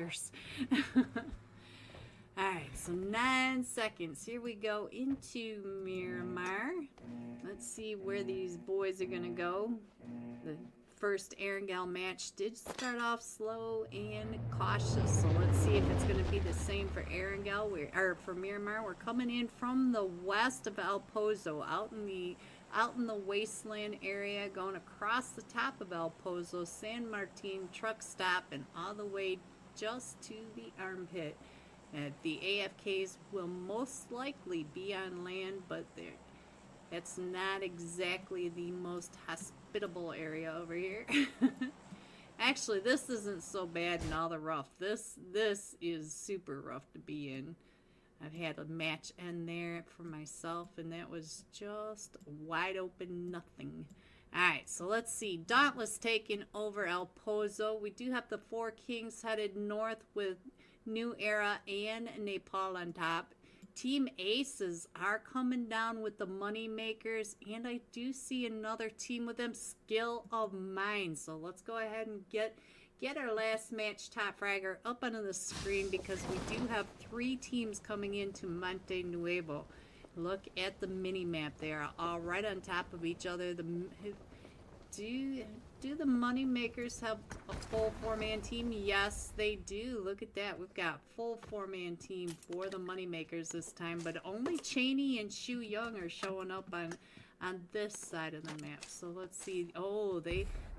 years. Alright, so 9 seconds. Here we go into Miramar. Let's see where these boys are going to go. The first Erangel match did start off slow and cautious, so let's see if it's going to be the same for Erangel, or for Miramar. We're coming in from the west of El Pozo, out in the wasteland area, going across the top of El Pozo, San Martin truck stop, and all the way just to the armpit. The AFKs will most likely be on land, but that's not exactly the most hospitable area over here. Actually, this isn't so bad in all the rough. This is super rough to be in. I've had a match end there for myself, and that was just wide open nothing. Alright, so let's see. Dauntless taking over El Pozo. We do have the 4 Kings headed north with New Era and Nepal on top. Team Aces are coming down with the money makers, and I do see another team with them, Skill of Mine. So let's go ahead and get our last match top fragger up onto the screen, because we do have 3 teams coming into Monte Nuevo. Look at the mini map. They are all right on top of each other. Do the money makers have a full 4-man team? Yes, they do. Look at that. We've got full 4-man team for the money makers this time, but only Cheney and Shu Young are showing up on this side of the map. So let's see. Oh,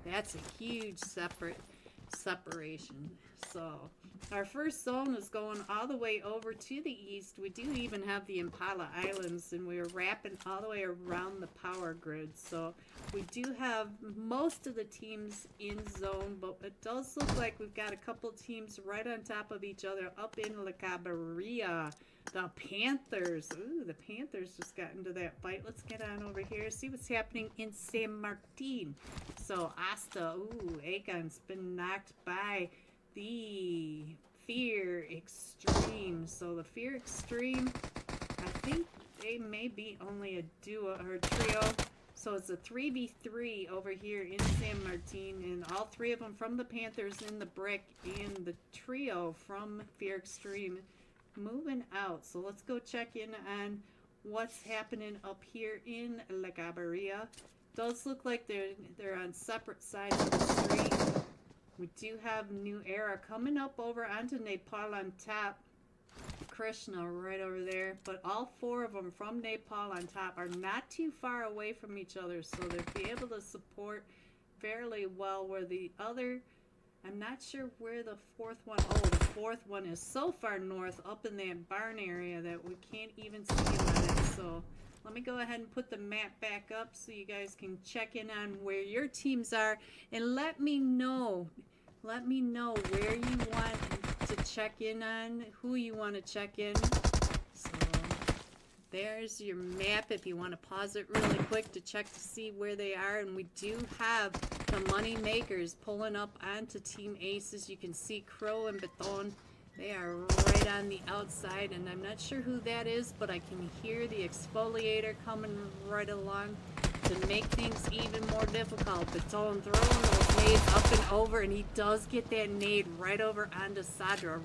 that's a huge separation. So our first zone is going all the way over to the east. We do even have the Impala Islands, and we're wrapping all the way around the power grid. So we do have most of the teams in zone, but it does look like we've got a couple teams right on top of each other up in La Cabrera. The Panthers. Ooh, the Panthers just got into that fight. Let's get on over here, see what's happening in San Martin. So Asta, ooh, Akon's been knocked by the Fear Extreme. So the Fear Extreme, I think they may be only a duo or a trio. So it's a 3v3 over here in San Martin, and all 3 of them from the Panthers in the brick, and the trio from Fear Extreme moving out. So let's go check in on what's happening up here in La Cabrera. Does look like they're on separate sides of the street. We do have New Era coming up over onto Nepal on top. Krishna right over there, but all 4 of them from Nepal on top are not too far away from each other, so they'll be able to support fairly well, where the other, I'm not sure where the 4th one, oh, the 4th one is so far north up in that barn area that we can't even see them on it. So let me go ahead and put the map back up so you guys can check in on where your teams are, and let me know where you want to check in on, who you want to check in. So there's your map if you want to pause it really quick to check to see where they are. And we do have the money makers pulling up onto Team Aces. You can see Crow and Beton. They are right on the outside, and I'm not sure who that is, but I can hear the exfoliator coming right along to make things even more difficult. Beton throwing those nades up and over, and he does get that nade right over onto Sadra,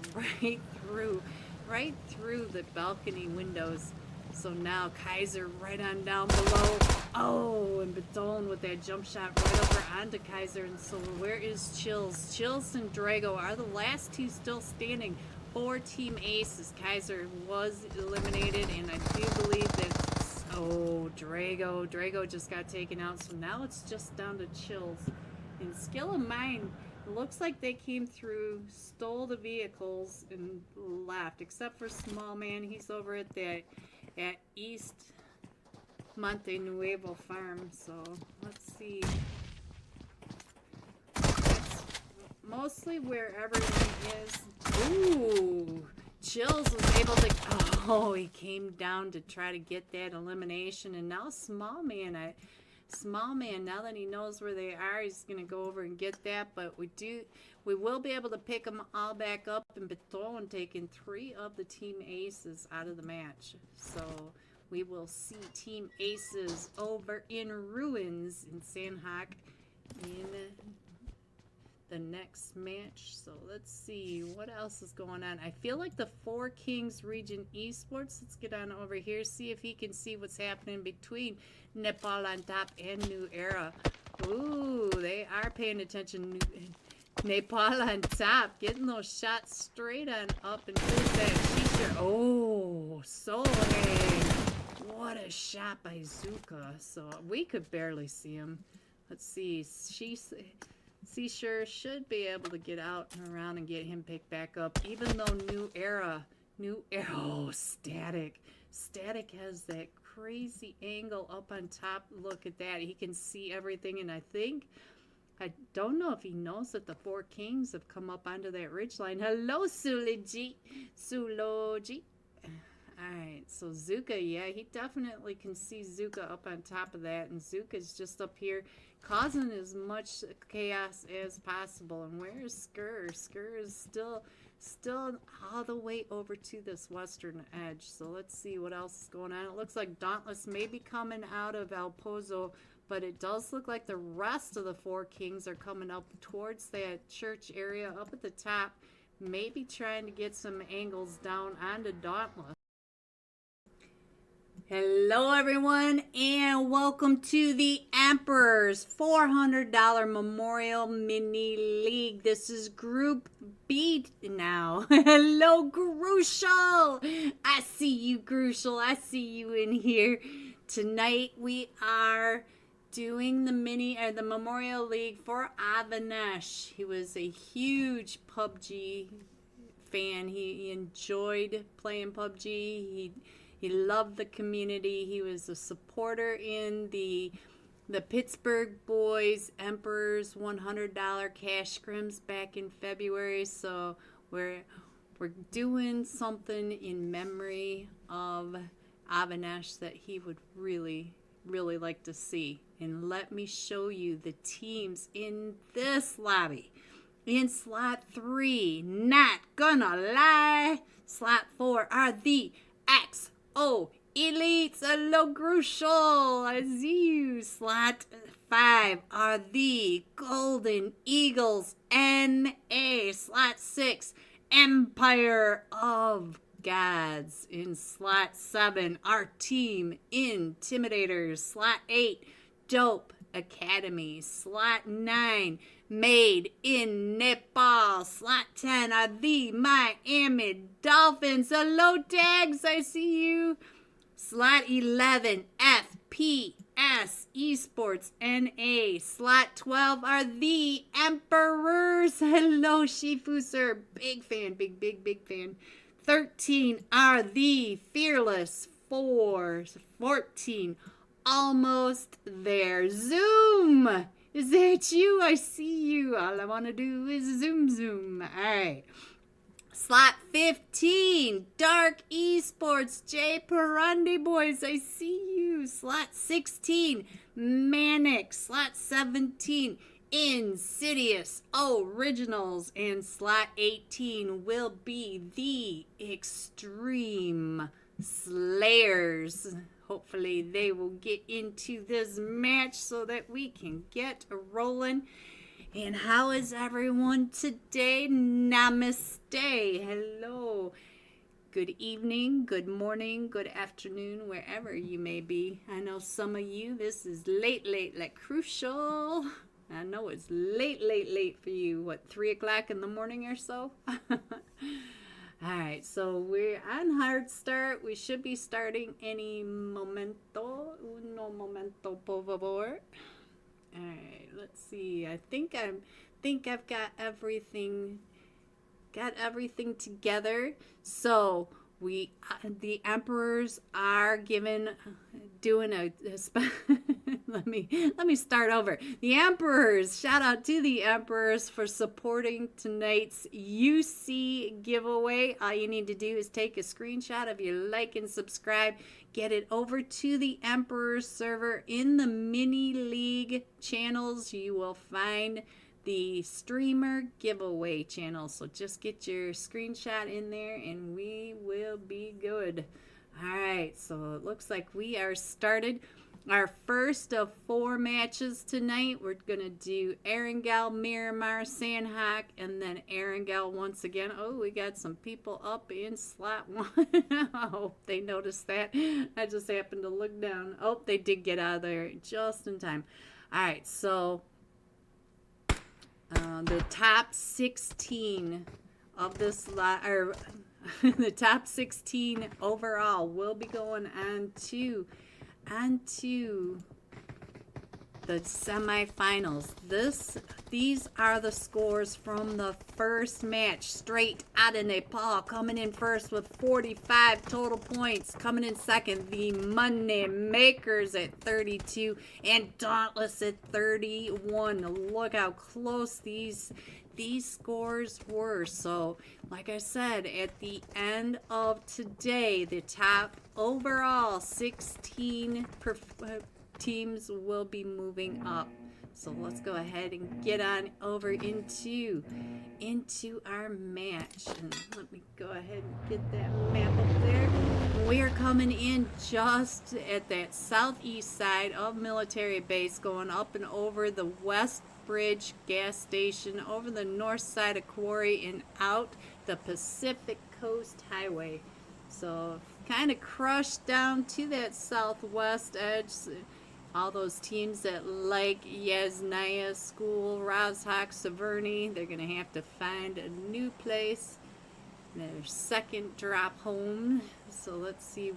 right through the balcony windows. So now Kaiser right on down below. Oh, and Beton with that jump shot right over onto Kaiser. And so where is Chills? Chills and Drago are the last 2 still standing for Team Aces. Kaiser was eliminated, and I do believe that, oh, Drago just got taken out. So now it's just down to Chills. And Skill of Mine, looks like they came through, stole the vehicles, and left. Except for Small Man, he's over at East Monte Nuevo Farm. So let's see. That's mostly where everyone is. Ooh, Chills was able to, oh, he came down to try to get that elimination, and now Small Man, now that he knows where they are, he's gonna go over and get that. But we will be able to pick them all back up, and Beton taking 3 of the Team Aces out of the match. So we will see Team Aces over in ruins in San Hoc in the next match. So let's see what else is going on. I feel like the Four Kings Region Esports. Let's get on over here, see if he can see what's happening between Nepal on top and New Era. Ooh, they are paying attention. Nepal on top, getting those shots straight on up and through that Shisha. Oh, so hang. What a shot by Zuka. So we could barely see him. Let's see. Seashore should be able to get out and around and get him picked back up. Even though New Era. Oh, Static. Static has that crazy angle up on top. Look at that. He can see everything. And I don't know if he knows that the Four Kings have come up onto that ridgeline. Hello, Suloji. Alright, so Zuka, yeah, he definitely can see Zuka up on top of that. And Zuka's just up here causing as much chaos as possible. And where's Skur? Skur is still all the way over to this western edge. So let's see what else is going on. It looks like Dauntless may be coming out of El Pozo, but it does look like the rest of the Four Kings are coming up towards that church area up at the top, maybe trying to get some angles down onto Dauntless. Hello everyone, and welcome to the Emperor's $400 Memorial Mini League. This is Group B now. Hello, Crucial. I see you, Crucial. I see you in here. Tonight we are doing the Memorial League for Avinash. He was a huge PUBG fan. He enjoyed playing PUBG. He loved the community. He was a supporter in the Pittsburgh Boys Emperor's $100 cash scrims back in February. So we're doing something in memory of Avinash that he would really like to see. And let me show you the teams in this lobby. In slot 3, not gonna lie, slot 4 are the XO Elites. Hello, Crucial. I see you. Slot 5 are the Golden Eagles NA. Slot 6, Empire of Gods. In slot 7, our Team Intimidators. Slot 8, Dope Academy. Slot 9, Made in Nepal. Slot 10 are the Miami Dolphins. Hello, Tags, I see you. Slot 11, FPS Esports NA. Slot 12 are the Emperors. Hello, Shifu, sir. Big fan, big fan. 13 are the Fearless 4s. 14, almost there. Zoom! Is that you? I see you. All I want to do is zoom. All right. Slot 15, Dark Esports. J Parandi Boys, I see you. Slot 16, Manic. Slot 17, Insidious Originals. And slot 18 will be the Extreme Slayers. Hopefully they will get into this match so that we can get rolling. And how is everyone today? Namaste. Hello. Good evening, good morning, good afternoon, wherever you may be. I know some of you, this is late, like Crucial. I know it's late for you. What, 3 o'clock in the morning or so? Alright, so we're on hard start. We should be starting any momento. Uno momento, por favor. Alright, let's see. I think I've got everything together. So the Emperors are doing a let me start over. The Emperors, shout out to the Emperors for supporting tonight's UC giveaway. All you need to do is take a screenshot of your like and subscribe, get it over to the Emperors server. In the mini league channels, you will find the streamer giveaway channel. So just get your screenshot in there and we will be good. All right, so it looks like we are started. Our first of 4 matches tonight. We're going to do Erangel, Miramar, Sandhawk, and then Erangel once again. Oh, we got some people up in slot 1. I hope they noticed that. I just happened to look down. Oh, they did get out of there just in time. All right, so the top 16 of this lot, or the top 16 overall will be going on to the semifinals. These are the scores from the first match. Straight out of Nepal, coming in first with 45 total points. Coming in second, the Money Makers at 32 and Dauntless at 31. Look how close these scores were. So, like I said, at the end of today, the top overall 16 teams will be moving up. So let's go ahead and get on over into our match. And let me go ahead and get that map up there. We are coming in just at that southeast side of Military Base, going up and over the West Bridge gas station, over the north side of Quarry, and out the Pacific Coast Highway. So kind of crushed down to that southwest edge. All those teams that like Yasnaya School, Rozhok, Severny, they're going to have to find a new place, their second drop home. So let's see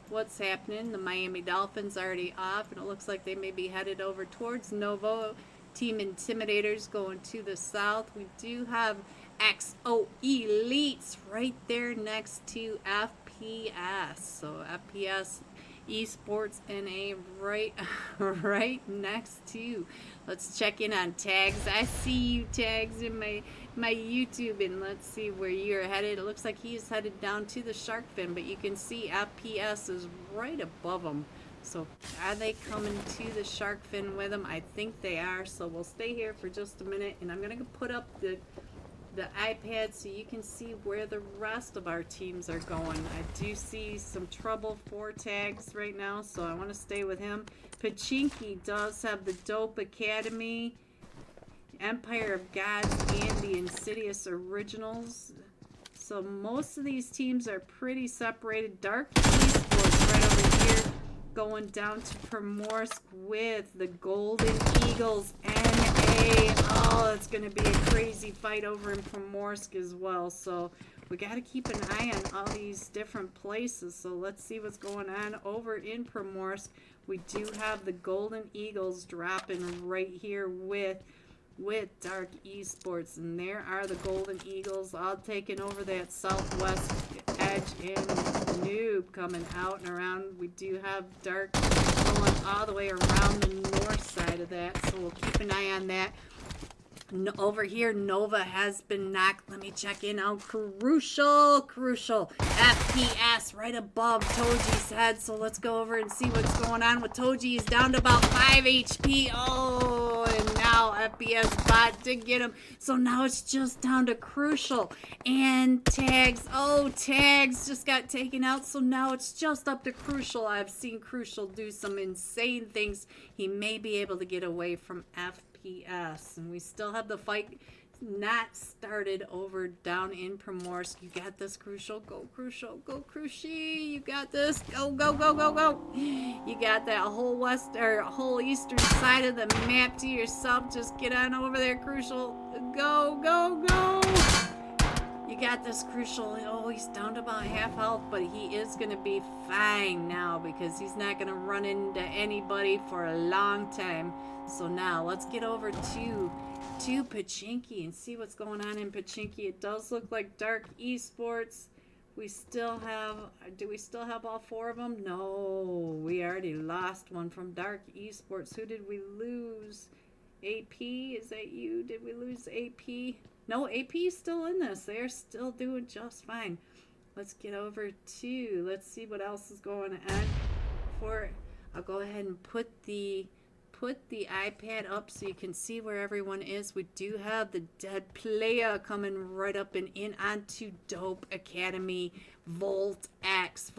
what's happening. The Miami Dolphins already off, and it looks like they may be headed over towards Novo. Team Intimidators going to the south. We do have XO Elites right there next to FPS. So FPS Esports NA right next to. Let's check in on Tags. I see you, Tags, in my YouTube, and let's see where you're headed. It looks like he's headed down to the shark fin, but you can see FPS is right above him. So are they coming to the shark fin with him? I think they are. So we'll stay here for just a minute, and I'm gonna put up the iPad so you can see where the rest of our teams are going. I do see some trouble for Tags right now, so I want to stay with him. Pachinki does have the Dope Academy, Empire of Gods, and the Insidious Originals. So most of these teams are pretty separated. Dark Esports right over here, going down to Primorsk with the Golden Eagles NA. Oh, it's going to be a crazy fight over in Primorsk as well. So we got to keep an eye on all these different places. So let's see what's going on over in Primorsk. We do have the Golden Eagles dropping right here with Dark Esports, and there are the Golden Eagles all taking over that southwest edge, and Noob coming out and around. We do have Dark going all the way around the north side of that, so we'll keep an eye on that. Over here, Nova has been knocked. Let me check in on Crucial FPS right above Toji's head. So let's go over and see what's going on with Toji. He's down to about 5 HP. Oh, and now FPS bot did get him. So now it's just down to Crucial and Tags. Oh, Tags just got taken out. So now it's just up to Crucial. I've seen Crucial do some insane things. He may be able to get away from FPS. And we still have the fight not started over down in Primorsk. You got this, Crucial. Go, Crucial. Go, Crucial. You got this. Go, go, go, go, go. You got that whole whole eastern side of the map to yourself. Just get on over there, Crucial. Go, go, go. You got this, Crucial. Oh, he's down to about half health, but he is going to be fine now because he's not going to run into anybody for a long time. So now let's get over to Pachinki and see what's going on in Pachinki. It does look like Dark Esports. We still have, do we still have all 4 of them? No, we already lost one from Dark Esports. Who did we lose? AP, is that you? Did we lose AP? No, AP is still in this. They're still doing just fine. Let's get over let's see what else is going on. I'll go ahead and put the put the iPad up so you can see where everyone is. We do have the dead player coming right up and in onto Dope Academy. Volt X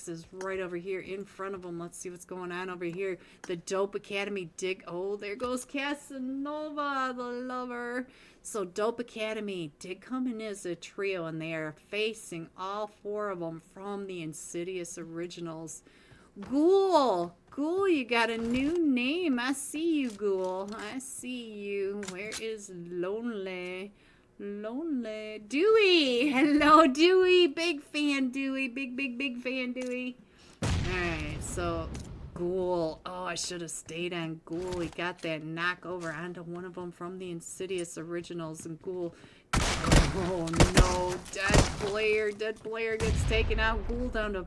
is right over here in front of them. Let's see what's going on over here. The Dope Academy dig. Oh, there goes Casanova, the lover. So Dope Academy did come in as a trio, and they are facing all 4 of them from the Insidious Originals. Ghoul, you got a new name. I see you, Ghoul. I see you. Where is Lonely? Dewey. Hello, Dewey. Big fan, Dewey. Big fan, Dewey. Alright, so Ghoul. Oh, I should have stayed on Ghoul. He got that knock over onto one of them from the Insidious Originals, and Ghoul. Oh no, Dead Blair gets taken out. Ghoul down to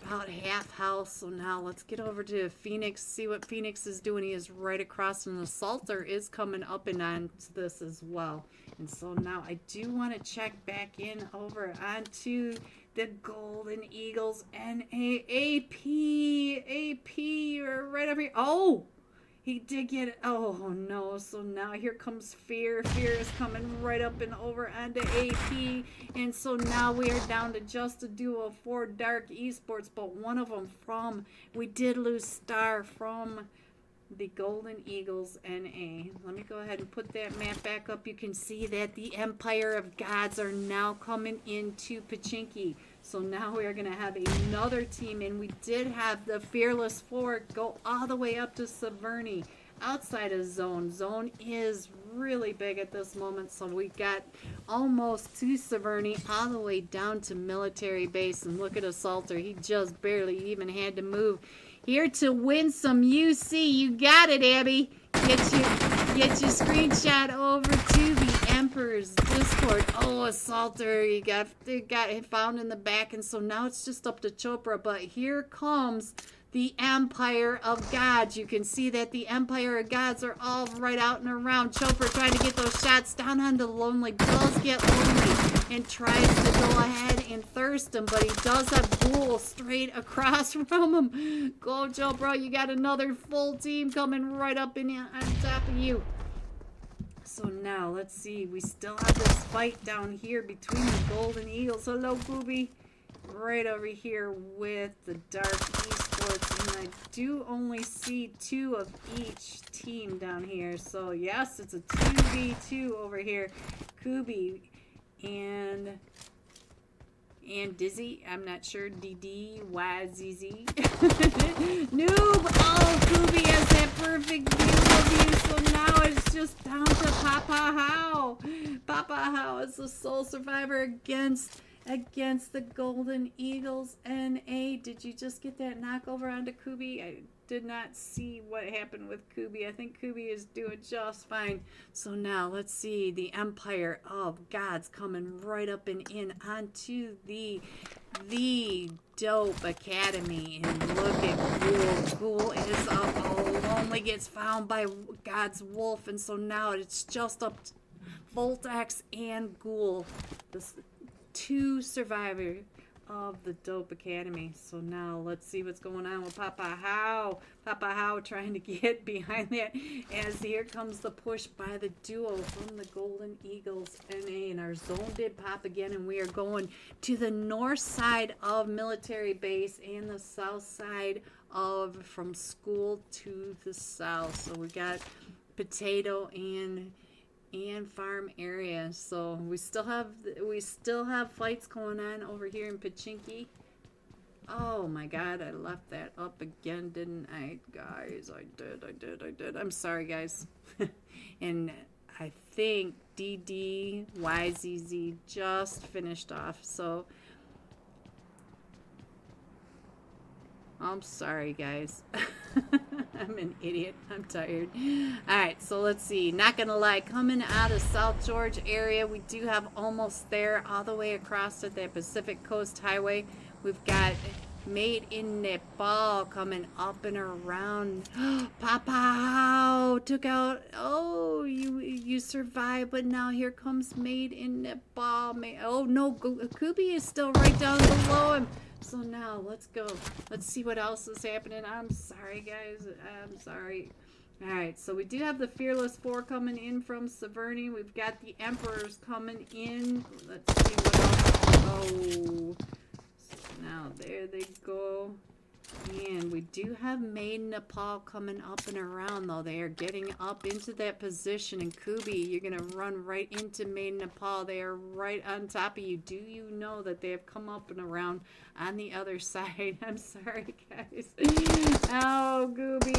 about half health. So now let's get over to Phoenix, see what Phoenix is doing. He is right across, and the Assaulter is coming up and on to this as well. And so now I do want to check back in over onto the Golden Eagles and AP, you're right over here. Oh, he did get it. Oh no, so now here comes Fear. Fear is coming right up and over onto AP. And so now we are down to just a duo for Dark Esports, but one of them we did lose Star from the Golden Eagles NA. Let me go ahead and put that map back up. You can see that the Empire of Gods are now coming into Pachinki. So now we are going to have another team, and we did have the Fearless Four go all the way up to Severny outside of Zone. Zone is really big at this moment, so we got almost to Severny all the way down to Military Base. And look at Assaulter. He just barely even had to move here to win some UC. You got it, Abby. Get your screenshot over to the Emperor's Discord. Oh, Assaulter, you got found in the back, and so now it's just up to Chopra. But here comes the Empire of Gods. You can see that the Empire of Gods are all right out and around. Chopra trying to get those shots down onto Lonely. Does get Lonely and tries to go ahead and thirst him, but he does have Ghoul straight across from him. Go, Chopra, you got another full team coming right up in on top of you. So now, let's see. We still have this fight down here between the Golden Eagles. Hello, Booby. Right over here with the Dark Esports, and I do only see 2 of each team down here. So yes, it's a 2v2 over here. Kubi and Dizzy, I'm not sure. DDYZZ. Noob! Oh, Kubi has that perfect view of you, so now it's just down to Papa How. Papa How is the sole survivor against the Golden Eagles NA. Did you just get that knockover onto Kubi? I did not see what happened with Kubi. I think Kubi is doing just fine. So now let's see the Empire of Gods coming right up and in onto the Dope Academy. And look at Ghoul. Ghoul is up. Oh, Lonely gets found by God's Wolf. And so now it's just up to Volt X and Ghoul. This 2 survivors of the Dope Academy. So now let's see what's going on with Papa How. Papa How trying to get behind that as here comes the push by the duo from the Golden Eagles NA, and our zone did pop again, and we are going to the north side of Military Base and the south side of from school to the south. So we got Potato and farm area. So we still have fights going on over here in Pachinki. Oh my god, I left that up again, didn't I, guys? I did. I'm sorry, guys. And I think DDYZZ just finished off, so I'm sorry, guys. I'm an idiot. I'm tired. Alright, so let's see. Not gonna lie, coming out of South George area, we do have almost there, all the way across to the Pacific Coast Highway. We've got Made in Nepal coming up and around. Papa took out. Oh, you survived, but now here comes Made in Nepal. Oh no, Kubi is still right down below him. So now let's go. Let's see what else is happening. I'm sorry, guys. I'm sorry. Alright, so we do have the Fearless Four coming in from Severny. We've got the Emperors coming in. Let's see what else. Oh, so now there they go. And we do have Maiden Nepal coming up and around, though. They are getting up into that position. And Kubi, you're going to run right into Maiden Nepal. They are right on top of you. Do you know that they have come up and around on the other side? I'm sorry, guys. Oh, Gooby.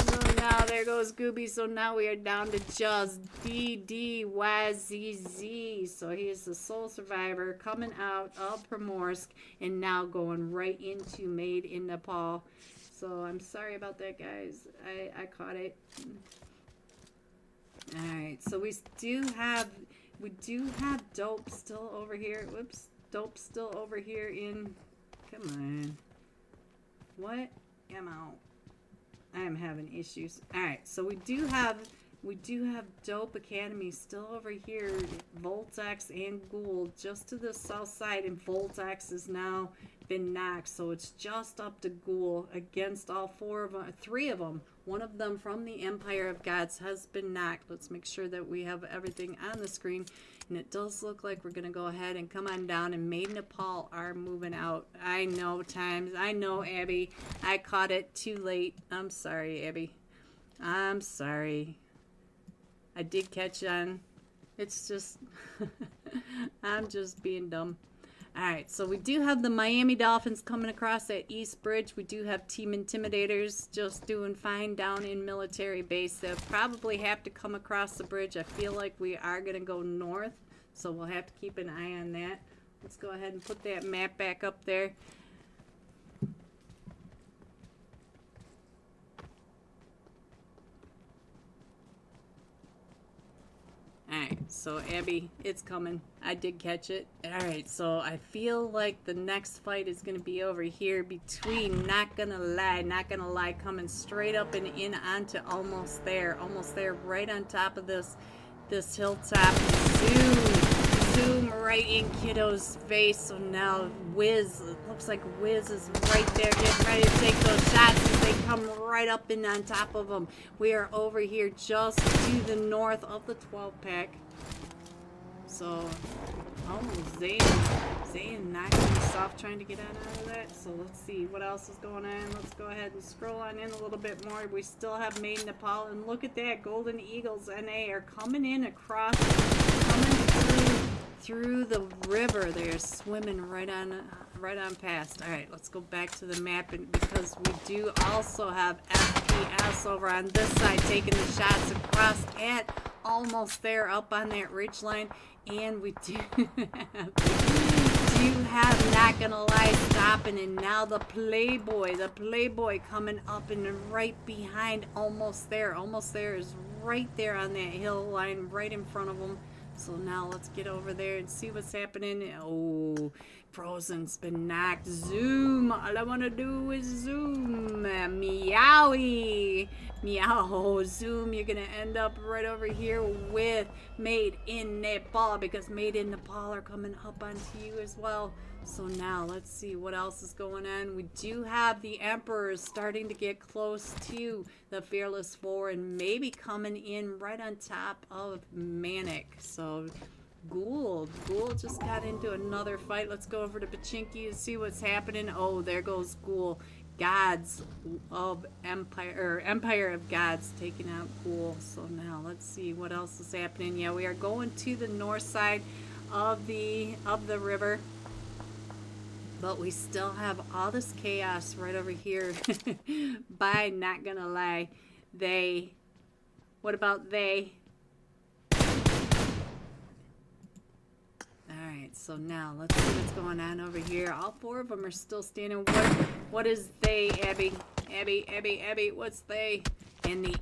So now there goes Gooby. So now we are down to just DDYZZ. So he is the sole survivor coming out of Primorsk and now going right into Made in Nepal. So I'm sorry about that, guys. I caught it. Alright, so we do have Dope still over here. Whoops. Dope still over here in... Come on. What? I'm out. I am having issues. Alright, so we do have Dope Academy still over here. Voltax and Ghoul just to the south side, and Voltax has now been knocked, so it's just up to Ghoul against all three of them. One of them from the Empire of Gods has been knocked. Let's make sure that we have everything on the screen. And it does look like we're going to go ahead and come on down. And Maid Nepal are moving out. I know, Times. I know, Abby. I caught it too late. I'm sorry, Abby. I'm sorry. I did catch on. It's just... I'm just being dumb. Alright, so we do have the Miami Dolphins coming across that East Bridge. We do have Team Intimidators just doing fine down in military base. They'll probably have to come across the bridge. I feel like we are going to go north, so we'll have to keep an eye on that. Let's go ahead and put that map back up there. Alright, so Abby, it's coming. I did catch it. Alright, so I feel like the next fight is going to be over here between, not gonna lie, coming straight up and in onto almost there, right on top of this hilltop. Zoom right in Kiddo's face. So now Wiz, it looks like Wiz is right there getting ready to take those shots as they come right up and on top of them. We are over here just to the north of the 12-pack. So, oh, Zayn knocking us off trying to get out of that. So let's see what else is going on. Let's go ahead and scroll on in a little bit more. We still have Maid Nepal, and look at that. Golden Eagles NA are coming in across, through the river. They're swimming right on past. All right, let's go back to the map, and because we do also have FPS over on this side taking the shots across at almost there up on that ridge line, and we do have not gonna lie stopping, and now the Playboy coming up and right behind, almost there is right there on that hill line right in front of them. So now let's get over there and see what's happening. Oh, Frozen's been knocked. Zoom. All I want to do is zoom. Meowie. Meow. Zoom. You're going to end up right over here with Made in Nepal, because Made in Nepal are coming up onto you as well. So now let's see what else is going on. We do have the Emperors starting to get close to the Fearless Four and maybe coming in right on top of Manic. So Ghoul just got into another fight. Let's go over to Pachinki and see what's happening. Oh, there goes Ghoul. Gods of Empire of Gods taking out Ghoul. So now let's see what else is happening. Yeah, we are going to the north side of the river. But we still have all this chaos right over here. By not gonna lie, what about they? Alright, so now let's see what's going on over here. All four of them are still standing. What is they, Abby? Abby, what's they? And the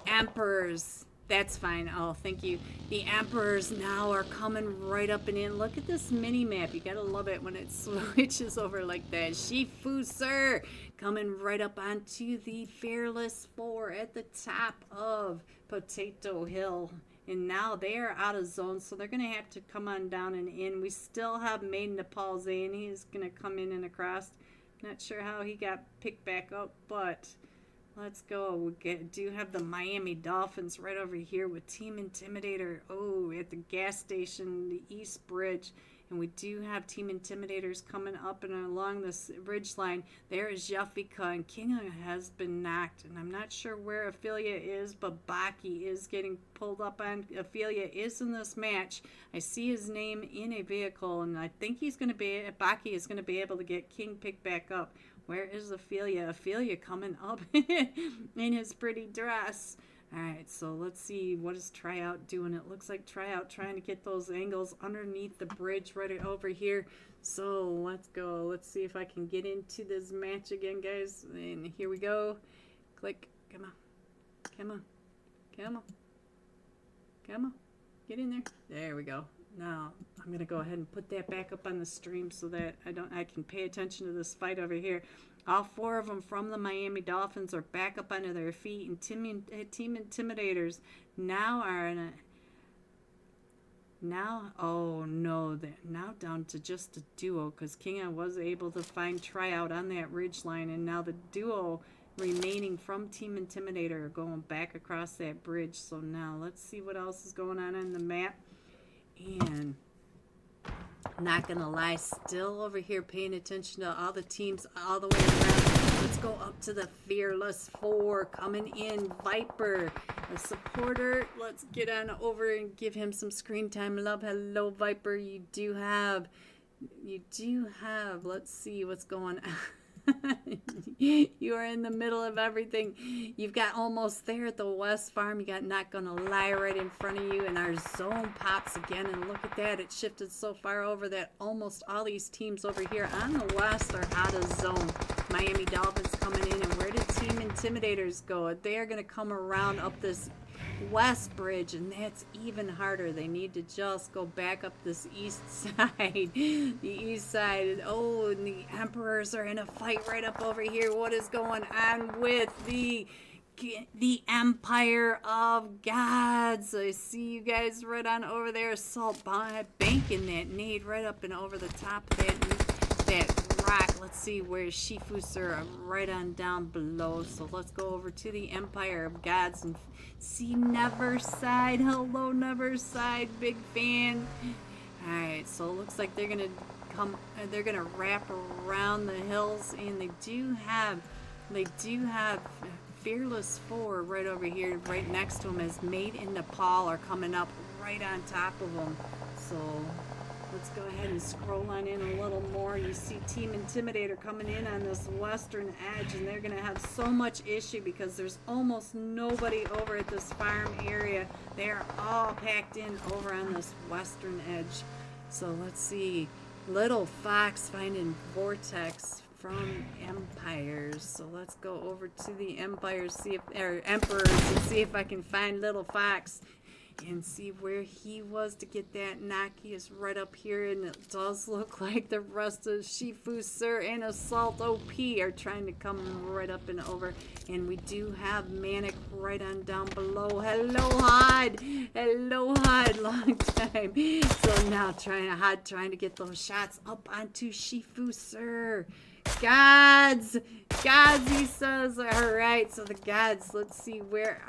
Emperors. That's fine. Oh, thank you. The Emperors now are coming right up and in. Look at this mini-map. You gotta love it when it switches over like that. Shifu, sir! Coming right up onto the Fearless Four at the top of Potato Hill. And now they are out of zone, so they're going to have to come on down and in. We still have Made Nepal Zane. He's going to come in and across. Not sure how he got picked back up, but Let's go. Do have the Miami Dolphins right over here with Team Intimidator. Oh, at the gas station, the East Bridge. And we do have Team Intimidators coming up and along this ridge line. There is Jafika, and King has been knocked. And I'm not sure where Ophelia is, but Baki is getting pulled up on. Ophelia is in this match. I see his name in a vehicle, and I think Baki is going to be able to get King picked back up. Where is Ophelia? Ophelia coming up in his pretty dress. Alright, so let's see. What is Tryout doing? It looks like Tryout trying to get those angles underneath the bridge right over here. So let's go. Let's see if I can get into this match again, guys. And here we go. Click. Come on. Come on. Come on. Come on. Get in there. There we go. Now, I'm going to go ahead and put that back up on the stream so that I can pay attention to this fight over here. All four of them from the Miami Dolphins are back up onto their feet, and Team Intimidators now are in a... oh no, they're now down to just a duo, because Kinga was able to find Tryout on that ridge line, and now the duo remaining from Team Intimidator are going back across that bridge. So now let's see what else is going on the map. And not gonna lie, still over here paying attention to all the teams all the way around. Let's go up to the Fearless Four coming in. Viper, a supporter. Let's get on over and give him some screen time. Love. Hello, Viper. You do have. Let's see what's going on. You are in the middle of everything. You've got almost there at the West Farm. You got Not Gonna Lie right in front of you, and our zone pops again. And look at that, it shifted so far over that almost all these teams over here on the West are out of zone. Miami Dolphins coming in, and where did Team Intimidators go? They are going to come around up this West Bridge, and that's even harder. They need to just go back up this east side. The east side. Oh, and the Emperors are in a fight right up over here. What is going on with the Empire of Gods? I see you guys right on over there. Assault banking that nade right up and over the top of that rock. Let's see where Shifu Sir right on down below. So let's go over to the Empire of Gods and see Neverside. Hello, Neverside. Big fan. Alright, so it looks like they're gonna wrap around the hills, and they do have Fearless Four right over here, right next to them, as Made in Nepal are coming up right on top of them. So let's go ahead and scroll on in a little more. You see Team Intimidator coming in on this western edge, and they're going to have so much issue because there's almost nobody over at this farm area. They are all packed in over on this western edge. So let's see. Little Fox finding Vortex from Empires. So let's go over to the Empires, Emperors, and see if I can find Little Fox and see where he was to get that knock. He is right up here, and it does look like the rest of Shifu Sir and Assault OP are trying to come right up and over. And we do have Manic right on down below. Hello, Hod. Hello, Hod. Long time. So now trying to get those shots up onto Shifu Sir. Gods, he says. All right, so the Gods, let's see, where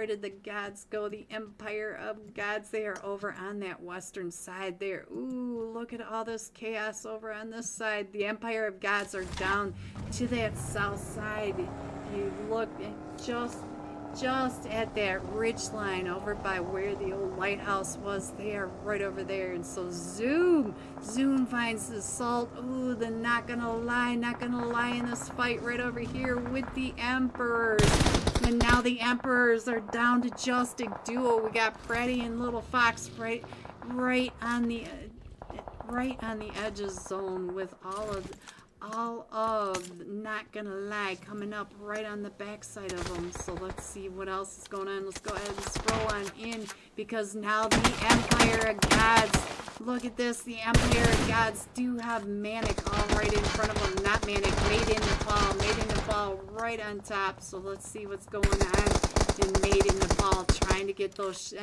did the Gods go? The Empire of Gods, they are over on that western side there. Ooh, look at all this chaos over on this side. The Empire of Gods are down to that south side. If you look at just at that ridge line over by where the old lighthouse was, they are right over there. And so Zoom finds the Assault. Ooh, the not gonna lie in this fight right over here with the Emperors. And now the Emperors are down to just a duo. We got Freddy and Little Fox right on the edge of zone, with all of Not Gonna Lie coming up right on the backside of them. So let's see what else is going on. Let's go ahead and scroll on in, because now the Empire of Gods, look at this, the Empire of Gods do have Manic all right in front of them. Not Manic, Made in Nepal right on top. So let's see what's going on in Made in Nepal, trying to get those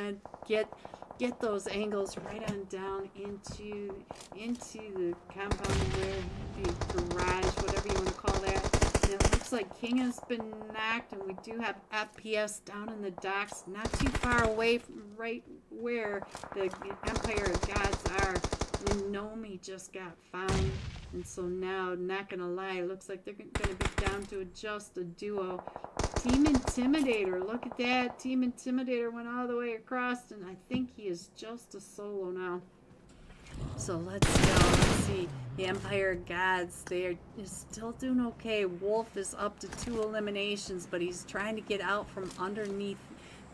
get those angles right on down into the compound, where the garage, whatever you want to call that. And it looks looks like King has been knocked, and we do have FPS down in the docks, not too far away from right where the Empire of Gods are. Nomi just got found, and so now, not gonna lie, looks like they're gonna be down to just a duo. Team Intimidator, look at that. Team Intimidator went all the way across, and I think he is just a solo now. So let's go. Let's see. The Empire Gods, they are still doing okay. Wolf is up to 2 eliminations, but he's trying to get out from underneath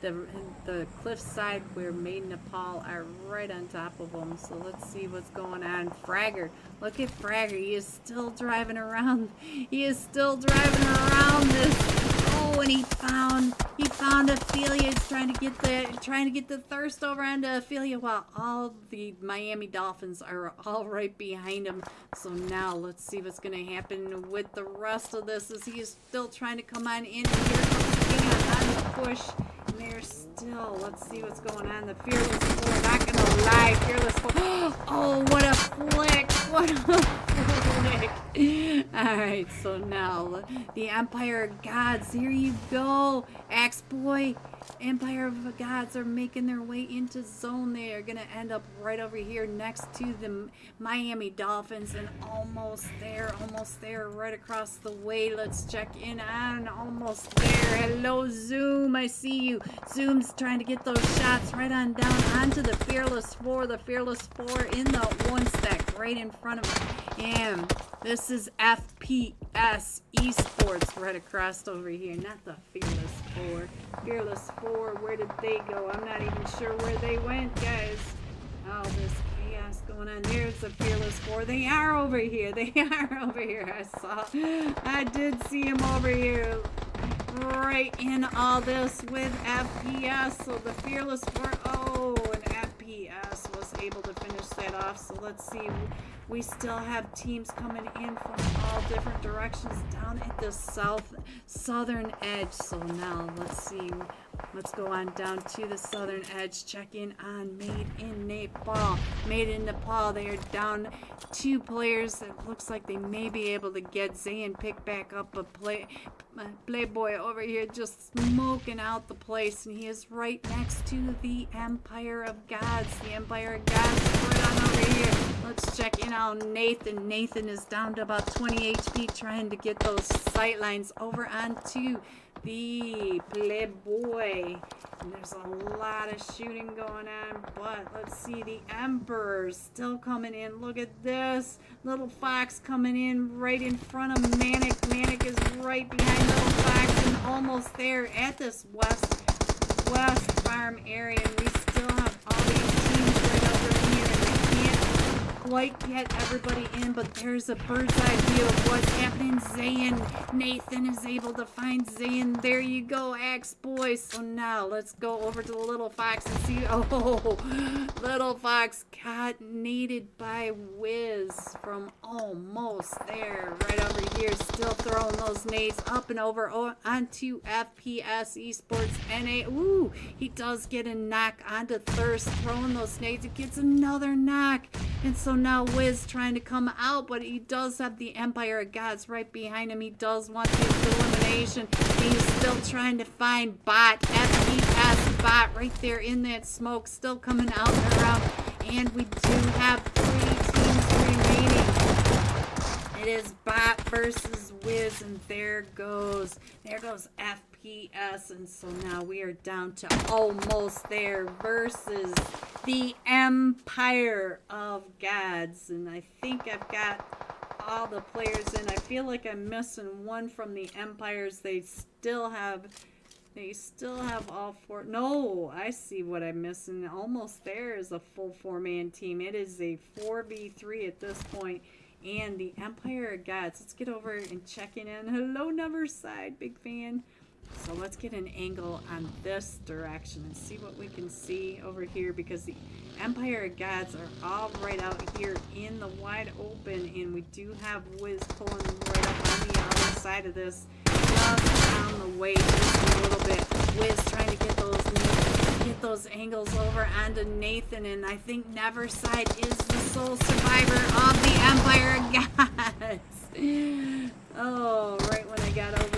the cliffside where Maiden Nepal are right on top of him. So let's see what's going on. Fragger, look at Fragger. He is still driving around. He is still driving around this. Oh, and he found Ophelia. He's trying to get the thirst over onto Ophelia while all the Miami Dolphins are all right behind him. So now let's see what's going to happen with the rest of this as he is still trying to come on in. And here comes King on the push. And they're still, let's see what's going on. The Fearless Four, not going to lie. Fearless Four. Oh, what a flick. What a flick. Alright, so now the Empire of Gods, here you go. Axe Boy, Empire of Gods are making their way into zone. They are going to end up right over here next to the Miami Dolphins, and almost there, right across the way. Let's check in on almost there. Hello, Zoom, I see you. Zoom's trying to get those shots right on down onto the Fearless Four. The Fearless Four in the one stack right in front of him. And this is FPS Esports right across over here, not the Fearless Four. Fearless Four, where did they go? I'm not even sure where they went, guys. Oh, this chaos going on. There's the Fearless Four. They are over here. They are over here. I did see him over here. Right in all this with FPS. So the Fearless Four, oh, and FPS was able to finish that off. So let's see. We still have teams coming in from all different directions down at the southern edge. So now let's see. Let's go on down to the southern edge. Check in on Made in Nepal. Made in Nepal, they are down 2 players. It looks like they may be able to get Zayn pick back up a Playboy over here just smoking out the place. And he is right next to the Empire of Gods. The Empire of Gods is right on over here. Let's check in on Nathan. Nathan is down to about 20 HP trying to get those sight lines over onto the Playboy. And there's a lot of shooting going on, but let's see, the Emperor's still coming in. Look at this. Little Fox coming in right in front of Manic. Manic is right behind Little Fox and almost there at this west farm area. And we still have all these teams right over here, and they can't quite get everybody in, but there's a bird's eye view of what's happening. Zayn, Nathan is able to find Zayn. There you go, Axe Boy. So now let's go over to the Little Fox and see. Oh, Little Fox got naded by Wiz from almost there, right over here, still throwing those nades up and over onto FPS Esports NA. Ooh, he does get a knock onto Thirst, throwing those nades. It gets another knock. And so now Wiz trying to come out, but he does have the Empire of Gods right behind him. He does want the elimination. He's still trying to find Bot, FPS Bot, right there in that smoke, still coming out and around. And we do have 3 teams remaining. It is Bot versus Wiz, and there goes FPS. And so now we are down to almost there versus the Empire of Gods. And I think I've got all the players in. I feel like I'm missing one from the Empires. They still have all 4. No, I see what I'm missing. Almost there is a full 4-man team. It is a 4v3 at this point. And the Empire of Gods. Let's get over and check in. Hello, Neverside, big fan. So let's get an angle on this direction and see what we can see over here, because the Empire of Gods are all right out here in the wide open, and we do have Wiz pulling right up on the other side of this, just down the way just a little bit. Wiz trying to get those angles over onto Nathan, and I think Neverside is the sole survivor of the Empire of Gods. Oh, right when I got over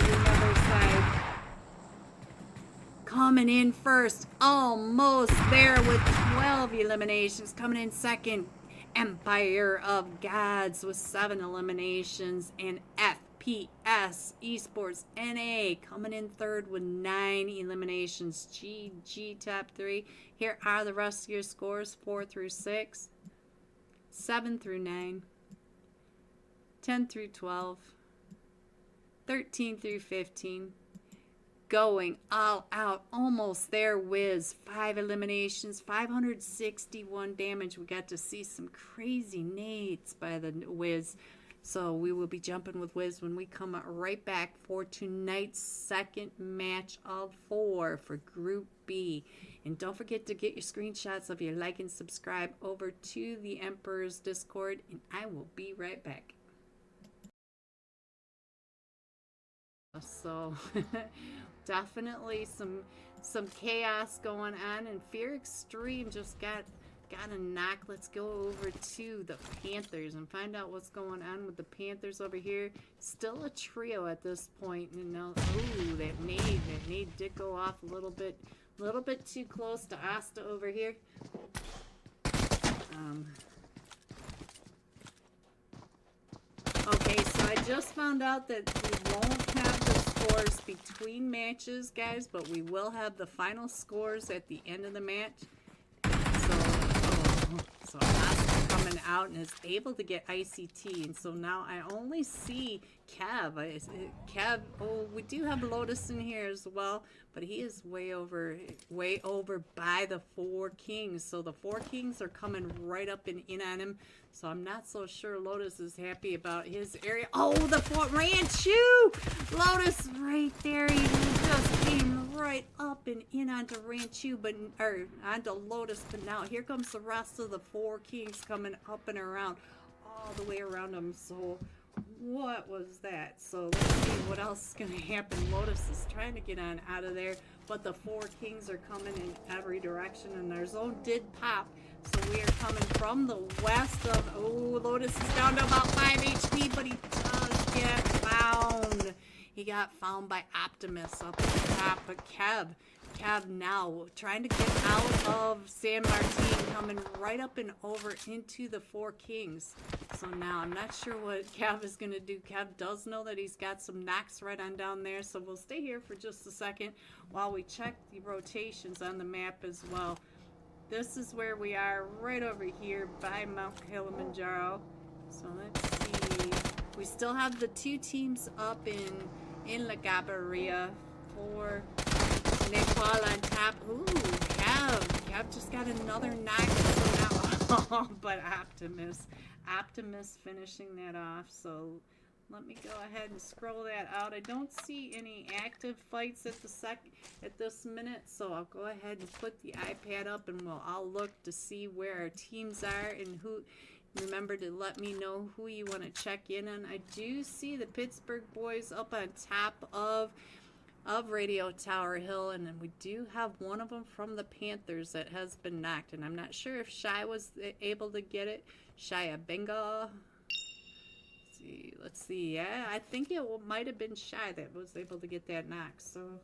first. Almost there with 12 eliminations. Coming in second, Empire of Gods with 7 eliminations. And FPS Esports NA coming in third with 9 eliminations. GG top 3. Here are the rest of your scores: 4 through 6, 7 through 9, 10 through 12, 13 through 15. Going all out, almost there. Wiz, 5 eliminations, 561 damage. We got to see some crazy nades by the Wiz. So we will be jumping with Wiz when we come right back for tonight's second match of 4 for Group B. And don't forget to get your screenshots of your like and subscribe over to the Emperor's Discord. And I will be right back. So definitely some chaos going on, and Fear Extreme just got a knock. Let's go over to the Panthers and find out what's going on with the Panthers over here. Still a trio at this point. And now, ooh, that nade did go off a little bit too close to Asta over here. Okay, so I just found out that we won't have the scores between matches, guys, but we will have the final scores at the end of the match. So Asta coming out and is able to get ICT, and so now I only see Kev. Kev, oh, we do have Lotus in here as well, but he is way over by the 4 Kings. So the 4 Kings are coming right up and in on him. So I'm not so sure Lotus is happy about his area. Oh, the 4 Ranchu! Lotus right there. He just came right up and in onto Ranchu, or onto Lotus. But now here comes the rest of the 4 Kings coming up and around, all the way around him. So what was that? So let's see what else is going to happen. Lotus is trying to get on out of there, but the 4 Kings are coming in every direction, and their zone did pop. So we are coming from the west of, oh, Lotus is down to about 5 HP, but he does get found. He got found by Optimus up at the top, but Kev now trying to get out of San Martin, coming right up and over into the 4 Kings. So now I'm not sure what Kev is going to do. Kev does know that he's got some knocks right on down there, so we'll stay here for just a second while we check the rotations on the map as well. This is where we are, right over here by Mount Kilimanjaro. So let's see. We still have the 2 teams up in La Gabaria for Nepal on top. Ooh, Kev just got another knock. So now, but Optimus finishing that off. So let me go ahead and scroll that out. I don't see any active fights at this minute, so I'll go ahead and put the iPad up and we'll all look to see where our teams are and who. Remember to let me know who you want to check in on. I do see the Pittsburgh boys up on top of Radio Tower Hill, and then we do have one of them from the Panthers that has been knocked, and I'm not sure if Shy was able to get it. Shia Benga. Let's see. Yeah, I think it might have been Shy that was able to get that knock. So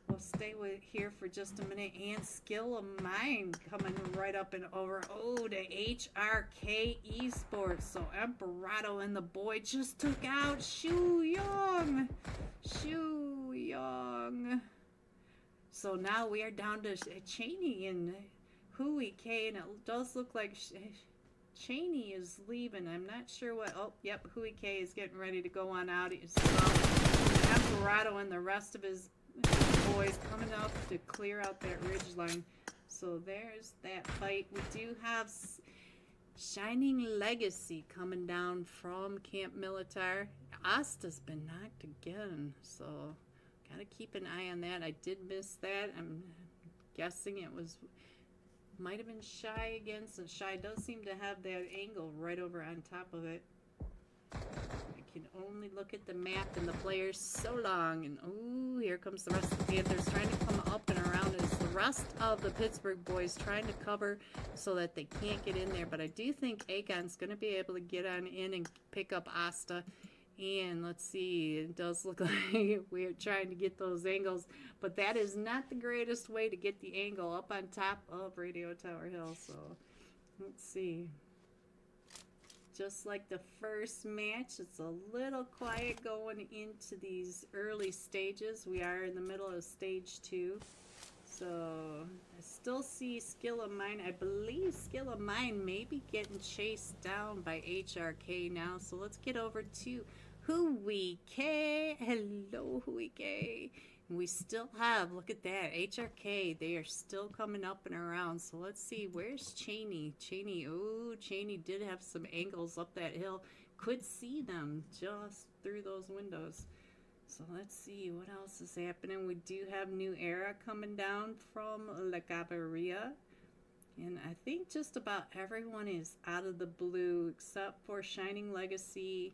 we'll stay here for just a minute. And Skill of Mine coming right up and over. Oh, the HRK Esports. So Emperado and the boy just took out Shu Young. So now we are down to Cheney and Hui K, and it does look like Cheney is leaving. I'm not sure what. Oh, yep, Hui K is getting ready to go on out as well. Emperado and the rest of his boys coming up to clear out that ridge line. So there's that fight. We do have Shining Legacy coming down from Camp Militar. Asta's been knocked again, so gotta keep an eye on that. I did miss that. I'm guessing it might have been Shy again, since Shy does seem to have that angle right over on top of it. I can only look at the map and the players so long. And ooh, here comes the rest of the Panthers trying to come up and around as the rest of the Pittsburgh boys trying to cover so that they can't get in there. But I do think Agon's going to be able to get on in and pick up Asta. And let's see, it does look like we're trying to get those angles, but that is not the greatest way to get the angle up on top of Radio Tower Hill. So let's see. Just like the first match, it's a little quiet going into these early stages. We are in the middle of stage 2. So I still see Skill of Mine. I believe Skill of Mine may be getting chased down by HRK now. So let's get over to Huike. Hello, Huike. We still have, look at that, HRK. They are still coming up and around. So let's see, where's Cheney? Cheney, oh, Cheney did have some angles up that hill. Could see them just through those windows. So let's see what else is happening. We do have New Era coming down from La Cabarilla. And I think just about everyone is out of the blue except for Shining Legacy.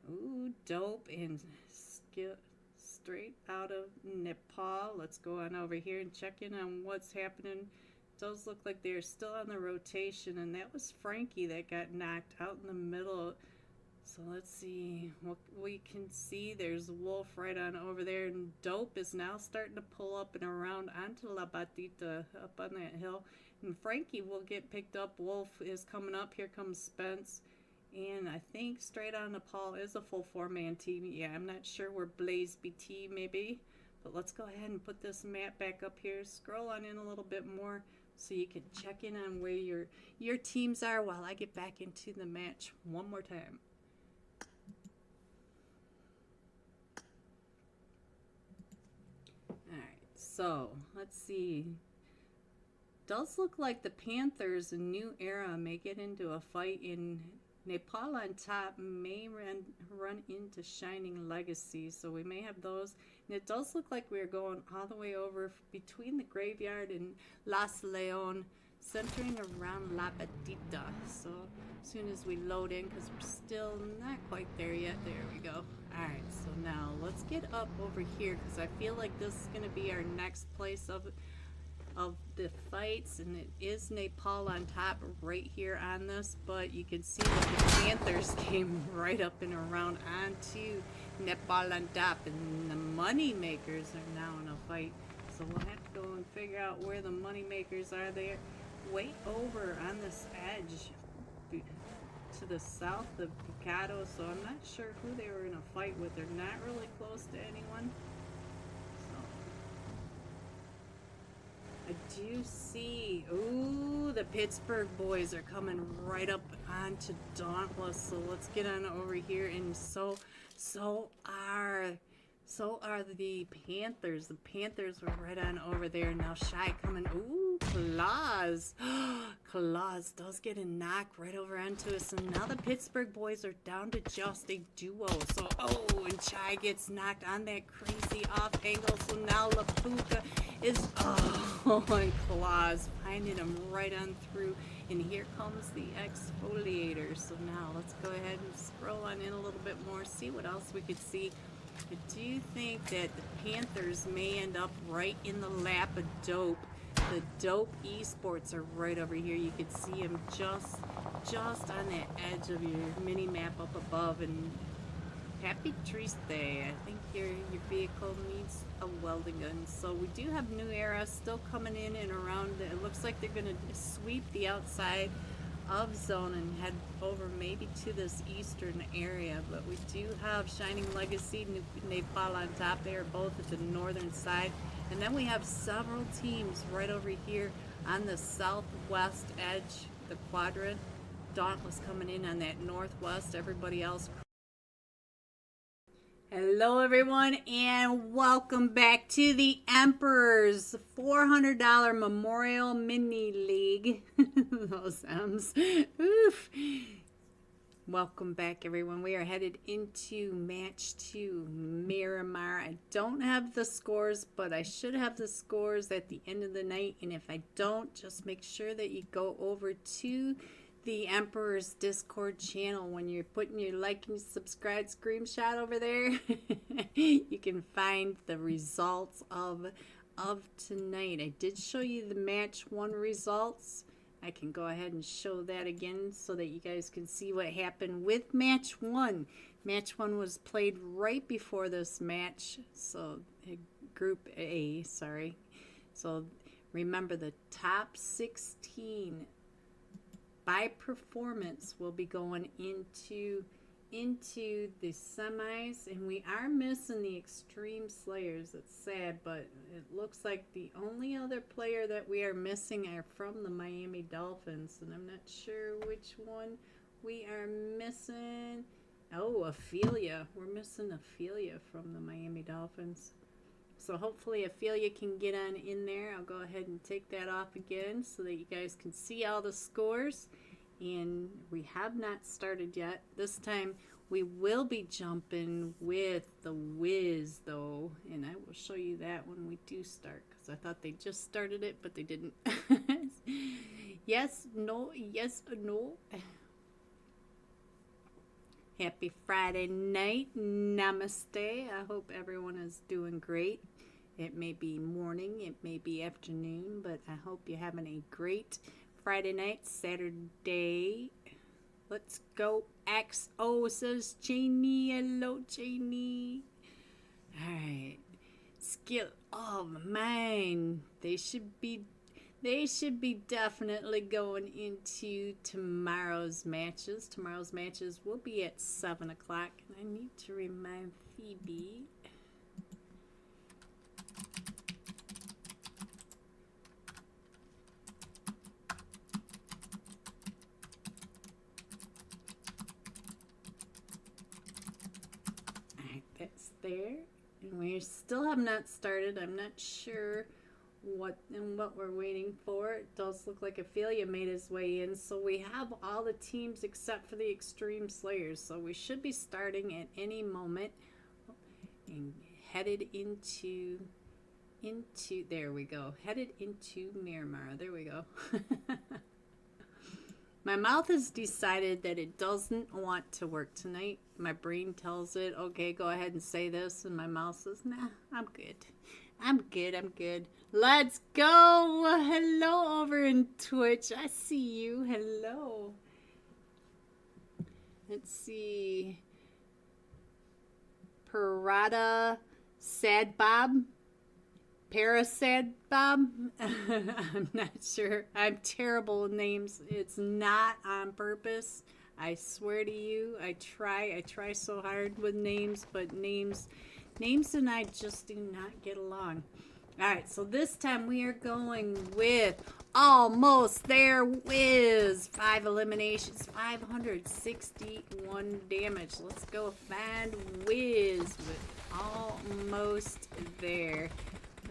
Ooh, Dope and Skill. Straight out of Nepal. Let's go on over here and check in on what's happening. It does look like they're still on the rotation, and that was Frankie that got knocked out in the middle. So let's see what we can see. There's Wolf right on over there, and Dope is now starting to pull up and around onto La Batita up on that hill. And Frankie will get picked up. Wolf is coming up. Here comes Spence. And I think straight on Nepal is a full 4-man team. Yeah, I'm not sure where Blaze BT may be. But let's go ahead and put this map back up here. Scroll on in a little bit more so you can check in on where your teams are while I get back into the match one more time. Alright, so let's see. Does look like the Panthers and New Era may get into a fight in Nepal on top, may run into Shining Legacy, so we may have those. And it does look like we're going all the way over between the graveyard and Las Leon, centering around La Batita. So as soon as we load in, because we're still not quite there yet. There we go. Alright, so now let's get up over here, because I feel like this is going to be our next place of the fights, and it is Nepal on top right here on this, but you can see that the Panthers came right up and around onto Nepal on top, and the money makers are now in a fight. So we'll have to go and figure out where the money makers are. There way over on this edge to the south of Picado, so I'm not sure who they were in a fight with. They're not really close to anyone. I do see, ooh, the Pittsburgh boys are coming right up onto Dauntless. So let's get on over here, and so are the Panthers. The Panthers were right on over there. Now Shy coming, ooh, Claus. Claus does get a knock right over onto us. And now the Pittsburgh boys are down to just a duo. So, oh, and Shy gets knocked on that crazy off angle. So now Lapuka is, oh, and Claus finding him right on through. And here comes the exfoliator. So now let's go ahead and scroll on in a little bit more, see what else we could see. I do think that the Panthers may end up right in the lap of Dope. The Dope Esports are right over here. You can see them just on that edge of your mini map up above. And happy Triste. I think your vehicle needs a welding gun. So we do have New Era still coming in and around. It looks like they're going to sweep the outside of zone and head over maybe to this eastern area, but we do have Shining Legacy, Nepal on top. They are both at the northern side, and then we have several teams right over here on the southwest edge, the quadrant. Dauntless coming in on that northwest, everybody else. Hello everyone, and welcome back to the Emperor's $400 Memorial Mini League. Those M's. Oof. Welcome back everyone. We are headed into match 2, Miramar. I don't have the scores, but I should have the scores at the end of the night, and if I don't, just make sure that you go over to the Emperor's Discord channel. When you're putting your like and subscribe screenshot over there, you can find the results of tonight. I did show you the match 1 results. I can go ahead and show that again so that you guys can see what happened with match 1. Match 1 was played right before this match, so group A, sorry. So remember, the top 16 by performance will be going into the semis, and we are missing the Extreme Slayers. It's sad, but it looks like the only other player that we are missing are from the Miami Dolphins, and I'm not sure which one we are missing. Oh, Ophelia. We're missing Ophelia from the Miami Dolphins. So hopefully Ophelia can get on in there. I'll go ahead and take that off again so that you guys can see all the scores. And we have not started yet. This time we will be jumping with the Wiz though, and I will show you that when we do start, because I thought they just started it, but they didn't. Yes, no, yes, no. Happy Friday night. Namaste. I hope everyone is doing great. It may be morning, it may be afternoon, but I hope you're having a great Friday night, Saturday. Let's go. XO, says Janie. Hello, Janie. Alright. Skill of mine. They should be definitely going into tomorrow's matches. Tomorrow's matches will be at 7 o'clock. And I need to remind Phoebe. That's there, and we still have not started. I'm not sure what we're waiting for. It does look like Ophelia made his way in, so we have all the teams except for the Extreme Slayers, so we should be starting at any moment. And headed into there we go, headed into Miramar. There we go. My mouth has decided that it doesn't want to work tonight. My brain tells it, okay, go ahead and say this. And my mouth says, nah, I'm good. I'm good. Let's go. Hello over in Twitch. I see you. Hello. Let's see. Parada Sad Bob. Parasad Bob? I'm not sure. I'm terrible with names. It's not on purpose. I swear to you, I try so hard with names, but names and I just do not get along. Alright, so this time we are going with Almost There Wiz. 5 eliminations, 561 damage. Let's go find Wiz with Almost There.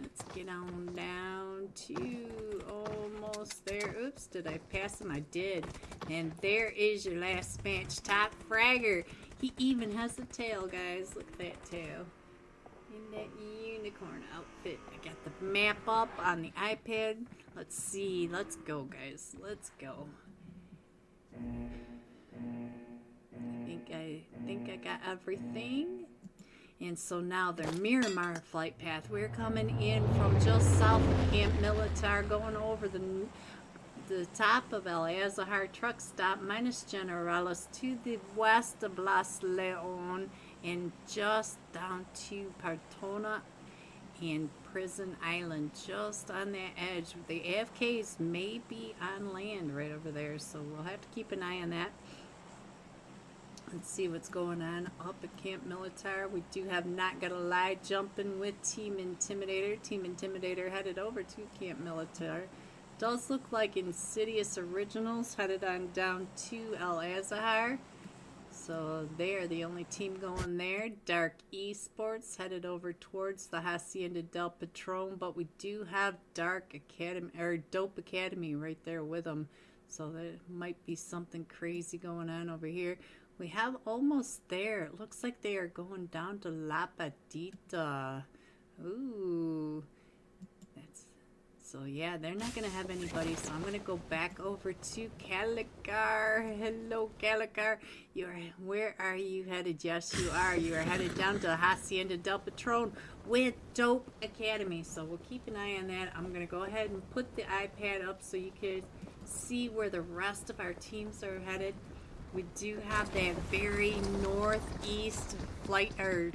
Let's get on down to Almost There. Oops, did I pass him? I did. And there is your last match. Top fragger. He even has a tail, guys. Look at that tail. In that unicorn outfit. I got the map up on the iPad. Let's see. Let's go, guys. Let's go. I think I got everything. And so now their Miramar flight path. We're coming in from just south of Camp Militar, going over the top of El Azahar truck stop, minus Generalis, to the west of Las Leon, and just down to Partona and Prison Island, just on that edge. The AFKs may be on land right over there, so we'll have to keep an eye on that. Let's see what's going on up at Camp Militar. We do have Not Gonna Lie jumping with Team Intimidator. Team Intimidator headed over to Camp Militar. Does look like Insidious Originals headed on down to El Azahar. So they are the only team going there. Dark Esports headed over towards the Hacienda del Patron, but we do have Dark Academy, or Dope Academy right there with them. So there might be something crazy going on over here. We have Almost There. It looks like they are going down to La Patita. Ooh. So yeah, they're not going to have anybody. So I'm going to go back over to Calicar. Hello, Calicar. Where are you headed? Yes, you are. You are headed down to Hacienda del Patron with Dope Academy. So we'll keep an eye on that. I'm going to go ahead and put the iPad up so you can see where the rest of our teams are headed. We do have that very northeast flight, or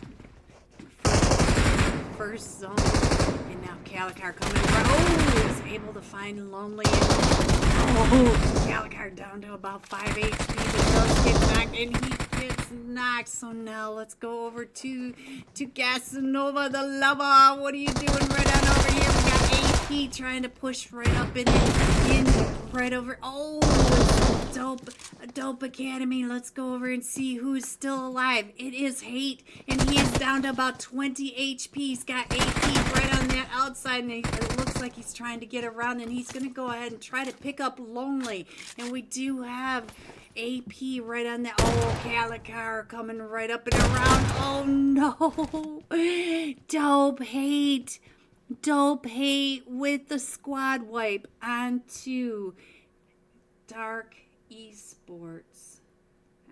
first zone, and now Calicar coming. Oh, is able to find Lonely. Oh, Calicar down to about 5 HP, but does get knocked, and he gets knocked. So now let's go over to Casanova the Lover. What are you doing right on over here? We got AP trying to push right up in right over. Oh, Dope Academy. Let's go over and see who's still alive. It is Hate, and he is down to about 20 HP. He's got AP right on that outside, and it looks like he's trying to get around, and he's going to go ahead and try to pick up Lonely. And we do have AP right on that. Oh, Calicar coming right up and around. Oh, no. Dope Hate with the squad wipe onto Dark Esports.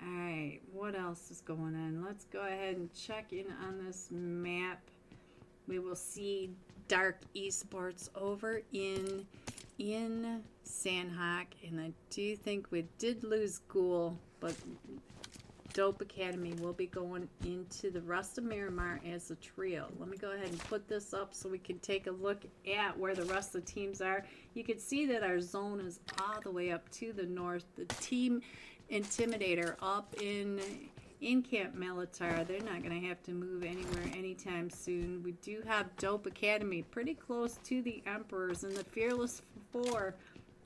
Alright, what else is going on? Let's go ahead and check in on this map. We will see Dark Esports over in Sandhawk, and I do think we did lose Ghoul, but Dope Academy will be going into the rest of Miramar as a trio. Let me go ahead and put this up so we can take a look at where the rest of the teams are. You can see that our zone is all the way up to the north. The team Intimidator up in Camp Militar, they're not going to have to move anywhere anytime soon. We do have Dope Academy pretty close to the Emperors, and the Fearless Four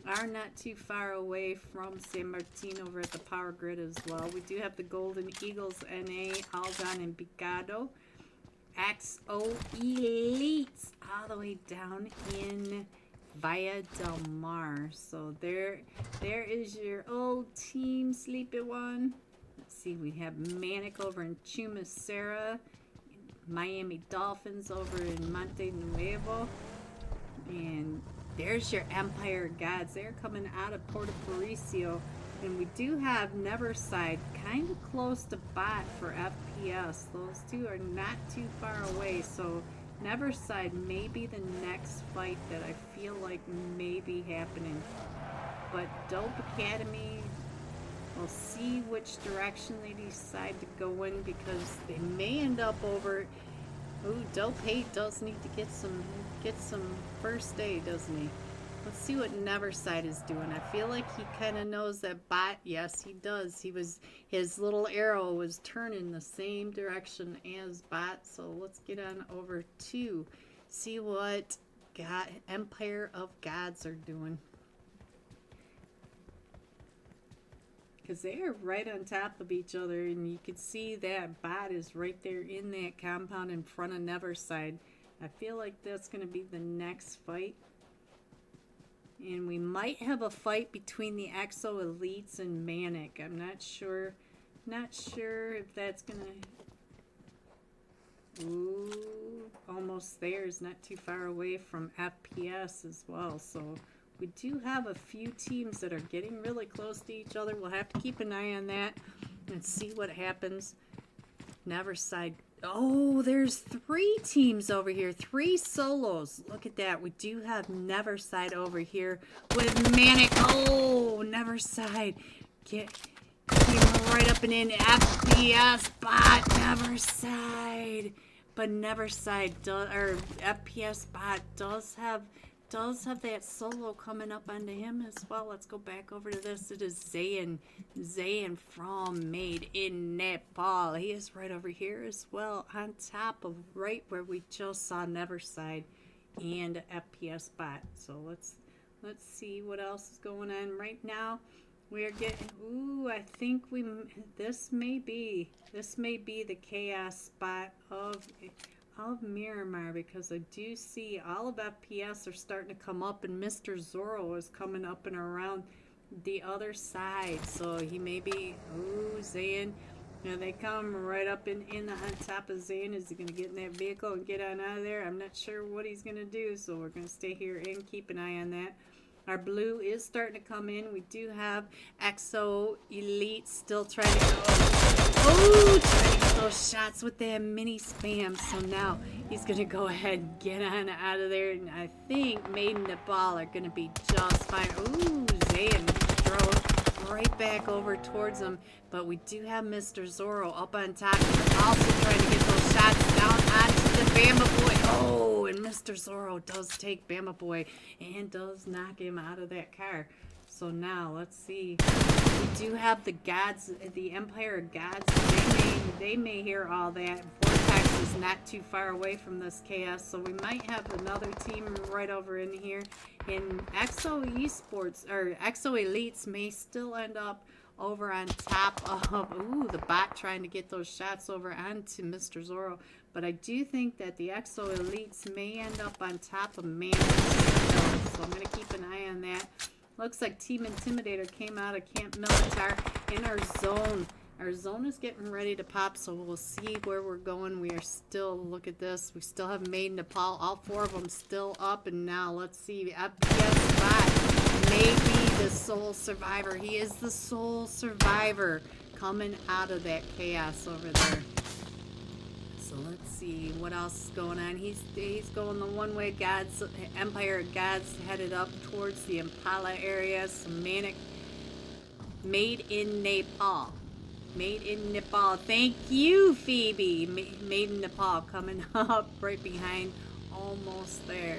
are not too far away from San Martin over at the power grid as well. We do have the Golden Eagles, NA, Aldon, and Bigado. XO Elites all the way down in Via Del Mar. So there is your old team, Sleepy One. Let's see, we have Manic over in Chumacera, Miami Dolphins over in Monte Nuevo, and there's your Empire Gods. They're coming out of Puerto Paricio. And we do have Neverside kind of close to Bot for FPS. Those two are not too far away. So Neverside may be the next fight that I feel like may be happening. But Dope Academy, we'll see which direction they decide to go in, because they may end up over. Ooh, Dope Hate does need to get some first aid, doesn't he? Let's see what Neverside is doing. I feel like he kind of knows that Bot. Yes, he does. His little arrow was turning the same direction as Bot. So let's get on over to see what Empire of Gods are doing. Because they are right on top of each other, and you can see that Bot is right there in that compound in front of Neverside. I feel like that's going to be the next fight. And we might have a fight between the Exo Elites and Manic. I'm not sure if that's going to... Ooh, almost there. Is not too far away from FPS as well. So we do have a few teams that are getting really close to each other. We'll have to keep an eye on that and see what happens. Neverside. Oh, there's 3 teams over here. 3 solos. Look at that. We do have Neverside over here with Manic. Oh, Neverside. Get right up and in. FPS Bot. Neverside. But Neverside does, or FPS Bot does have that solo coming up onto him as well. Let's go back over to this. It is Zayn from Made in Nepal. He is right over here as well, on top of right where we just saw Neverside and FPS Bot. So let's see what else is going on right now. We are getting, ooh, I think this may be the chaos spot of Miramar, because I do see all of FPS are starting to come up, and Mr. Zorro is coming up and around the other side. So he may be, ooh, Zayn. Now they come right up on top of Zayn. Is he going to get in that vehicle and get on out of there? I'm not sure what he's going to do, so we're going to stay here and keep an eye on that. Our blue is starting to come in. We do have Exo Elite still trying to go. Oh, trying to get those shots with that mini spam. So now he's going to go ahead and get on out of there. And I think Maiden and Nepal are going to be just fine. Ooh, Zayn throws right back over towards him. But we do have Mr. Zorro up on top. He's also trying to get those shots down onto the Bama Boy. Oh, and Mr. Zorro does take Bama Boy and does knock him out of that car. So now, let's see. We do have the gods, the Empire of Gods. They may hear all that. Vortex is not too far away from this chaos, so we might have another team right over in here. And Exo Esports, or Exo Elites may still end up over on top of, ooh, the bot trying to get those shots over onto Mr. Zorro. But I do think that the Exo Elites may end up on top of Man. So I'm going to keep an eye on that. Looks like Team Intimidator came out of Camp Militar in our zone. Our zone is getting ready to pop, so we'll see where we're going. We are still, look at this, we still have Maiden Nepal, all 4 of them still up, and now let's see, FPS Bot may be the sole survivor. He is the sole survivor coming out of that chaos over there. So let's see what else is going on. He's going the one-way gods, Empire of Gods headed up towards the Impala area. Some Manic made in Nepal. Made in Nepal. Thank you, Phoebe. Made in Nepal coming up right behind, almost there.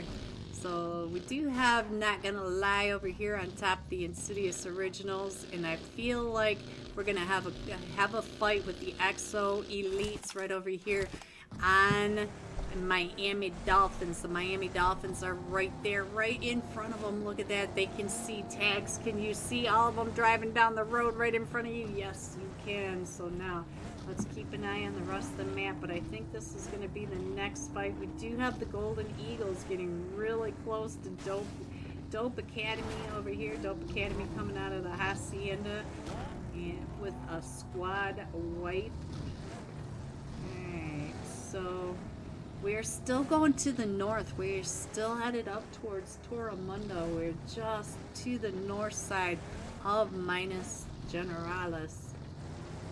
So we do have Not Gonna Lie over here on top of the Insidious Originals, and I feel like we're gonna have a fight with the Exo Elites right over here on Miami Dolphins. The Miami Dolphins are right there, right in front of them. Look at that. They can see tags. Can you see all of them driving down the road right in front of you? Yes, you can. So now let's keep an eye on the rest of the map, but I think this is going to be the next fight. We do have the Golden Eagles getting really close to Dope Academy over here. Dope Academy coming out of the Hacienda and with a squad wipe. Alright, so we're still going to the north. We're still headed up towards Torremundo. We're just to the north side of Minas Generalis.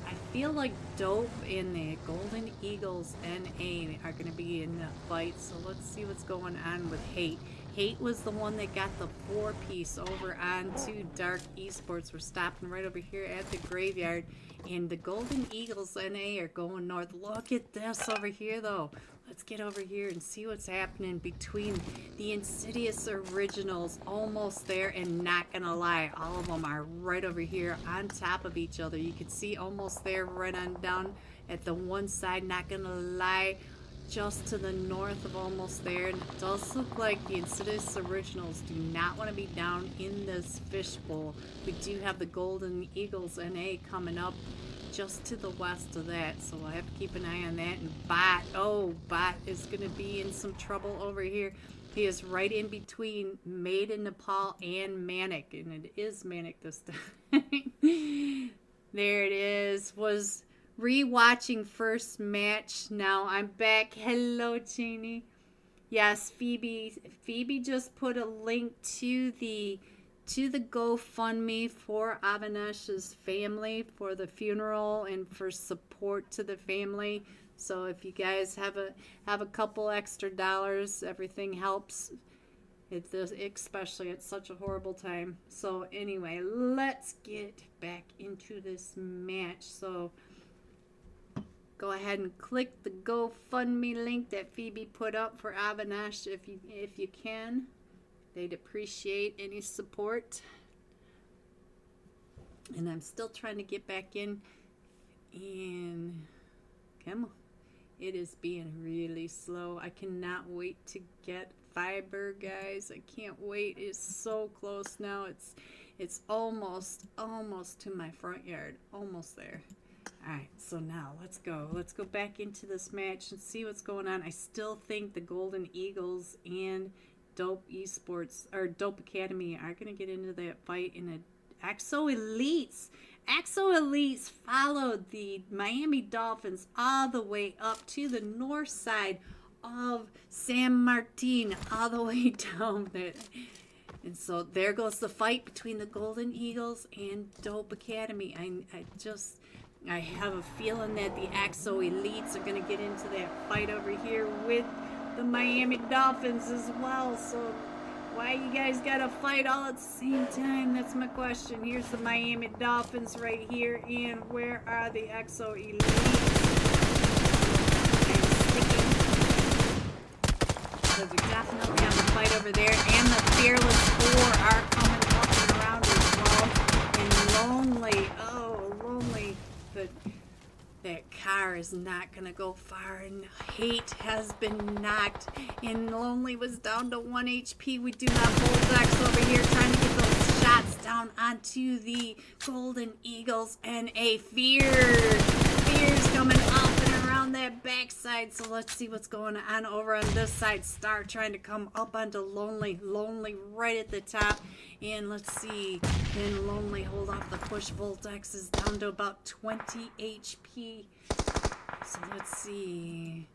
I feel like Dope and the Golden Eagles NA are going to be in that fight, so let's see what's going on with Hate. Hate was the one that got the 4-piece over onto Dark Esports. We're stopping right over here at the graveyard, and the Golden Eagles NA are going north. Look at this over here, though. Let's get over here and see what's happening between the Insidious Originals, almost there, and Not Gonna Lie. All of them are right over here on top of each other. You can see almost there, right on down at the one side. Not Gonna Lie just to the north of almost there. And it does look like the Insidious Originals do not want to be down in this fishbowl. We do have the Golden Eagles NA coming up just to the west of that, so we'll have to keep an eye on that. And Bot, oh, Bot is going to be in some trouble over here. He is right in between Made in Nepal and Manic, and it is Manic this time. There it is. Was re-watching first match. Now I'm back. Hello, Janie. Yes, Phoebe just put a link to the GoFundMe for Avanesh's family for the funeral and for support to the family. So if you guys have a couple extra dollars, everything helps. Especially at such a horrible time. So anyway, let's get back into this match. So go ahead and click the GoFundMe link that Phoebe put up for Avanesh if you can. They'd appreciate any support. And I'm still trying to get back in. And come on. It is being really slow. I cannot wait to get fiber, guys. I can't wait. It's so close now. It's almost to my front yard. Almost there. Alright, so now let's go. Let's go back into this match and see what's going on. I still think the Golden Eagles and Dope Esports or Dope Academy are going to get into that fight in a Exo Elites. Exo Elites followed the Miami Dolphins all the way up to the north side of San Martin, all the way down there. And so there goes the fight between the Golden Eagles and Dope Academy. I just, I have a feeling that the Axo Elites are going to get into that fight over here with the Miami Dolphins as well. So why you guys got to fight all at the same time? That's my question. Here's the Miami Dolphins right here. And where are the Axo Elites? So we definitely have a fight over there. And the Fearless Four are coming up and around as well. And Lonely. Oh, Lonely. But that car is not going to go far, and Hate has been knocked, and Lonely was down to 1 HP. We do have Bulldogs over here trying to get those shots down onto the Golden Eagles, and a Fear's coming up and around that backside. So let's see what's going on over on this side. Star trying to come up onto Lonely right at the top. And let's see, can Lonely hold off the push? Voltex is down to about 20 HP. So let's see.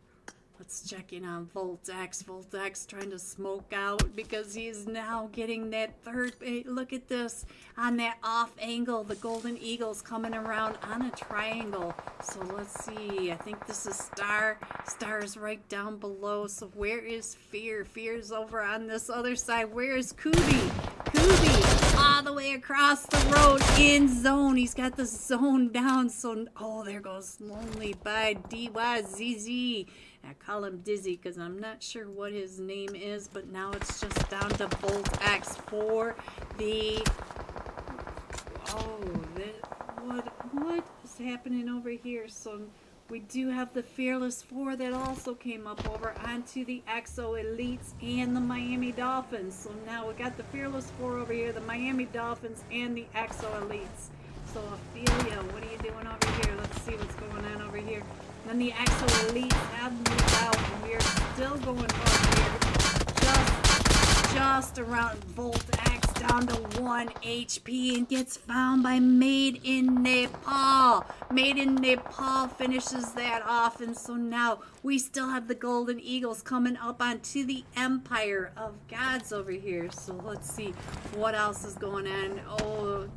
Let's check in on Voltex. Voltex trying to smoke out because he is now getting that third. Look at this. On that off angle, the Golden Eagles coming around on a triangle. So let's see. I think this is Star. Star is right down below. So where is Fear? Fear's over on this other side. Where is Kubi? Kubi all the way across the road in zone. He's got the zone down. So, oh, there goes Lonely by DYZZ. I call him Dizzy because I'm not sure what his name is, but now it's just down to Bolt X for the... Oh, what is happening over here? So we do have the Fearless Four that also came up over onto the Axo Elites and the Miami Dolphins. So now we got the Fearless Four over here, the Miami Dolphins, and the Axo Elites. So Ophelia, what are you doing over here? Let's see what's going on over here. Then the Axo Elites have moved out, and we are still going over here. Just around Volt X down to 1 HP and gets found by Made in Nepal. Made in Nepal finishes that off, and so now we still have the Golden Eagles coming up onto the Empire of Gods over here. So let's see what else is going on. Oh,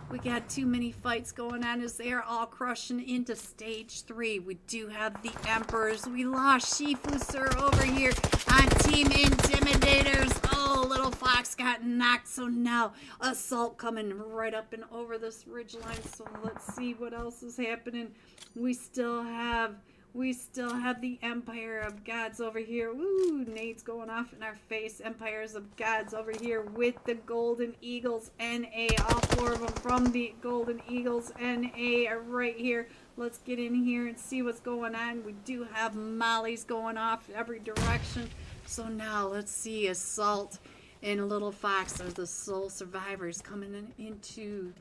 we got too many fights going on as they are all crushing into stage 3. We do have the Emperors. We lost Shifu Sir over here on Team Intimidators. Oh, Little Fox got knocked. So now Assault coming right up and over this ridgeline. So let's see what else is happening. We still have the Empire of Gods over here. Woo, Nate's going off in our face. Empires of Gods over here with the Golden Eagles NA. All 4 of them from the Golden Eagles NA are right here. Let's get in here and see what's going on. We do have mollies going off every direction. So now let's see. Assault and Little Fox are the sole survivors coming into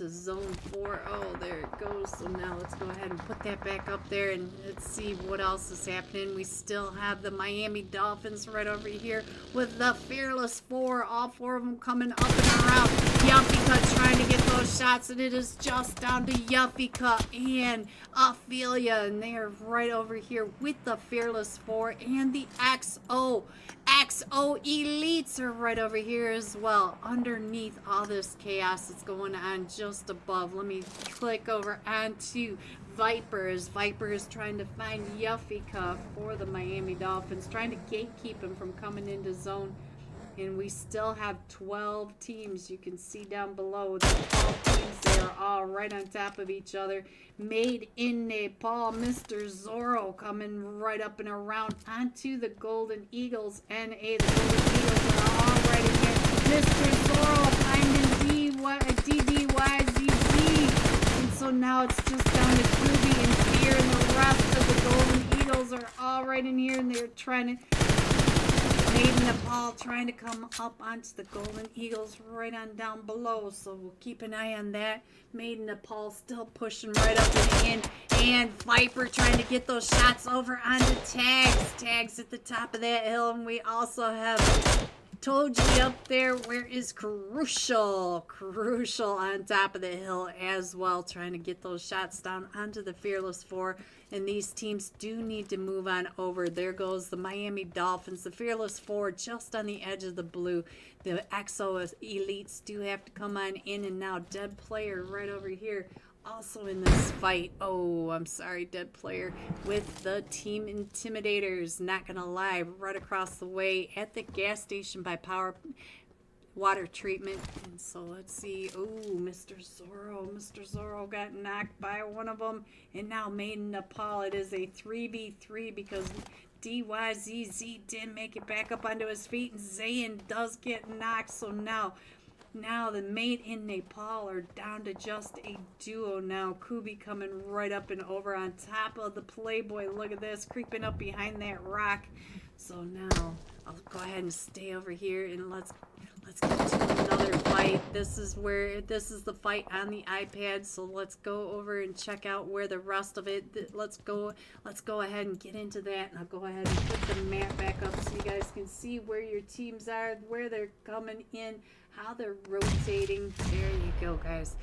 zone 4. Oh, there it goes. So now let's go ahead and put that back up there, and let's see what else is happening. We still have the Miami Dolphins right over here with the Fearless Four. All 4 of them coming up and around. Yuffika trying to get those shots, and it is just down to Yuffika and Ophelia, and they are right over here with the Fearless Four, and the XO Elites are right over here as well, underneath all this chaos that's going on just above. Let me click over onto Vipers. Vipers trying to find Yuffika for the Miami Dolphins, trying to gatekeep him from coming into zone. And we still have 12 teams. You can see down below the 12 teams. They are all right on top of each other. Made in Nepal. Mr. Zorro coming right up and around onto the Golden Eagles. NA, the Golden Eagles are all right in here. Mr. Zorro finding DDYZZ. And so now it's just down to Kubi and Fear, and the rest of the Golden Eagles are all right in here, and they're trying to... Made in Nepal trying to come up onto the Golden Eagles right on down below, so we'll keep an eye on that. Made in Nepal still pushing right up and in, and Viper trying to get those shots over onto Tags. Tags at the top of that hill, and we also have Toji up there. Where is Crucial? Crucial on top of the hill as well, trying to get those shots down onto the Fearless Four. And these teams do need to move on over. There goes the Miami Dolphins, the Fearless Four just on the edge of the blue. The EXO Elites do have to come on in, and now Dead Player right over here also in this fight. Oh, I'm sorry, Dead Player with the Team Intimidators. Not gonna lie, right across the way at the gas station by Power Water Treatment. And so let's see. Oh, Mr. Zoro. Mr. Zoro got knocked by one of them. And now Made in Nepal. It is a 3v3 because DYZZ didn't make it back up onto his feet. And Zayn does get knocked. So now the Made in Nepal are down to just a duo now. Kubi coming right up and over on top of the Playboy. Look at this, creeping up behind that rock. So now I'll go ahead and stay over here and let's get to another fight. This is the fight on the iPad. So let's go over and check out where the rest of it. Let's go ahead and get into that. And I'll go ahead and put the map back up so you guys can see where your teams are, where they're coming in, how they're rotating. There you go, guys.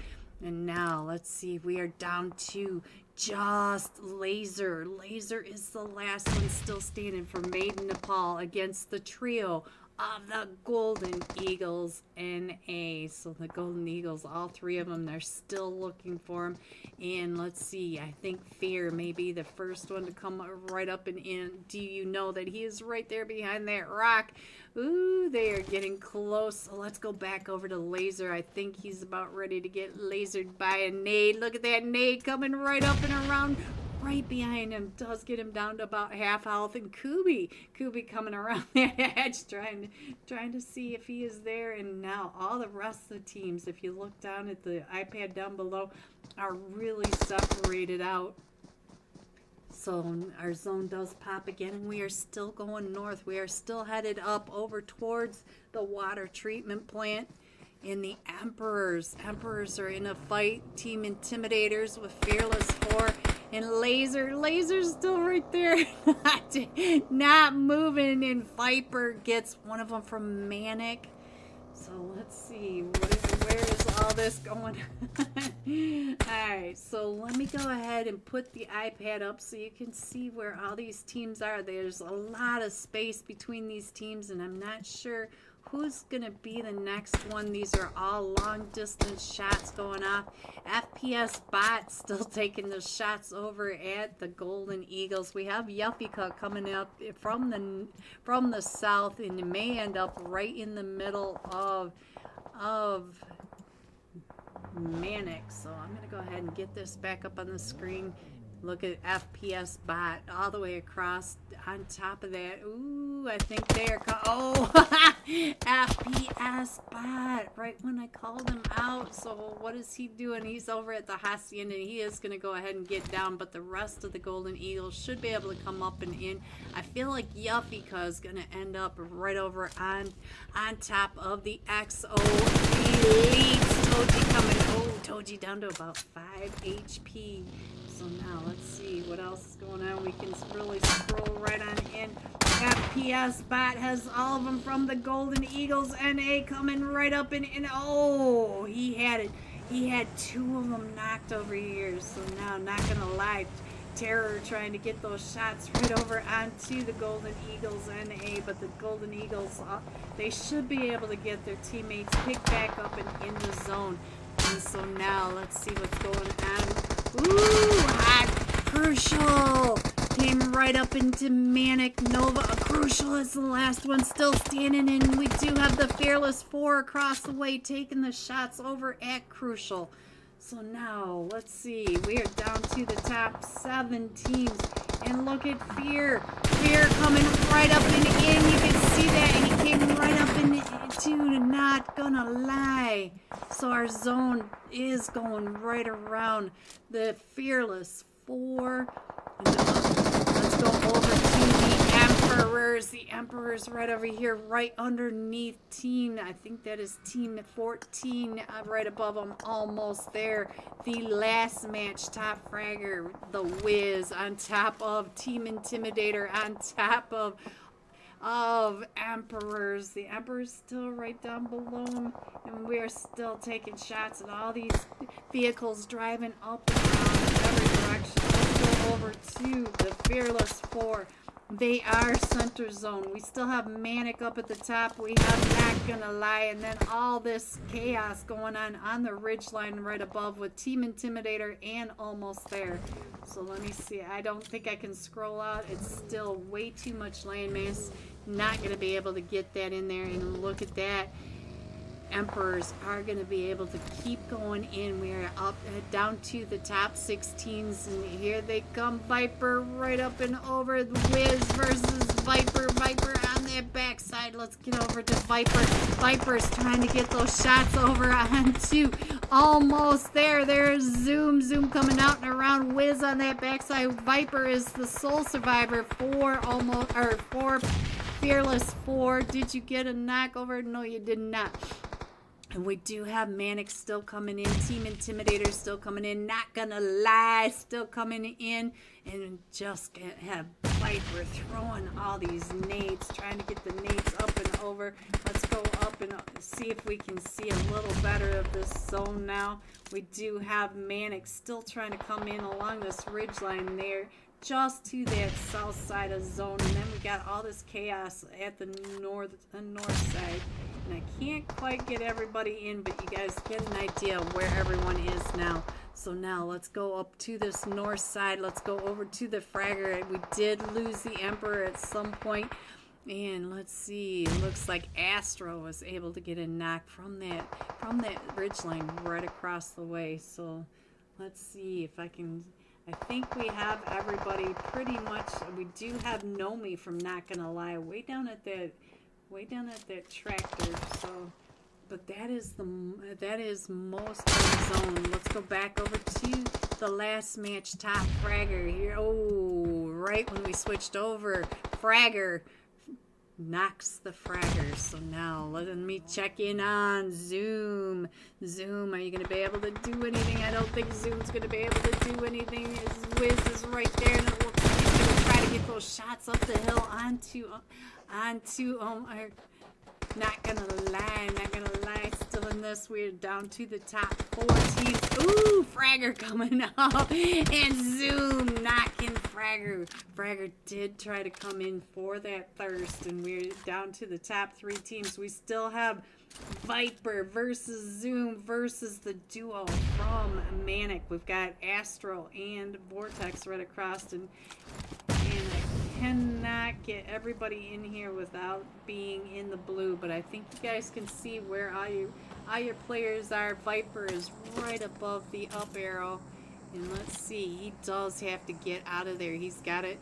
And now let's see, we are down to just Laser. Laser is the last one still standing for Made in Nepal against the trio of the Golden Eagles NA. So the Golden Eagles, all three of them, they're still looking for him. And let's see, I think Fear may be the first one to come right up and in. Do you know that he is right there behind that rock? Ooh, they are getting close. So let's go back over to Laser. I think he's about ready to get lasered by a nade. Look at that nade coming right up and around. Right behind him, does get him down to about half health. And Kubi coming around that edge, trying to see if he is there. And now all the rest of the teams, if you look down at the iPad down below, are really separated out. So our zone does pop again, and we are still going north. We are still headed up over towards the water treatment plant. And the Emperors are in a fight. Team Intimidators with Fearless 4 and Laser's still right there, not moving. And Viper gets one of them from Manic. So let's see, where is all this going? Alright, so let me go ahead and put the iPad up so you can see where all these teams are. There's a lot of space between these teams, and I'm not sure who's going to be the next one. These are all long distance shots going off. FPS Bot still taking the shots over at the Golden Eagles. We have Yuffika coming up from the south, and it may end up right in the middle of Manic. So I'm going to go ahead and get this back up on the screen. Look at FPS Bot all the way across on top of that. Ooh, I think they are... FPS Bot, right when I called him out. So what is he doing? He's over at the Hacienda, and he is going to go ahead and get down. But the rest of the Golden Eagles should be able to come up and in. I feel like Yuffika is going to end up right over on top of the XO Elites. Toji coming. Oh, Toji down to about 5 HP. So now let's see what else is going on. We can really scroll right on in. FPS Bot has all of them from the Golden Eagles NA coming right up and oh, he had it. He had two of them knocked over here. So now, not gonna lie, Terror trying to get those shots right over onto the Golden Eagles NA, but the Golden Eagles, they should be able to get their teammates picked back up and in the zone. And so now let's see what's going on. Ooh, hot. Crucial came right up into Manic Nova. Crucial is the last one still standing, and we do have the Fearless 4 across the way taking the shots over at Crucial. So now let's see, we are down to the top 7 teams, and look at Fear coming right up and in. You can see that, and he came right up into, not gonna lie. So our zone is going right around the Fearless 4. Let's go over to the Emperors. The Emperors right over here, right underneath team. I think that is team 14, right above them, almost there. The last match top fragger, the Wiz, on top of Team Intimidator, on top of of Emperors. The Emperor's still right down below him, and we're still taking shots at all these vehicles driving up and down in every direction. Let's go over to the Fearless Four. They are center zone. We still have Manic up at the top. We have Not Gonna Lie, and then all this chaos going on the ridge line right above with Team Intimidator and Almost There. So let me see. I don't think I can scroll out. It's still way too much landmass. Not gonna be able to get that in there. And look at that. Emperors are going to be able to keep going in. We are up down to the top 16s, and here they come. Viper right up and over. Wiz versus Viper. Viper on that backside. Let's get over to Viper. Viper's trying to get those shots over onto Almost There. There's Zoom coming out and around. Wiz on that backside. Viper is the sole survivor for Fearless 4. Did you get a knock over? No, you did not. And we do have Manic still coming in. Team Intimidator still coming in. Not Gonna Lie still coming in. And just have Viper throwing all these nades. Trying to get the nades up and over. Let's go up and see if we can see a little better of this zone now. We do have Manic still trying to come in along this ridge line there. Just to that south side of zone. And then we got all this chaos at the north side. And I can't quite get everybody in, but you guys get an idea of where everyone is now. So now let's go up to this north side. Let's go over to the fragger. We did lose the Emperor at some point. And let's see. It looks like Astro was able to get a knock from that ridgeline right across the way. So let's see if I can. I think we have everybody pretty much. We do have Nomi from Not Gonna Lie way down at that tractor. So, but that is most of the zone. Let's go back over to the last match. Top fragger here. Oh, right when we switched over, fragger knocks the fragger. So now let me check in on Zoom. Zoom, are you going to be able to do anything? I don't think Zoom's going to be able to do anything. His Wiz is right there, and it looks like he's going to try to get those shots up the hill onto Not Gonna Lie, still in this. We're down to the top 4 teams. Ooh, fragger coming up, and Zoom knocking fragger. Fragger did try to come in for that thirst, and we're down to the top 3 teams. We still have Viper versus Zoom versus the duo from Manic. We've got Astro and Vortex right across, and I cannot get everybody in here without being in the blue, but I think you guys can see where all your players are. Viper is right above the up arrow, and let's see, he does have to get out of there. He's gotta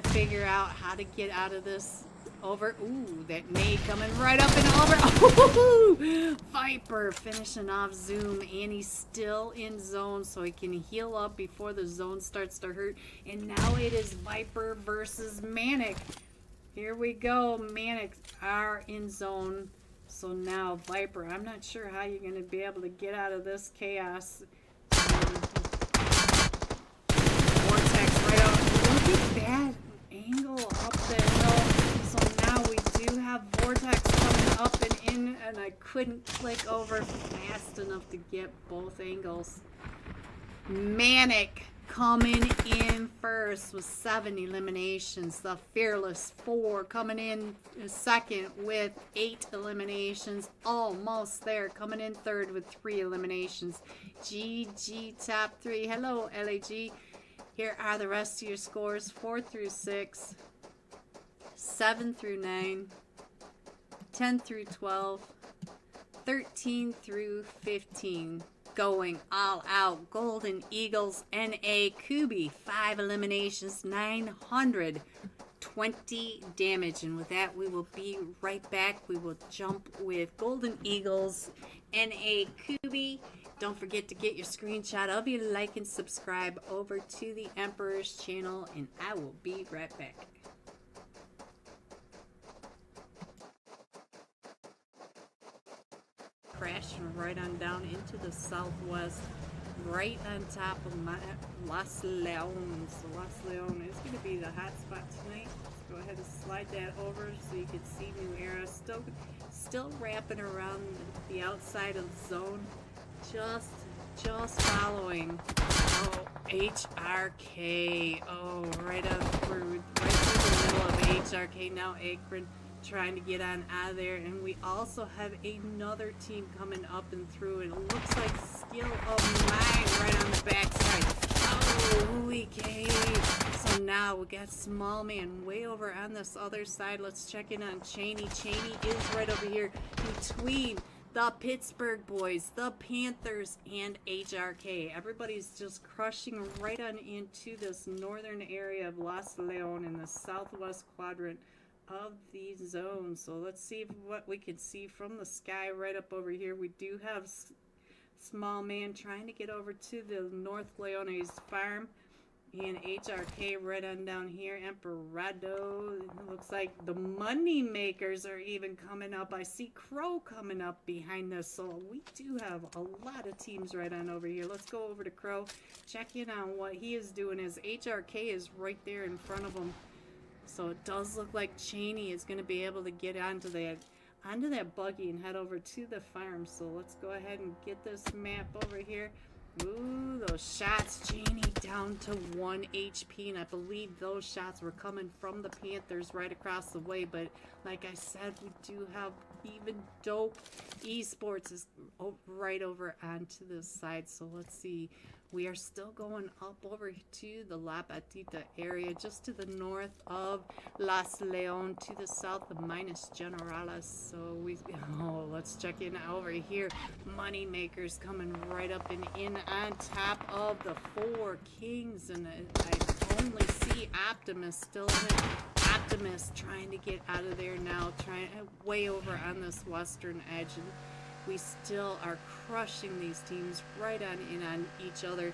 figure out how to get out of this. Over. Ooh, that nade coming right up and over. Ooh, Viper finishing off Zoom, and he's still in zone, so he can heal up before the zone starts to hurt. And now it is Viper versus Manic. Here we go. Manic are in zone. So now Viper, I'm not sure how you're going to be able to get out of this chaos. Vortex right out. Look at that angle up the hill. So now we do have Vortex coming up and in, and I couldn't click over fast enough to get both angles. Manic coming in first with 7 eliminations. The Fearless 4 coming in second with 8 eliminations. Almost There coming in third with 3 eliminations. GG top 3. Hello, LAG. Here are the rest of your scores: 4 through 6. 7 through 9, 10 through 12, 13 through 15. Going all out. Golden Eagles, NA Kubi, 5 eliminations, 920 damage. And with that, we will be right back. We will jump with Golden Eagles, NA Kubi. Don't forget to get your screenshot of your like and subscribe over to the Emperor's channel, and I will be right back. Crashing right on down into the southwest. right on top of Los Leones. So Los Leones is going to be the hot spot tonight. Let's go ahead and slide that over so you can see New Era. Still wrapping around the outside of the zone. Just following. Oh, HRK. Oh, right through the middle of HRK. Now Akron trying to get on out of there, and we also have another team coming up and through, and it looks like Skill of Mine right on the backside. Oh, holy K. So now we got Small Man way over on this other side. Let's check in on Cheney. Cheney is right over here between the Pittsburgh boys, the Panthers, and HRK. Everybody's just crushing right on into this northern area of Los Leon in the southwest quadrant of the zone. So let's see what we can see from the sky right up over here. We do have Small Man trying to get over to the North Leones farm, and HRK right on down here. Emperado. It looks like the money makers are even coming up. I see Crow coming up behind this. So we do have a lot of teams right on over here. Let's go over to Crow. Check in on what he is doing, as HRK is right there in front of him. So it does look like Cheney is going to be able to get onto that buggy and head over to the farm. So let's go ahead and get this map over here. Ooh, those shots. Cheney down to 1 HP, and I believe those shots were coming from the Panthers right across the way. But like I said, we do have even Dope Esports is right over onto this side. So let's see. We are still going up over to the La Patita area, just to the north of Los Leon, to the south of Minas Generales. So let's check in over here. Money makers coming right up and in on top of the 4 Kings, and I only see Optimus still in it. Optimus trying to get out of there now, trying way over on this western edge, and we still are crushing these teams right on in on each other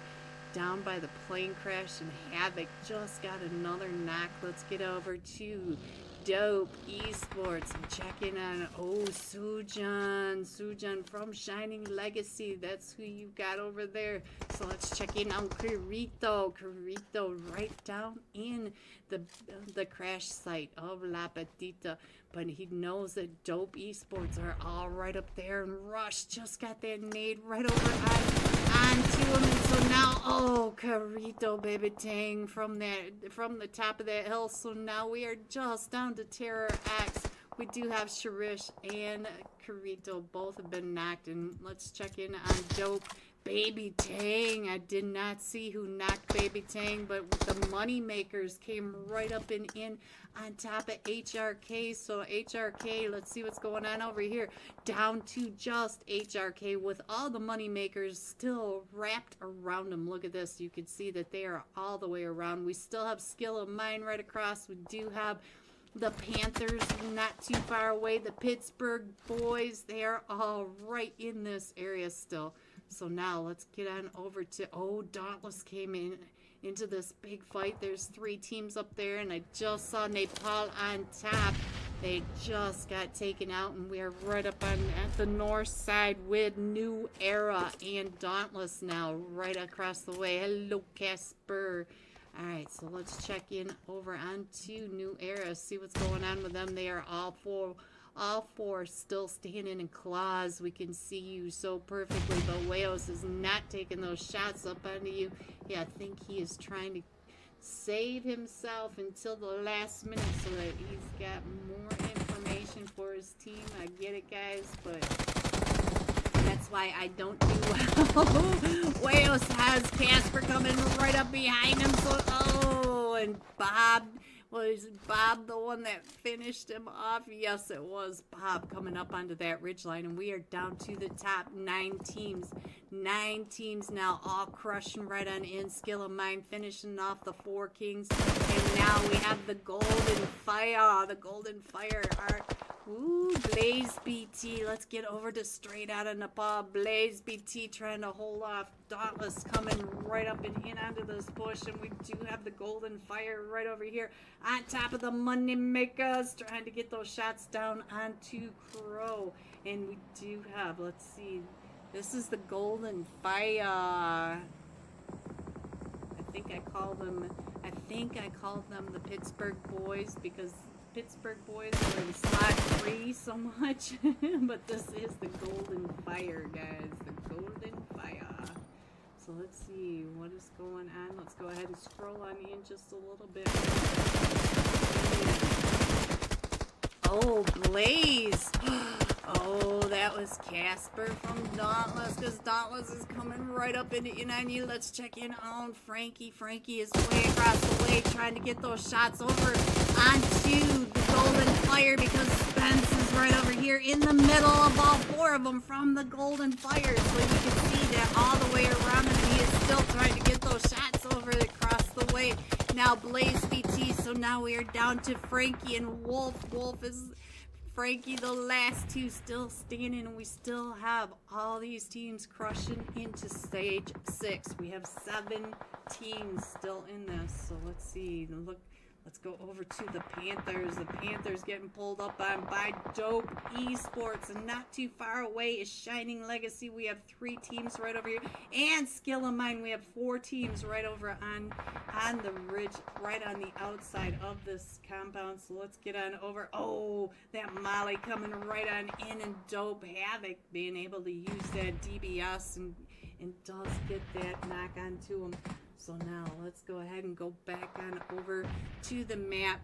down by the plane crash, and Havoc just got another knock. Let's get over to Dope Esports and check in on Sujan from Shining Legacy. That's who you got over there. So let's check in on Carrito right down in the crash site of La Patita, but he knows that Dope Esports are all right up there, and Rush just got that nade right over onto him. And so now, oh, Carrito baby tang from the top of that hill. So now we are just down to Terror X. We do have Sharish and Carrito, both have been knocked, and let's check in on Dope Baby Tang. I did not see who knocked Baby Tang, but the money makers came right up and in on top of HRK. So HRK, let's see what's going on over here. Down to just HRK with all the money makers still wrapped around them. Look at this. You can see that they are all the way around. We still have Skill of Mine right across. We do have the Panthers not too far away. The Pittsburgh boys, they are all right in this area still. So now let's get on over to, Dauntless came into this big fight. There's 3 teams up there, and I just saw Nepal on top. They just got taken out, and we are right up at the north side with New Era and Dauntless now right across the way. Hello, Casper. All right, so let's check in over onto New Era, see what's going on with them. They are all four still standing in claws. We can see you so perfectly, but Wales is not taking those shots up onto you. Yeah, I think he is trying to save himself until the last minute so that he's got more information for his team. I get it, guys, but that's why I don't do well. Wales has Casper coming right up behind him. So, and Bob. Was Bob the one that finished him off? Yes, it was Bob coming up onto that ridgeline, and we are down to the top 9 teams. 9 teams now, all crushing right on in. Skill of Mine finishing off the 4 Kings, and now we have the Golden Fire. The Golden Fire are, Blaze BT. Let's get over to Straight Outta Nepal. Blaze BT trying to hold off Dauntless coming right up and in onto this bush, and we do have the Golden Fire right over here on top of the money makers, trying to get those shots down onto Crow. And we do have, let's see, This is the Golden Fire. I think I call them. I think I called them the Pittsburgh Boys because Pittsburgh Boys are in slot 3 so much. But this is the Golden Fire, guys. The Golden Fire. So let's see what is going on. Let's go ahead and scroll on in just a little bit. Oh, Blaze. Oh, that was Casper from Dauntless, because Dauntless is coming right up into in on you. Let's check in on Frankie. Frankie is way across the way trying to get those shots over onto the Golden Fire because Spence is right over here in the middle of all 4 of them from the Golden Fire. So you can see that all the way around him, and he is still trying to get those shots over across the way. Now Blaze BT, so now we are down to Frankie and Wolf. Wolf is... Frankie, the last 2 still standing, and we still have all these teams crushing into stage 6. We have 7 teams still in this, so let's see. Look, let's go over to the Panthers. The Panthers getting pulled up on by Dope Esports, and not too far away is Shining Legacy. We have 3 teams right over here, and Skill of Mine. We have 4 teams right over on the ridge, right on the outside of this compound. So let's get on over. Oh, that Molly coming right on in, and Dope Havoc being able to use that DBS and does get that knock onto him. So now let's go ahead and go back on over to the map,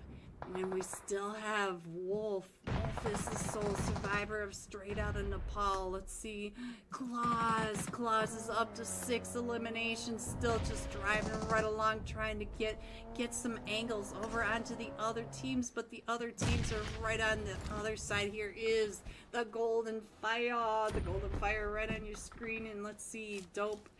and we still have Wolf. Wolf is the sole survivor of Straight Outta Nepal. Let's see, Claus. Claus is up to 6 eliminations, still just driving right along, trying to get some angles over onto the other teams, but the other teams are right on the other side. Here is the Golden Fire. The Golden Fire right on your screen, and let's see, Dope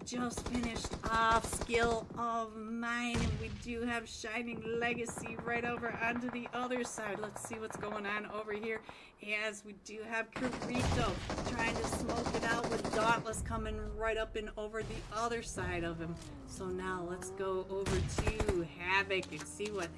just finished off Skill of Mine, and we do have Shining Legacy right over onto the other side. Let's see what's going on over here, as we do have Carito trying to smoke it out with Dauntless coming right up and over the other side of him. So now let's go over to Havoc and see what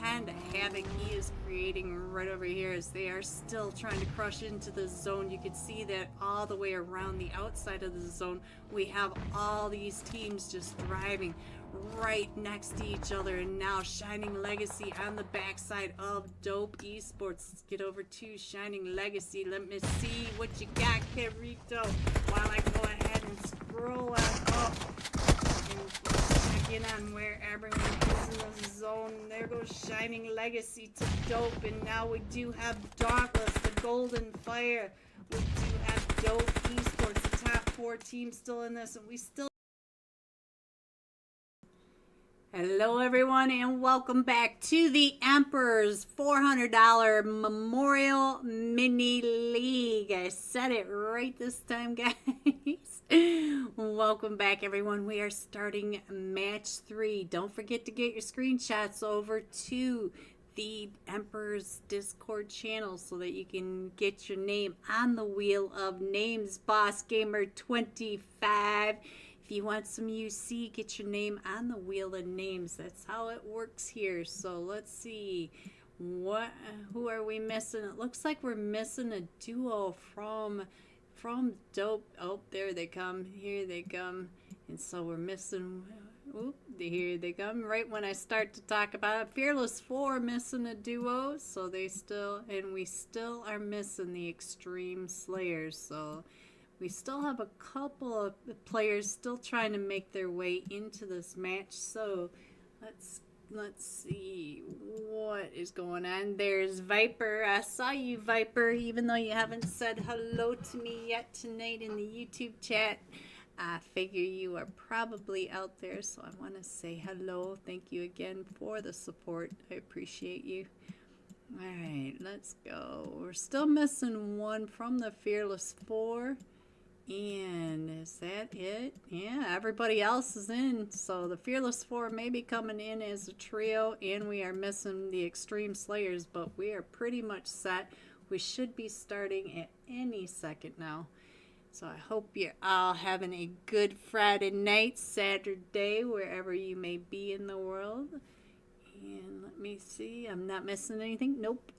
kind of havoc he is creating right over here, as they are still trying to crush into the zone. You can see that all the way around the outside of the zone we have all these teams just driving right next to each other. And now Shining Legacy on the backside of Dope Esports. Let's get over to Shining Legacy. Let me see what you got, Carito, while I go ahead and scroll on up and check in on where everyone is in the zone. There goes Shining Legacy to Dope, and now we do have Dauntless, the Golden Fire. We do have Dope Esports, the top 4 teams still in this, and we still... Hello everyone, and welcome back to the Emperor's $400 Memorial Mini League. I said it right this time, guys. Welcome back everyone. We are starting match 3. Don't forget to get your screenshots over to the Emperor's Discord channel so that you can get your name on the wheel of names. Boss Gamer 25. If you want some UC, get your name on the wheel of names. That's how it works here. So let's see, who are we missing? It looks like we're missing a duo from Dope. Oh, there they come. Here they come. And so we're missing... Oop, here they come. Right when I start to talk about it. Fearless 4 missing a duo. So they still... And we still are missing the Extreme Slayers. So... we still have a couple of players still trying to make their way into this match. So let's see what is going on. There's Viper. I saw you, Viper, even though you haven't said hello to me yet tonight in the YouTube chat. I figure you are probably out there, so I want to say hello. Thank you again for the support. I appreciate you. All right, let's go. We're still missing one from the Fearless 4. And is that it? Yeah, everybody else is in. So the Fearless 4 may be coming in as a trio, and we are missing the Extreme Slayers, but we are pretty much set. We should be starting at any second now. So I hope you're all having a good Friday night, Saturday, wherever you may be in the world. And let me see, I'm not missing anything. Nope.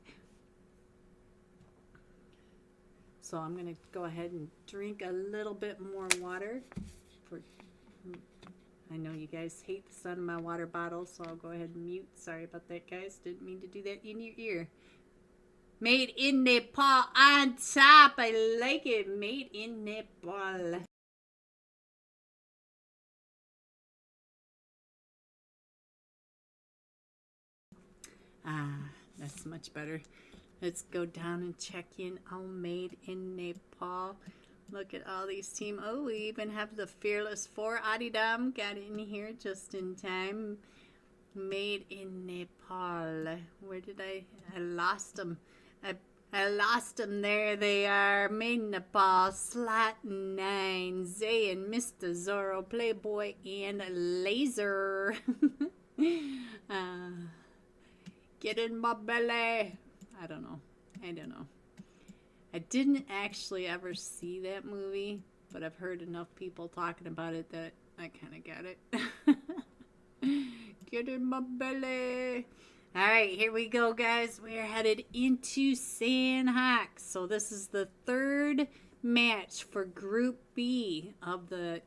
So I'm going to go ahead and drink a little bit more water. I know you guys hate the sound of my water bottle, so I'll go ahead and mute. Sorry about that, guys. Didn't mean to do that in your ear. Made in Nepal on top. I like it. Made in Nepal. Ah, that's much better. Let's go down and check in on Made in Nepal. Look at all these teams. Oh, we even have the Fearless 4. Adidam got in here just in time. Made in Nepal. Where did I lost them. I lost them. There they are. Made in Nepal. Slot 9. Zayn, Mr. Zorro, Playboy, and Laser. Get in my belly. I don't know. I didn't actually ever see that movie, but I've heard enough people talking about it that I kind of got it. Get in my belly. All right, here we go, guys. We are headed into Sandhawk. So this is the third match for Group B of the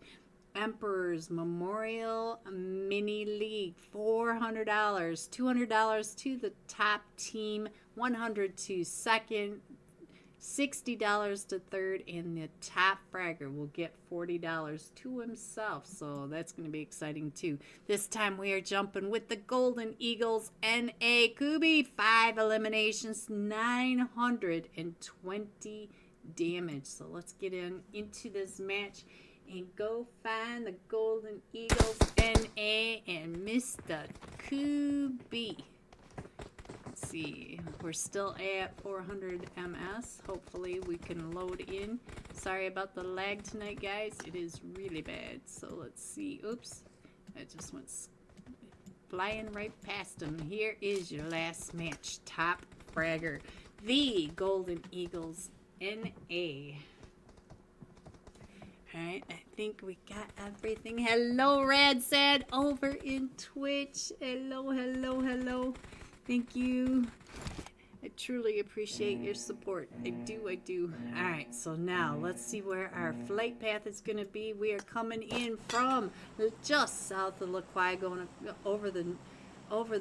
Emperor's Memorial Mini League. $400, $200 to the top team, $100 to second, $60 to third, and the top fragger will get $40 to himself. So that's going to be exciting too. This time we are jumping with the Golden Eagles NA Kubi. 5 eliminations, 920 damage. So let's get into this match and go find the Golden Eagles NA and Mr. Kubi. Let's see, we're still at 400 MS. Hopefully we can load in. Sorry about the lag tonight, guys. It is really bad. So let's see. Oops, I just went flying right past him. Here is your last match. Top fragger, the Golden Eagles NA. Alright, I think we got everything. Hello, Radsad, over in Twitch. Hello. Thank you. I truly appreciate your support. I do. Alright, so now let's see where our flight path is going to be. We are coming in from just south of La Quai, going over the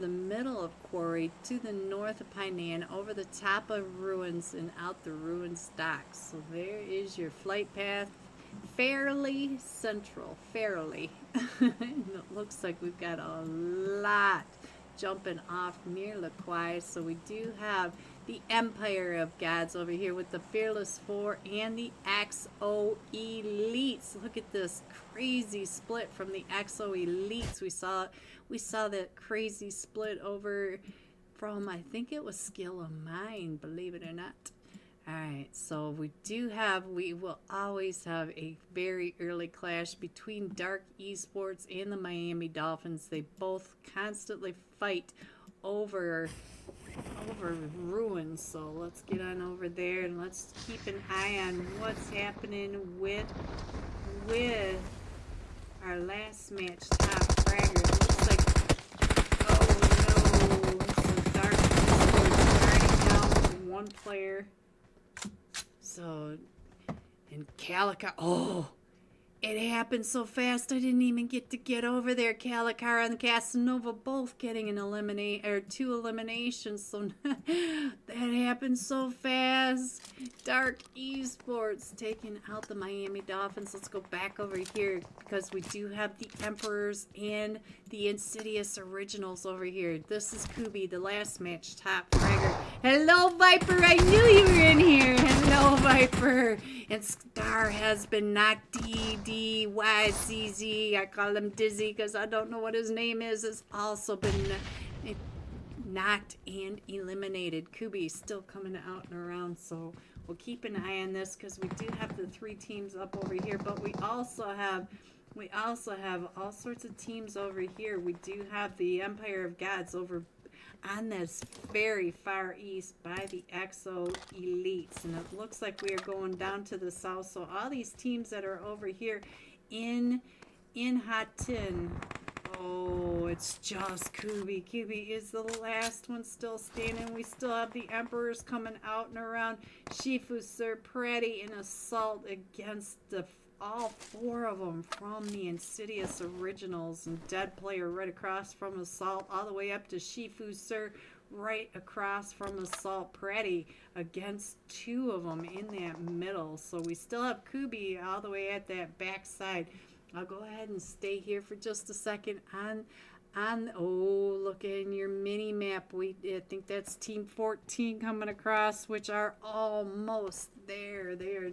middle of Quarry to the north of Painan, over the top of Ruins and out the Ruins docks. So there is your flight path. Fairly central. Fairly. It looks like we've got a lot jumping off near La Quai. So we do have the Empire of Gods over here with the Fearless 4 and the XO Elites. Look at this crazy split from the XO Elites. We saw that crazy split over from, I think it was Skill of Mine, believe it or not. Alright, so we will always have a very early clash between Dark Esports and the Miami Dolphins. They both constantly fight over Ruins. So let's get on over there and let's keep an eye on what's happening with our last match, top fraggers. Looks like, oh no, so Dark Esports already down to one player. So, and Calicar, oh, it happened so fast I didn't even get over there. Calicar and Casanova both getting two eliminations. So that happened so fast. Dark Esports taking out the Miami Dolphins. Let's go back over here because we do have the Emperors and the Insidious Originals over here. This is Kubi, the last match, top fragger. Hello, Viper. I knew you were in here. Hello, Viper. And Star has been knocked DDYZZ. I call him Dizzy because I don't know what his name is. Has also been knocked and eliminated. Kubi still coming out and around, so we'll keep an eye on this because we do have the 3 teams up over here, but we also have all sorts of teams over here. We do have the Empire of Gods over on this very far east by the XO Elites, and it looks like we are going down to the south. So all these teams that are over here in Hatin, oh, it's just Kubi. Kubi is the last one still standing. We still have the Emperors coming out and around. Shifu, Sir, Pretty, and Assault against all four of them from the Insidious Originals. And Dead Player right across from Assault, all the way up to Shifu, Sir, right across from Assault Pretty against two of them in that middle. So we still have Kubi all the way at that back side. I'll go ahead and stay here for just a second on oh, look in your mini map. I think that's Team 14 coming across, which are almost there. They're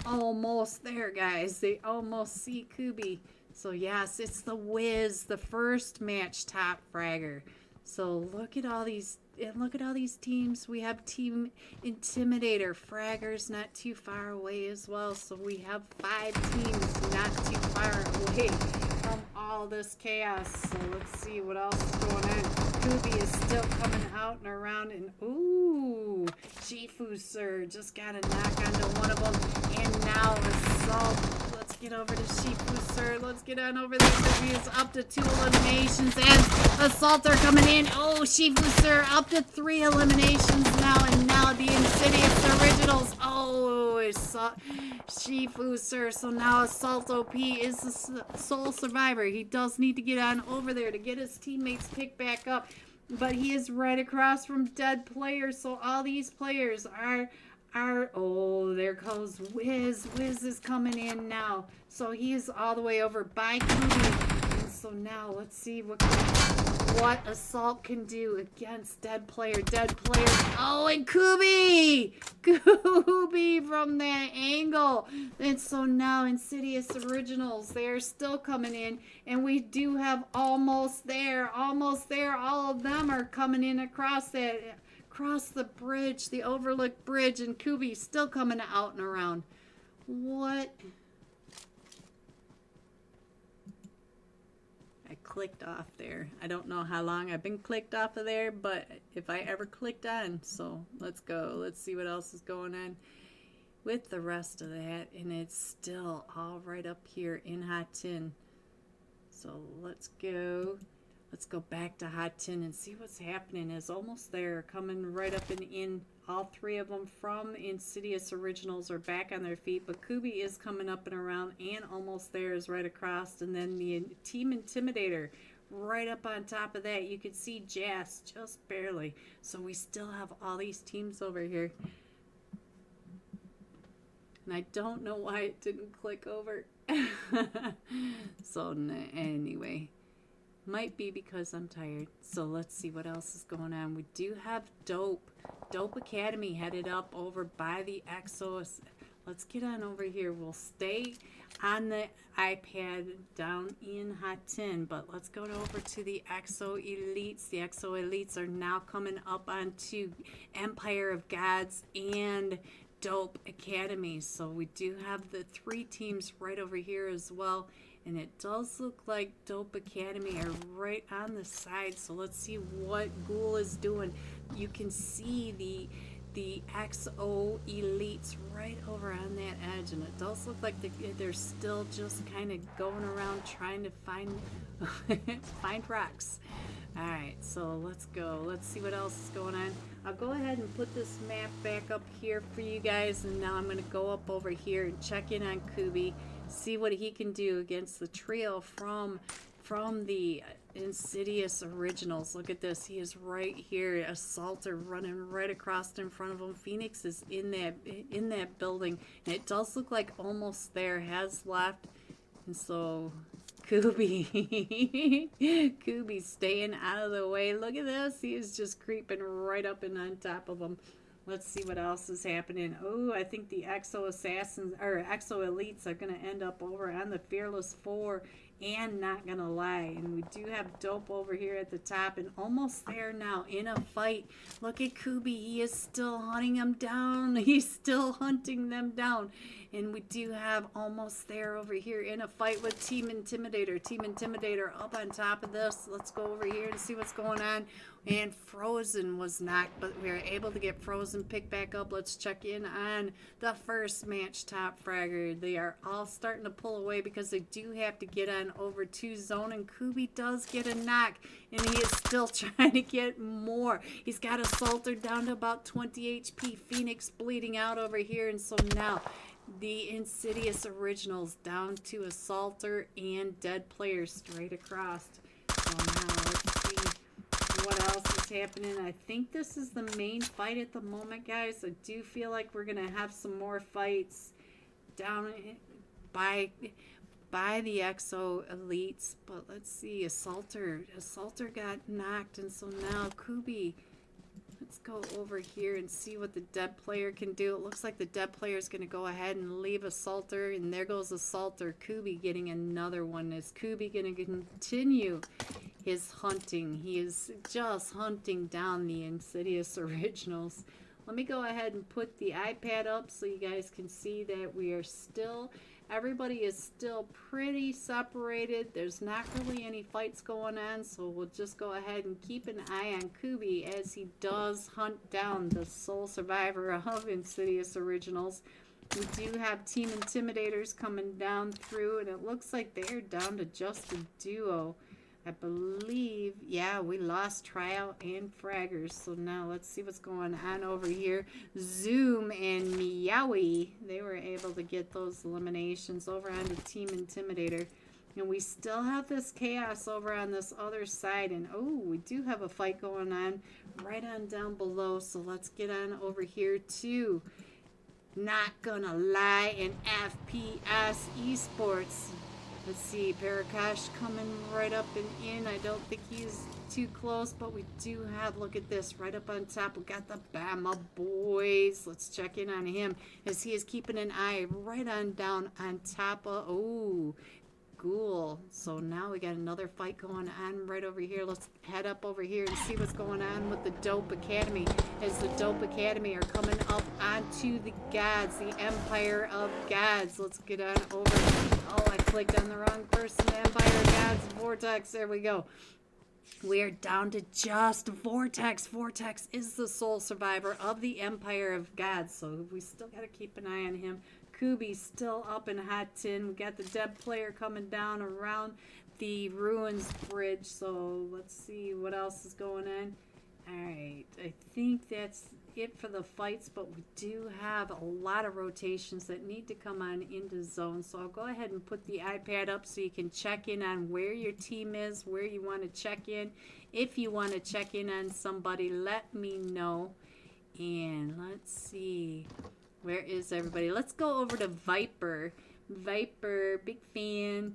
almost there, guys. They almost see Kubi. So yes, it's the Wiz, the first match top fragger. So look at all these, and look at all these teams. We have Team Intimidator, fraggers not too far away as well. So we have 5 teams not too far away from all this chaos. So let's see what else is going on. Kubi is still coming out and around, and ooh, Shifu, Sir, just got a knock onto one of them, and now Assault. Let's get over to Shifu, Sir. Let's get on over there. He is up to 2 eliminations, and Assault are coming in. Oh, Shifu, Sir, up to 3 eliminations now, and now the Insidious Originals. Oh, Shifu, Sir. So now Assault OP is the sole survivor. He does need to get on over there to get his teammates picked back up, but he is right across from Dead Player. So all these players are oh, there goes Wiz. Wiz is coming in now. So he is all the way over by Kubi. And so now let's see what Assault can do against Dead Player. Dead Player. Oh, and Kubi! Kubi from that angle. And so now Insidious Originals, they are still coming in. And we do have almost there. Almost there. All of them are coming in across the bridge, the overlook bridge, and Kubi still coming out and around. What? I clicked off there. I don't know how long I've been clicked off of there, but if I ever clicked on. So let's go. Let's see what else is going on with the rest of that. And it's still all right up here in Hot 10. So let's go. Let's go back to Hot 10 and see what's happening. Is almost there, coming right up and in. All 3 of them from Insidious Originals are back on their feet, but Kubi is coming up and around, and almost there is right across. And then the Team Intimidator right up on top of that. You can see Jas just barely. So we still have all these teams over here. And I don't know why it didn't click over. So anyway. Might be because I'm tired. So let's see what else is going on. We do have Dope Academy headed up over by the Exos. Let's get on over here. We'll stay on the iPad down in Hot 10, but let's go over to the Exo Elites. The Exo Elites are now coming up onto Empire of Gods and Dope Academy. So we do have the 3 teams right over here as well. And it does look like Dope Academy are right on the side. So let's see what Ghoul is doing. You can see the XO Elites right over on that edge. And it does look like they're still just kind of going around trying to find rocks. Alright, so let's go. Let's see what else is going on. I'll go ahead and put this map back up here for you guys. And now I'm going to go up over here and check in on Kubi. See what he can do against the trio from the Insidious Originals. Look at this. He is right here. Assaulter running right across in front of him. Phoenix is in that building. And it does look like almost there has left. And so Kubi staying out of the way. Look at this. He is just creeping right up and on top of him. Let's see what else is happening. Oh, I think the Exo Assassins or Exo Elites are going to end up over on the Fearless 4 and Not Gonna Lie. And we do have Dope over here at the top and almost there now in a fight. Look at Kubi. He is still hunting them down. He's still hunting them down. And we do have almost there over here in a fight with Team Intimidator. Team Intimidator up on top of this. Let's go over here and see what's going on. And Frozen was knocked, but we were able to get Frozen picked back up. Let's check in on the first match top fragger. They are all starting to pull away because they do have to get on over to zone. And Kubi does get a knock, and he is still trying to get more. He's got Assaulter down to about 20 HP. Phoenix bleeding out over here, and so now the Insidious Originals down to Assaulter and Dead Players straight across. So now let's see what else is happening. I think this is the main fight at the moment, guys. I do feel like we're going to have some more fights down by the Exo Elites. But let's see, Assaulter got knocked, and so now Kubi. Let's go over here and see what the Dead Player can do. It looks like the Dead Player is going to go ahead and leave Assaulter, and there goes Assaulter. Kubi getting another one. Is Kubi going to continue his hunting? He is just hunting down the Insidious Originals. Let me go ahead and put the iPad up so you guys can see that we are still... Everybody is still pretty separated. There's not really any fights going on, so we'll just go ahead and keep an eye on Kubi as he does hunt down the sole survivor of Insidious Originals. We do have Team Intimidators coming down through, and it looks like they're down to just a duo. I believe, yeah, we lost Tryout and Fraggers. So now let's see what's going on over here. Zoom and Meowie, they were able to get those eliminations over onto Team Intimidator. And we still have this chaos over on this other side. And, oh, we do have a fight going on right on down below. So let's get on over here to Not Gonna Lie and FPS Esports. Let's see, Parakash coming right up and in. I don't think he's too close, but we do have, look at this, right up on top. We got the Bama boys. Let's check in on him as he is keeping an eye right on down on top of, oh, Ghoul. So now we got another fight going on right over here. Let's head up over here and see what's going on with the Dope Academy, as the Dope Academy are coming up onto the gods, the Empire of Gods. Let's get on over. Oh, I clicked on the wrong person. Empire of Gods, Vortex. There we go. We are down to just Vortex. Vortex is the sole survivor of the Empire of Gods, so we still got to keep an eye on him. Kubi's still up in Hot Tin. We got the Dead Player coming down around the Ruins Bridge, so let's see what else is going on. Alright, I think that's it for the fights, but we do have a lot of rotations that need to come on into zone, so I'll go ahead and put the iPad up so you can check in on where your team is, where you want to check in. If you want to check in on somebody, let me know. And let's see, where is everybody? Let's go over to Viper. Viper, big fan.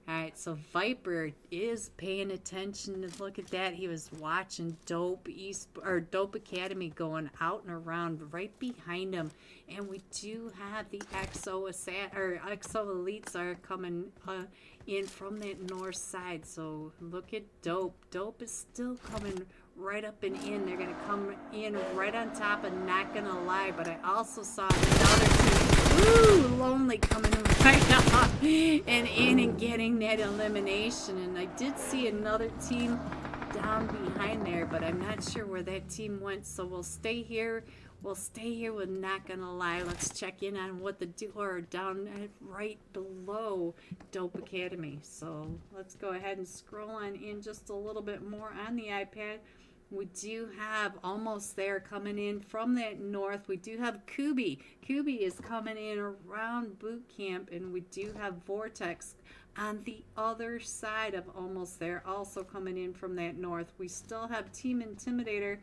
Alright, so Viper is paying attention. Look at that. He was watching Dope Academy going out and around right behind him. And we do have the Exo Elites are coming in from that north side. So look at Dope. Dope is still coming right up and in. They're going to come in right on top of Not Gonna Lie. But I also saw another team, ooh, Lonely, coming right up and in and getting that elimination. And I did see another team down behind there, but I'm not sure where that team went. So we'll stay here. We'll stay here with Not Gonna Lie. Let's check in on what the duo are down right below Dope Academy. So let's go ahead and scroll on in just a little bit more on the iPad. We do have almost there coming in from that north. We do have Kubi. Kubi is coming in around boot camp, and we do have Vortex on the other side of almost there, also coming in from that north. We still have Team Intimidator.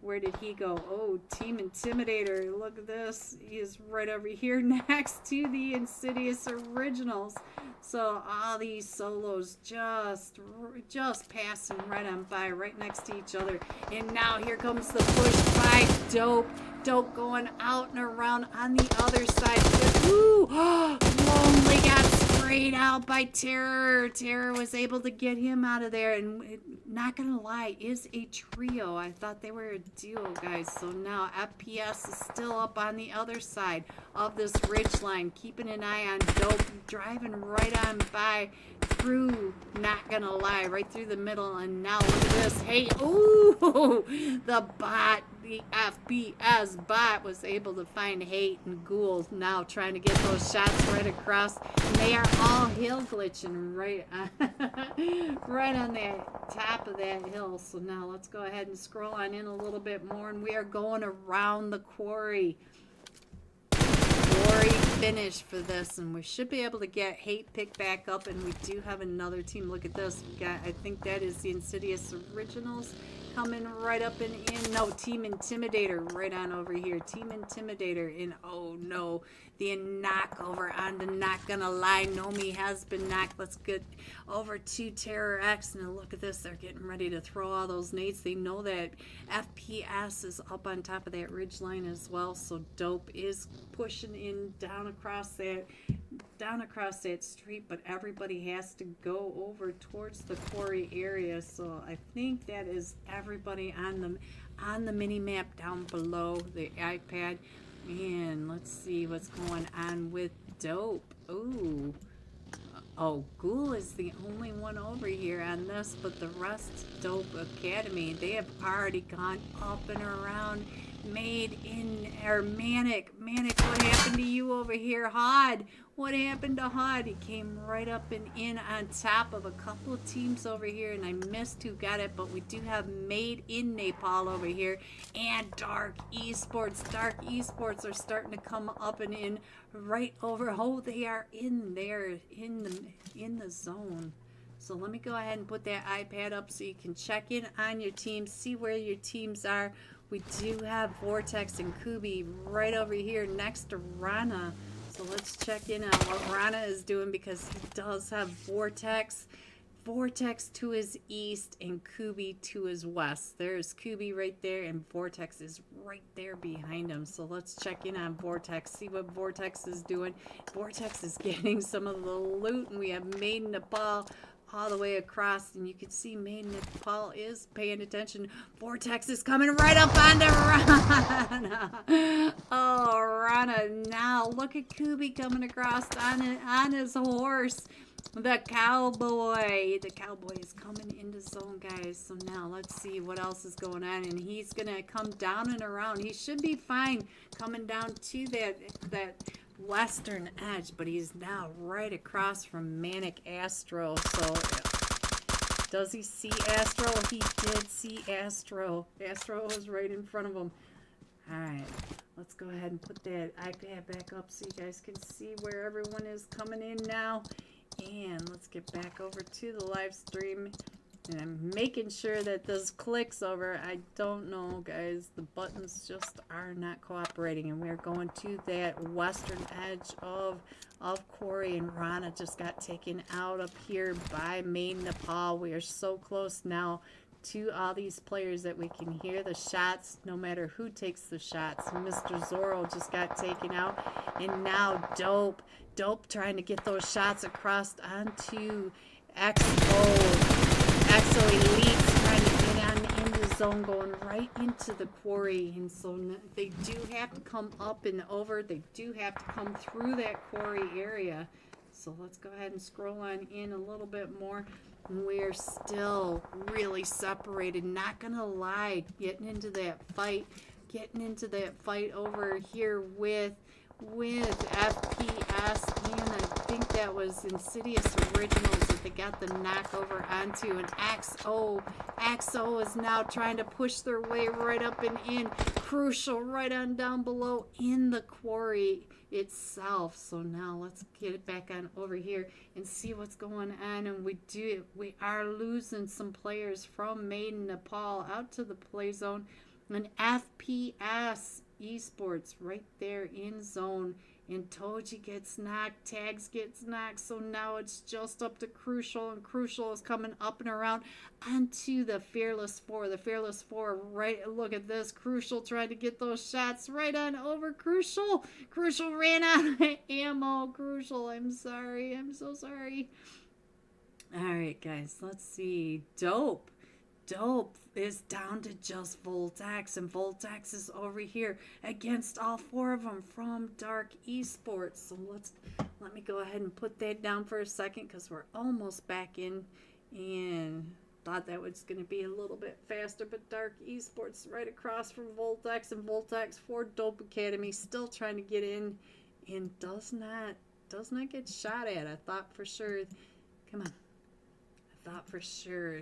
Where did he go? Oh, Team Intimidator. Look at this. He is right over here next to the Insidious Originals. So all these solos just passing right on by, right next to each other. And now here comes the push by Dope. Dope going out and around on the other side. Ooh, Lonely got sprayed out by Terror. Terror was able to get him out of there, and not gonna lie, is a trio. I thought they were a duo, guys. So now FPS is still up on the other side of this ridge line, keeping an eye on Dope, driving right on by through, not gonna lie, right through the middle. And now look at this. Hey, ooh, the bot, the FPS bot was able to find Hate and Ghouls, now trying to get those shots right across, and they are all hill glitching right on, right on the top of that hill. So now let's go ahead and scroll on in a little bit more, and we are going around the quarry finish for this, and we should be able to get Hate picked back up. And we do have another team. Look at this. We got, I think that is the Insidious Originals coming right up and in. No, Team Intimidator right on over here. Team Intimidator. And oh no, the knock over on the Not Gonna Lie. Nomi has been knocked. Let's get over to Terror X, and look at this. They're getting ready to throw all those nades. They know that FPS is up on top of that ridge line as well. So Dope is pushing in down across that street, but everybody has to go over towards the quarry area. So I think that is everybody on the mini map down below the iPad. And let's see what's going on with Dope. Ooh. Oh, Ghoul is the only one over here on this, but the rest, Dope Academy, they have already gone up and around. Made in, or Manic, what happened to you over here? Hod, what happened to Hod? He came right up and in on top of a couple of teams over here, and I missed who got it, but we do have Made in Nepal over here, and Dark Esports. Dark Esports are starting to come up and in right over. Oh, they are in there in the zone. So let me go ahead and put that iPad up so you can check in on your team, see where your teams are. We do have Vortex and Kubi right over here next to Rana. So let's check in on what Rana is doing, because he does have Vortex to his east and Kubi to his west. There's Kubi right there, and Vortex is right there behind him. So let's check in on Vortex, see what Vortex is doing. Vortex is getting some of the loot, and we have Made in Nepal all the way across, and you can see Made in Nepal is paying attention. Vortex is coming right up onto Rana. Oh, Rana. Now look at Kubi coming across on his horse. The cowboy is coming into zone, guys. So now let's see what else is going on, and he's gonna come down and around. He should be fine coming down to that western edge, but he's now right across from Manic Astro. So does he see Astro? He did see Astro. Astro was right in front of him. Alright, let's go ahead and put that iPad back up so you guys can see where everyone is coming in now. And let's get back over to the live stream. And I'm making sure that this clicks over. I don't know, guys. The buttons just are not cooperating. And we're going to that western edge of Quarry. And Rana just got taken out up here by Made in Nepal. We are so close now to all these players that we can hear the shots no matter who takes the shots. Mr. Zorro just got taken out. And now Dope trying to get those shots across onto XO Elite's trying to get on in the zone, going right into the quarry. And so they do have to come up and over. They do have to come through that quarry area. So let's go ahead and scroll on in a little bit more. We're still really separated, not gonna lie. Getting into that fight over here with FPS, and I think that was Insidious Originals that they got the knock over onto. And XO is now trying to push their way right up and in. Crucial right on down below in the quarry itself. So now let's get it back on over here and see what's going on. And we are losing some players from Made in Nepal out to the play zone. And FPS Esports right there in zone, And Toji gets knocked, Tags gets knocked, so now it's just up to Crucial, and Crucial is coming up and around onto the Fearless Four. The Fearless Four, right, look at this, Crucial trying to get those shots right on over Crucial. Crucial ran out of ammo. Crucial, I'm sorry, I'm so sorry. Alright guys, let's see. Dope is down to just Voltax, and Voltax is over here against all four of them from Dark Esports. So let me go ahead and put that down for a second, because we're almost back in, and thought that was going to be a little bit faster, but Dark Esports right across from Voltax, and Voltax for Dope Academy still trying to get in, and does not get shot at. I thought for sure, come on, I thought for sure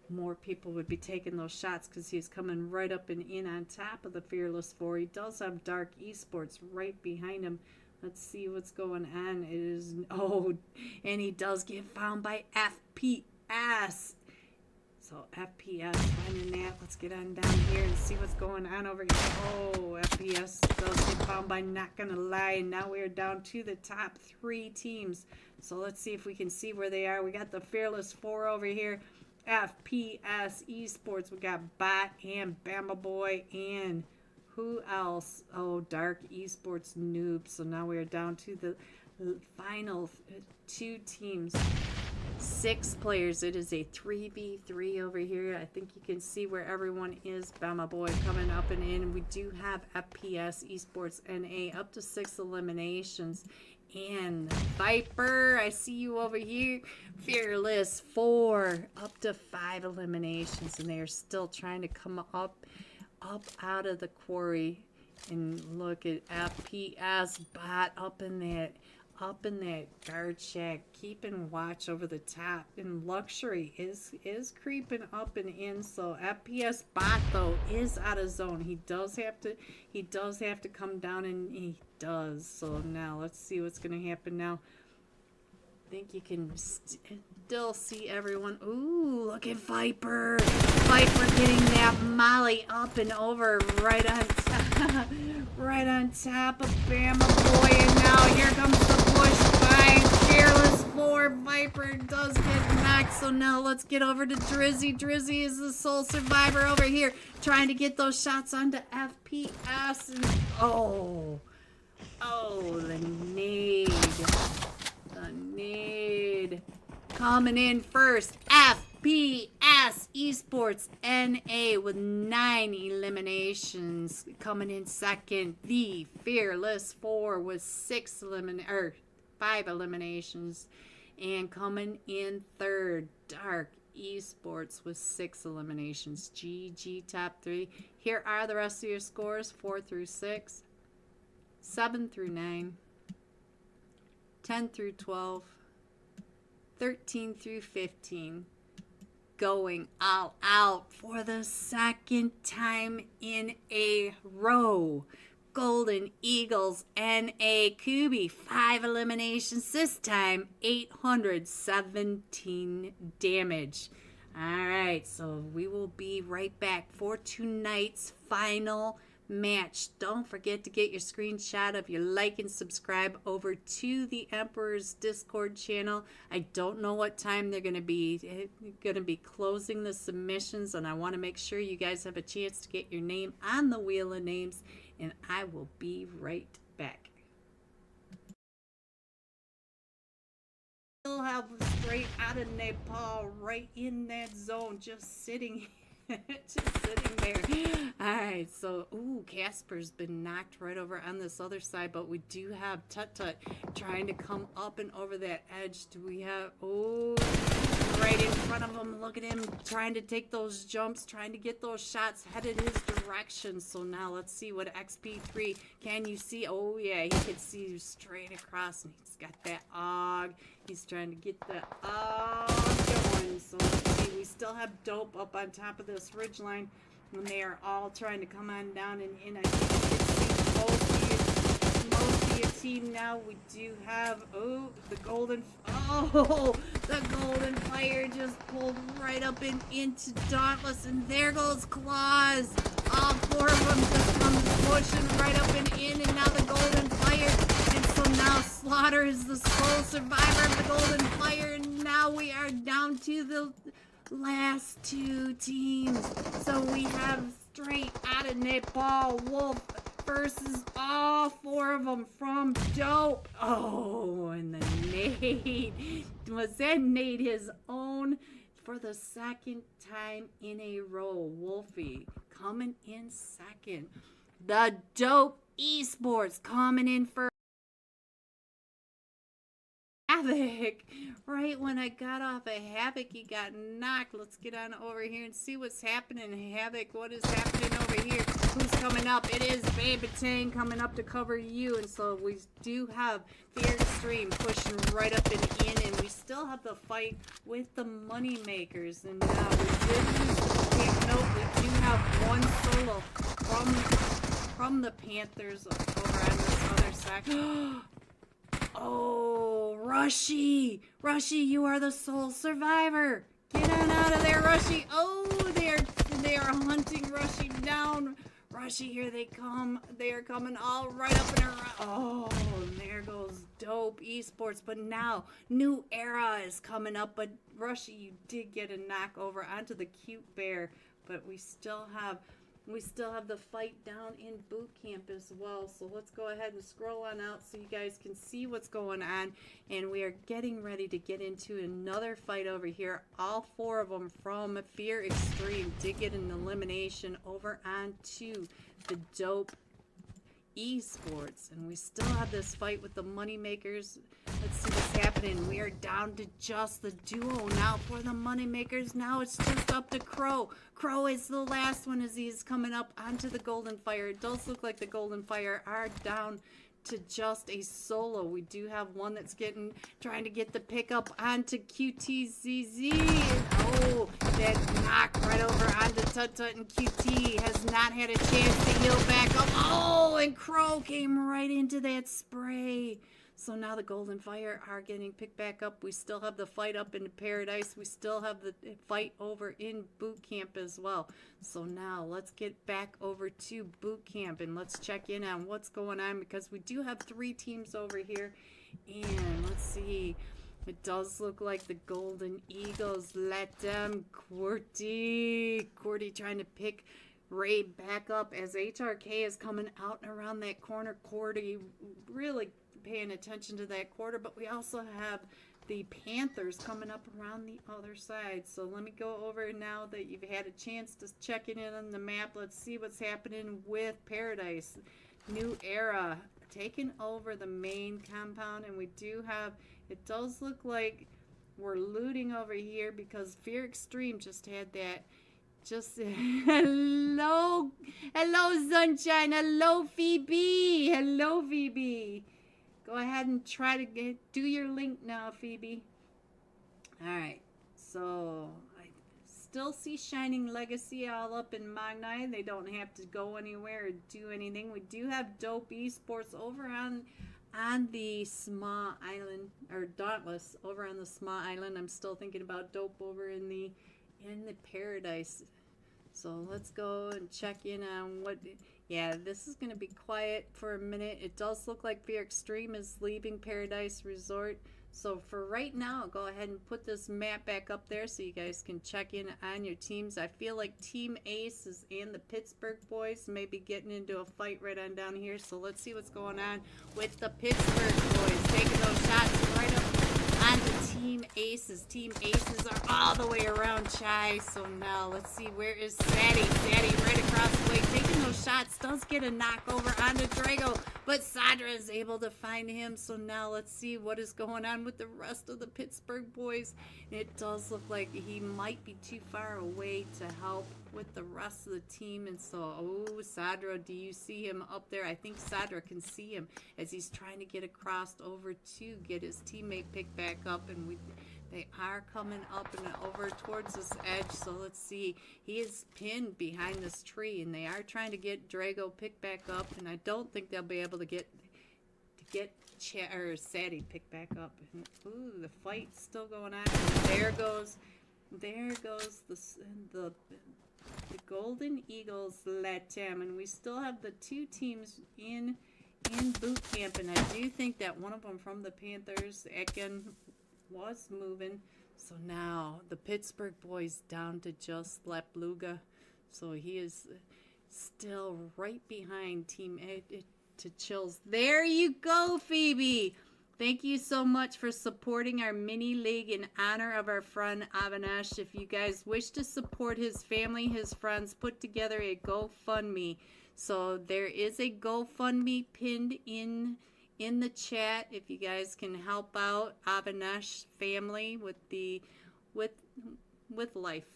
more people would be taking those shots, because he's coming right up and in on top of the Fearless Four. He does have Dark Esports right behind him. Let's see what's going on. It is, oh, and he does get found by FPS. So FPS finding that. Let's get on down here and see what's going on over here. Oh, FPS does get found by Not Gonna Lie, and now we're down to the top 3 teams. So let's see if we can see where they are. We got the Fearless Four over here, FPS Esports, we got Bot and Bama Boy, and who else? Oh, Dark Esports Noob. So now we are down to the final 2 teams, 6 players. It is a 3v3 over here. I think you can see where everyone is. Bama Boy coming up and in. We do have FPS Esports NA up to 6 eliminations. And Viper, I see you over here. Fearless 4 up to 5 eliminations, and they are still trying to come up out of the quarry. And look at FPS Bot up in that guard shack, keeping watch over the top. And Luxury is creeping up and in. So FPS Bot though is out of zone. He does have to come down, and he does. So now let's see what's going to happen now. I think you can still see everyone. Ooh, look at Viper. Viper getting that molly up and over right on top, right on top of Bama Boy. And now here comes the push by Fearless 4. Viper does get knocked. So now let's get over to Drizzy. Drizzy is the sole survivor over here, trying to get those shots onto FPS. And oh, the nade. The nade. Coming in first, FPS Esports NA with 9 eliminations. Coming in second, the Fearless 4 with 5 eliminations. And coming in third, Dark Esports with 6 eliminations. GG top 3. Here are the rest of your scores: 4 through 6, 7 through 9, 10 through 12, 13 through 15. Going all out for the second time in a row. Golden Eagles NA Kubi, 5 eliminations this time, 817 damage. Alright, so we will be right back for tonight's final match. Don't forget to get your screenshot of your like and subscribe over to the Emperor's Discord channel. I don't know what time they're going to be closing the submissions, and I want to make sure you guys have a chance to get your name on the wheel of names, and I will be right back. Still have straight out of Nepal, right in that zone, just sitting there. Alright, so Casper's been knocked right over on this other side, but we do have Tut trying to come up and over that edge. Do we have right in front of him? Look at him trying to take those jumps, trying to get those shots headed his direction. So now let's see what XP3, can you see? Oh yeah, he can see straight across, and he's got that AUG. He's trying to get the AUG going. So let's see, we still have Dope up on top of this ridgeline, and they are all trying to come on down and in. I think you can see most of your team now. We do have the golden fire just pulled right up and into Dauntless, and there goes Claws. All 4 of them just come pushing right up and in, and now the golden fire, and so Slaughter is the sole survivor of the Golden Fire. And now we are down to the last two teams. So we have straight out of Nepal Wolf versus all four of them from Dope. Oh, and the Nate. Was that Nate his own for the second time in a row? Wolfie coming in second. The Dope Esports coming in first. Havoc. Right when I got off of Havoc, he got knocked. Let's get on over here and see what's happening. Havoc, what is happening over here? Who's coming up? It is Baby Tang coming up to cover you. And so we do have Fear Extreme pushing right up and in. And we still have the fight with the Money Makers. And now we do have one solo from the Panthers over on this other side. Oh, Rushy! Rushy, you are the sole survivor! Get on out of there, Rushy! Oh, they are hunting Rushy down. Rushy, here they come. They are coming all right up and around. Oh, and there goes Dope Esports. But now, New Era is coming up. But Rushy, you did get a knock over onto the Cute Bear. But we still have the fight down in boot camp as well. So let's go ahead and scroll on out so you guys can see what's going on. And we are getting ready to get into another fight over here. All four of them from Fear Extreme did get an elimination over onto the Dope Esports. And we still have this fight with the Money Makers. Let's see what's happening. We are down to just the duo now for the Money Makers. Now it's just up to Crow. Crow is the last one as he's coming up onto the Golden Fire. It does look like the Golden Fire are down to just a solo. We do have one that's trying to get the pickup onto QTZZ. Oh, that knock right over onto Tut Tut, and QT has not had a chance to heal back up. Oh, and Crow came right into that spray. So now the Golden Fire are getting picked back up. We still have the fight up in Paradise. We still have the fight over in Boot Camp as well. So now let's get back over to Boot Camp and let's check in on what's going on, because we do have 3 teams over here. And let's see. It does look like the Golden Eagles let them. Qwerty trying to pick Ray back up as HRK is coming out and around that corner. Qwerty really paying attention to that quarter, but we also have the Panthers coming up around the other side. So let me go over now that you've had a chance to check it in on the map. Let's see what's happening with Paradise. New Era taking over the main compound, and we do have, it does look like we're looting over here because Fear Extreme just had that. Just hello Sunshine, hello Phoebe. Go ahead and try to do your link now, Phoebe. Alright, so I still see Shining Legacy all up in Magnai. They don't have to go anywhere or do anything. We do have Dope Esports over on the small island, or Dauntless over on the small island. I'm still thinking about Dope over in the Paradise. So let's go and check in on what. Yeah, this is going to be quiet for a minute. It does look like Fear Extreme is leaving Paradise Resort. So for right now, I'll go ahead and put this map back up there so you guys can check in on your teams. I feel like Team Ace and the Pittsburgh boys may be getting into a fight right on down here. So let's see what's going on with the Pittsburgh boys. Taking those shots right up on the Team Aces. Team Aces are all the way around Chai. So now let's see, where is Sadie? Sadie right across the way, taking those shots. Does get a knock over onto Drago, but Sadra is able to find him. So now let's see what is going on with the rest of the Pittsburgh boys. It does look like he might be too far away to help with the rest of the team. And so, oh, Sadra, do you see him up there? I think Sadra can see him as he's trying to get across over to get his teammate picked back up. And they are coming up and over towards this edge. So let's see. He is pinned behind this tree, and they are trying to get Drago picked back up. And I don't think they'll be able to get Sadie picked back up. And, ooh, the fight's still going on. And there goes the Golden Eagles let him. And we still have the 2 teams in in boot camp, and I do think that one of them from the Panthers, Ekin, was moving. So now the Pittsburgh boys down to just Lapluga. So he is still right behind Team A to Chills. There you go, Phoebe. Thank you so much for supporting our mini league in honor of our friend Avinash. If you guys wish to support his family, his friends, put together a GoFundMe. So there is a GoFundMe pinned in the chat if you guys can help out Avinash family with life,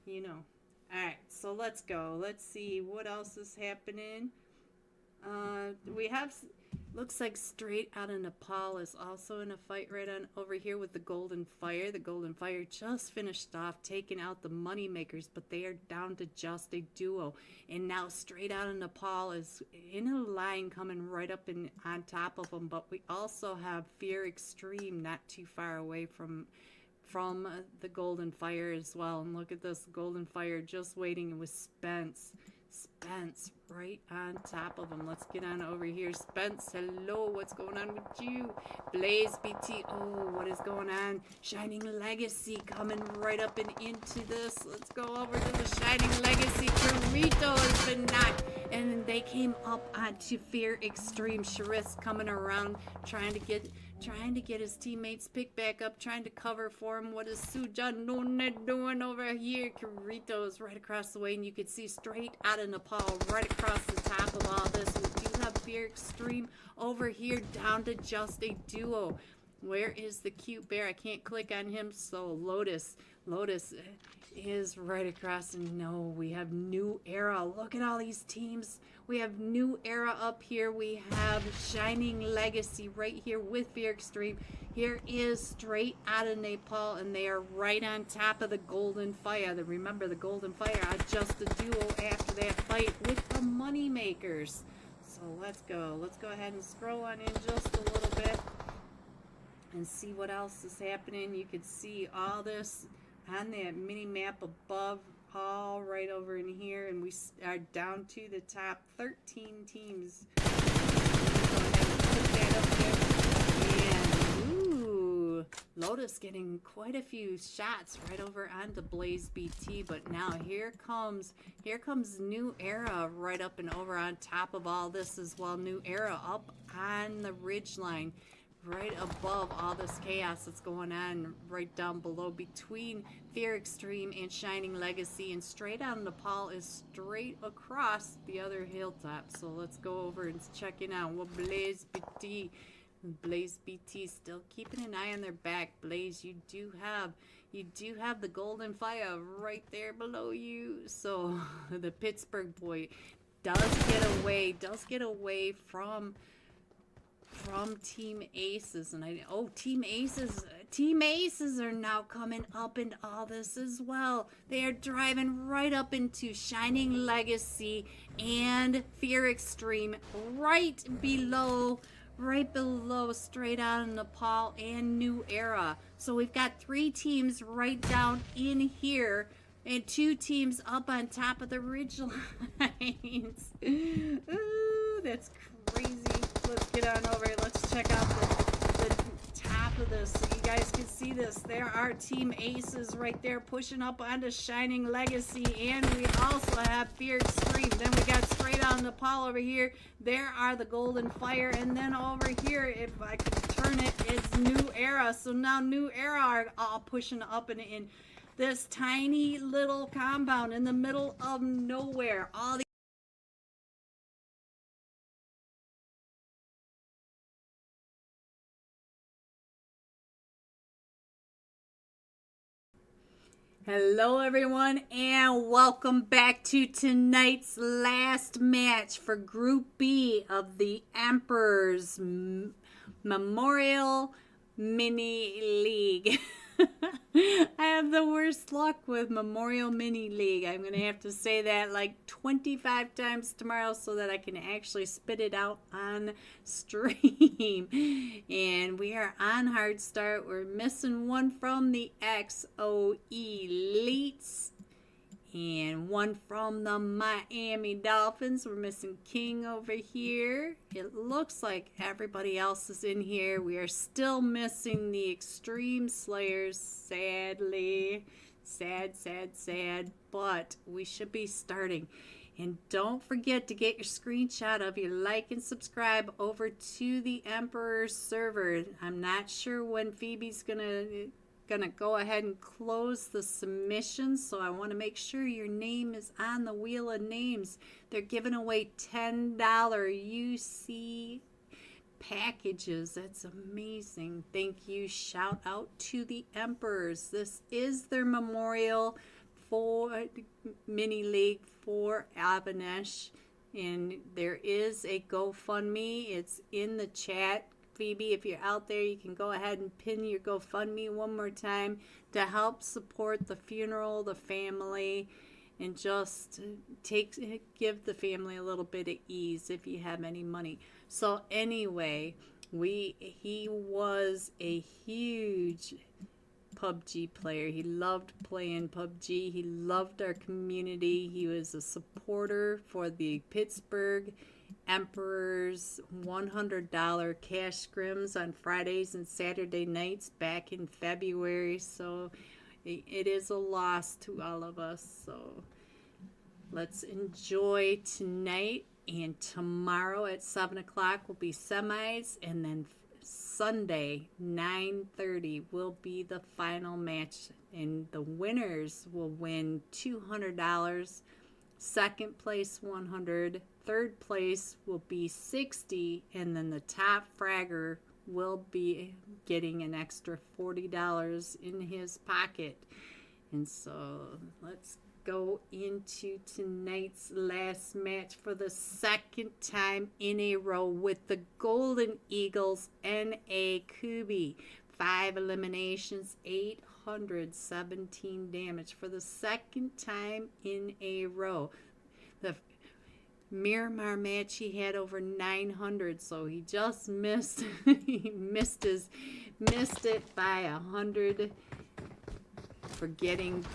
you know. All right, so let's go. Let's see what else is happening. We have, looks like Straight Out of Nepal is also in a fight right on over here with the Golden Fire. The Golden Fire just finished off taking out the money makers, but they are down to just a duo. And now Straight Out of Nepal is in a line coming right up on top of them. But we also have Fear Extreme not too far away from the Golden Fire as well. And look at this, Golden Fire just waiting with Spence right on top of him. Let's get on over here. Spence, hello, what's going on with you? Blaze BT, oh, what is going on? Shining Legacy coming right up and into this. Let's go over to the Shining Legacy. Carrito has been knocked, and they came up onto Fear Extreme. Charis coming around trying to get his teammates picked back up, trying to cover for him. What is Sujanone doing over here? Carritos right across the way, and you can see Straight Out of Nepal right across the top of all this. We do have Fear Extreme over here down to just a duo. Where is the cute bear? I can't click on him, so Lotus is right across. And no, we have New Era. Look at all these teams. We have New Era up here. We have Shining Legacy right here with Fear Extreme. Here is Straight Out of Nepal, and they are right on top of the Golden Fire. Remember, the Golden Fire are just a duo after that fight with the money makers. So let's go. Let's go ahead and scroll on in just a little bit and see what else is happening. You can see all this on that mini map above, all right over in here, and we are down to the top 13 teams. Go ahead and put that up there. And ooh, Lotus getting quite a few shots right over onto Blaze BT, but now here comes New Era right up and over on top of all this as well. New Era up on the ridge line, right above all this chaos that's going on right down below between Fear Extreme and Shining Legacy. And Straight Out of Nepal is straight across the other hilltop. So let's go over and check it out. Well, Blaze BT still keeping an eye on their back. Blaze, you do have the Golden Fire right there below you. So the Pittsburgh boy does get away from Team Aces. And Team Aces are now coming up into all this as well. They are driving right up into Shining Legacy and Fear Extreme right below Straight Out of Nepal and New Era. So we've got 3 teams right down in here and 2 teams up on top of the ridge lines. Ooh, that's crazy. Let's get on over. Let's check out the top of this so you guys can see this. There are Team Aces right there pushing up onto Shining Legacy, and we also have Fear Extreme. Then we got Straight Out of Nepal over here. There are the Golden Fire, and then over here, if I could turn it, it's New Era. So now New Era are all pushing up and in this tiny little compound in the middle of nowhere. All the Hello everyone, and welcome back to tonight's last match for Group B of the Emperor's Memorial Mini League. I have the worst luck with Memorial Mini League. I'm going to have to say that like 25 times tomorrow so that I can actually spit it out on stream. And we are on hard start. We're missing one from the XO Elites. And one from the Miami Dolphins. We're missing King over here. It looks like everybody else is in here. We are still missing the Extreme Slayers, sadly. Sad, sad, sad. But we should be starting. And don't forget to get your screenshot of your like and subscribe over to the Emperor's server. I'm not sure when Phoebe's gonna go ahead and close the submission, so I want to make sure your name is on the wheel of names. They're giving away $10 UC packages. That's amazing. Thank you. Shout out to the Emperors. This is their memorial for mini league for Avanesh, and there is a GoFundMe. It's in the chat. Phoebe, if you're out there, you can go ahead and pin your GoFundMe one more time to help support the funeral, the family, and just give the family a little bit of ease if you have any money. So anyway, he was a huge PUBG player. He loved playing PUBG. He loved our community. He was a supporter for the Pittsburgh Emperor's $100 cash scrims on Fridays and Saturday nights back in February. So it is a loss to all of us. So let's enjoy tonight, and tomorrow at 7 o'clock will be semis, and then Sunday 9:30 will be the final match, and the winners will win $200, second place $100, third place will be $60, and then the top fragger will be getting an extra $40 in his pocket. And so let's go into tonight's last match for the second time in a row with the Golden Eagles N.A. Kubi. 5 eliminations, 817 damage for the second time in a row. The Miramar match, he had over 900, so he just missed. He missed it by 100 for getting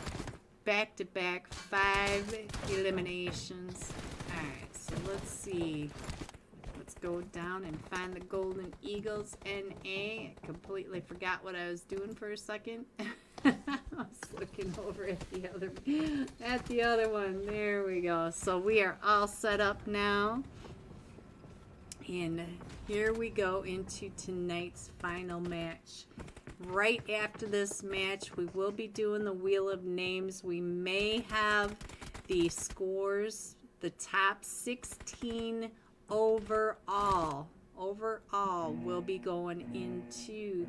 back-to-back 5 eliminations. Alright, so let's see. Let's go down and find the Golden Eagles NA. I completely forgot what I was doing for a second. I was looking over at the other one. There we go. So we are all set up now. And here we go into tonight's final match. Right after this match, we will be doing the Wheel of Names. We may have the scores, the top 16 overall will be going into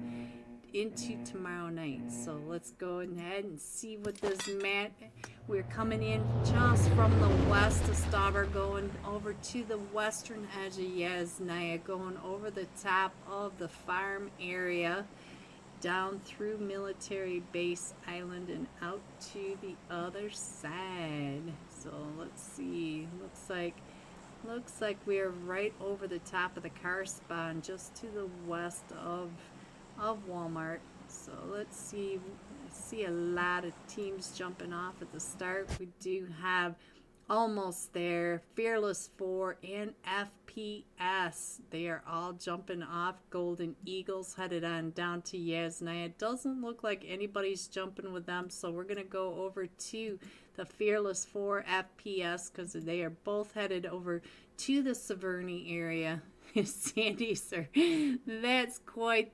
tomorrow night. So let's go ahead and see what this match. We're coming in just from the west of Stauber, going over to the western edge of Yasnaya, going over the top of the farm area, down through Military Base Island and out to the other side. So let's see. Looks like we are right over the top of the car spawn, just to the west of Walmart. So let's see. I see a lot of teams jumping off at the start. We do have almost there Fearless 4 and FPS. They are all jumping off. Golden Eagles headed on down to Yasnaya. It doesn't look like anybody's jumping with them, so we're going to go over to the Fearless 4 FPS because they are both headed over to the Severny area. Sandy, sir, that's quite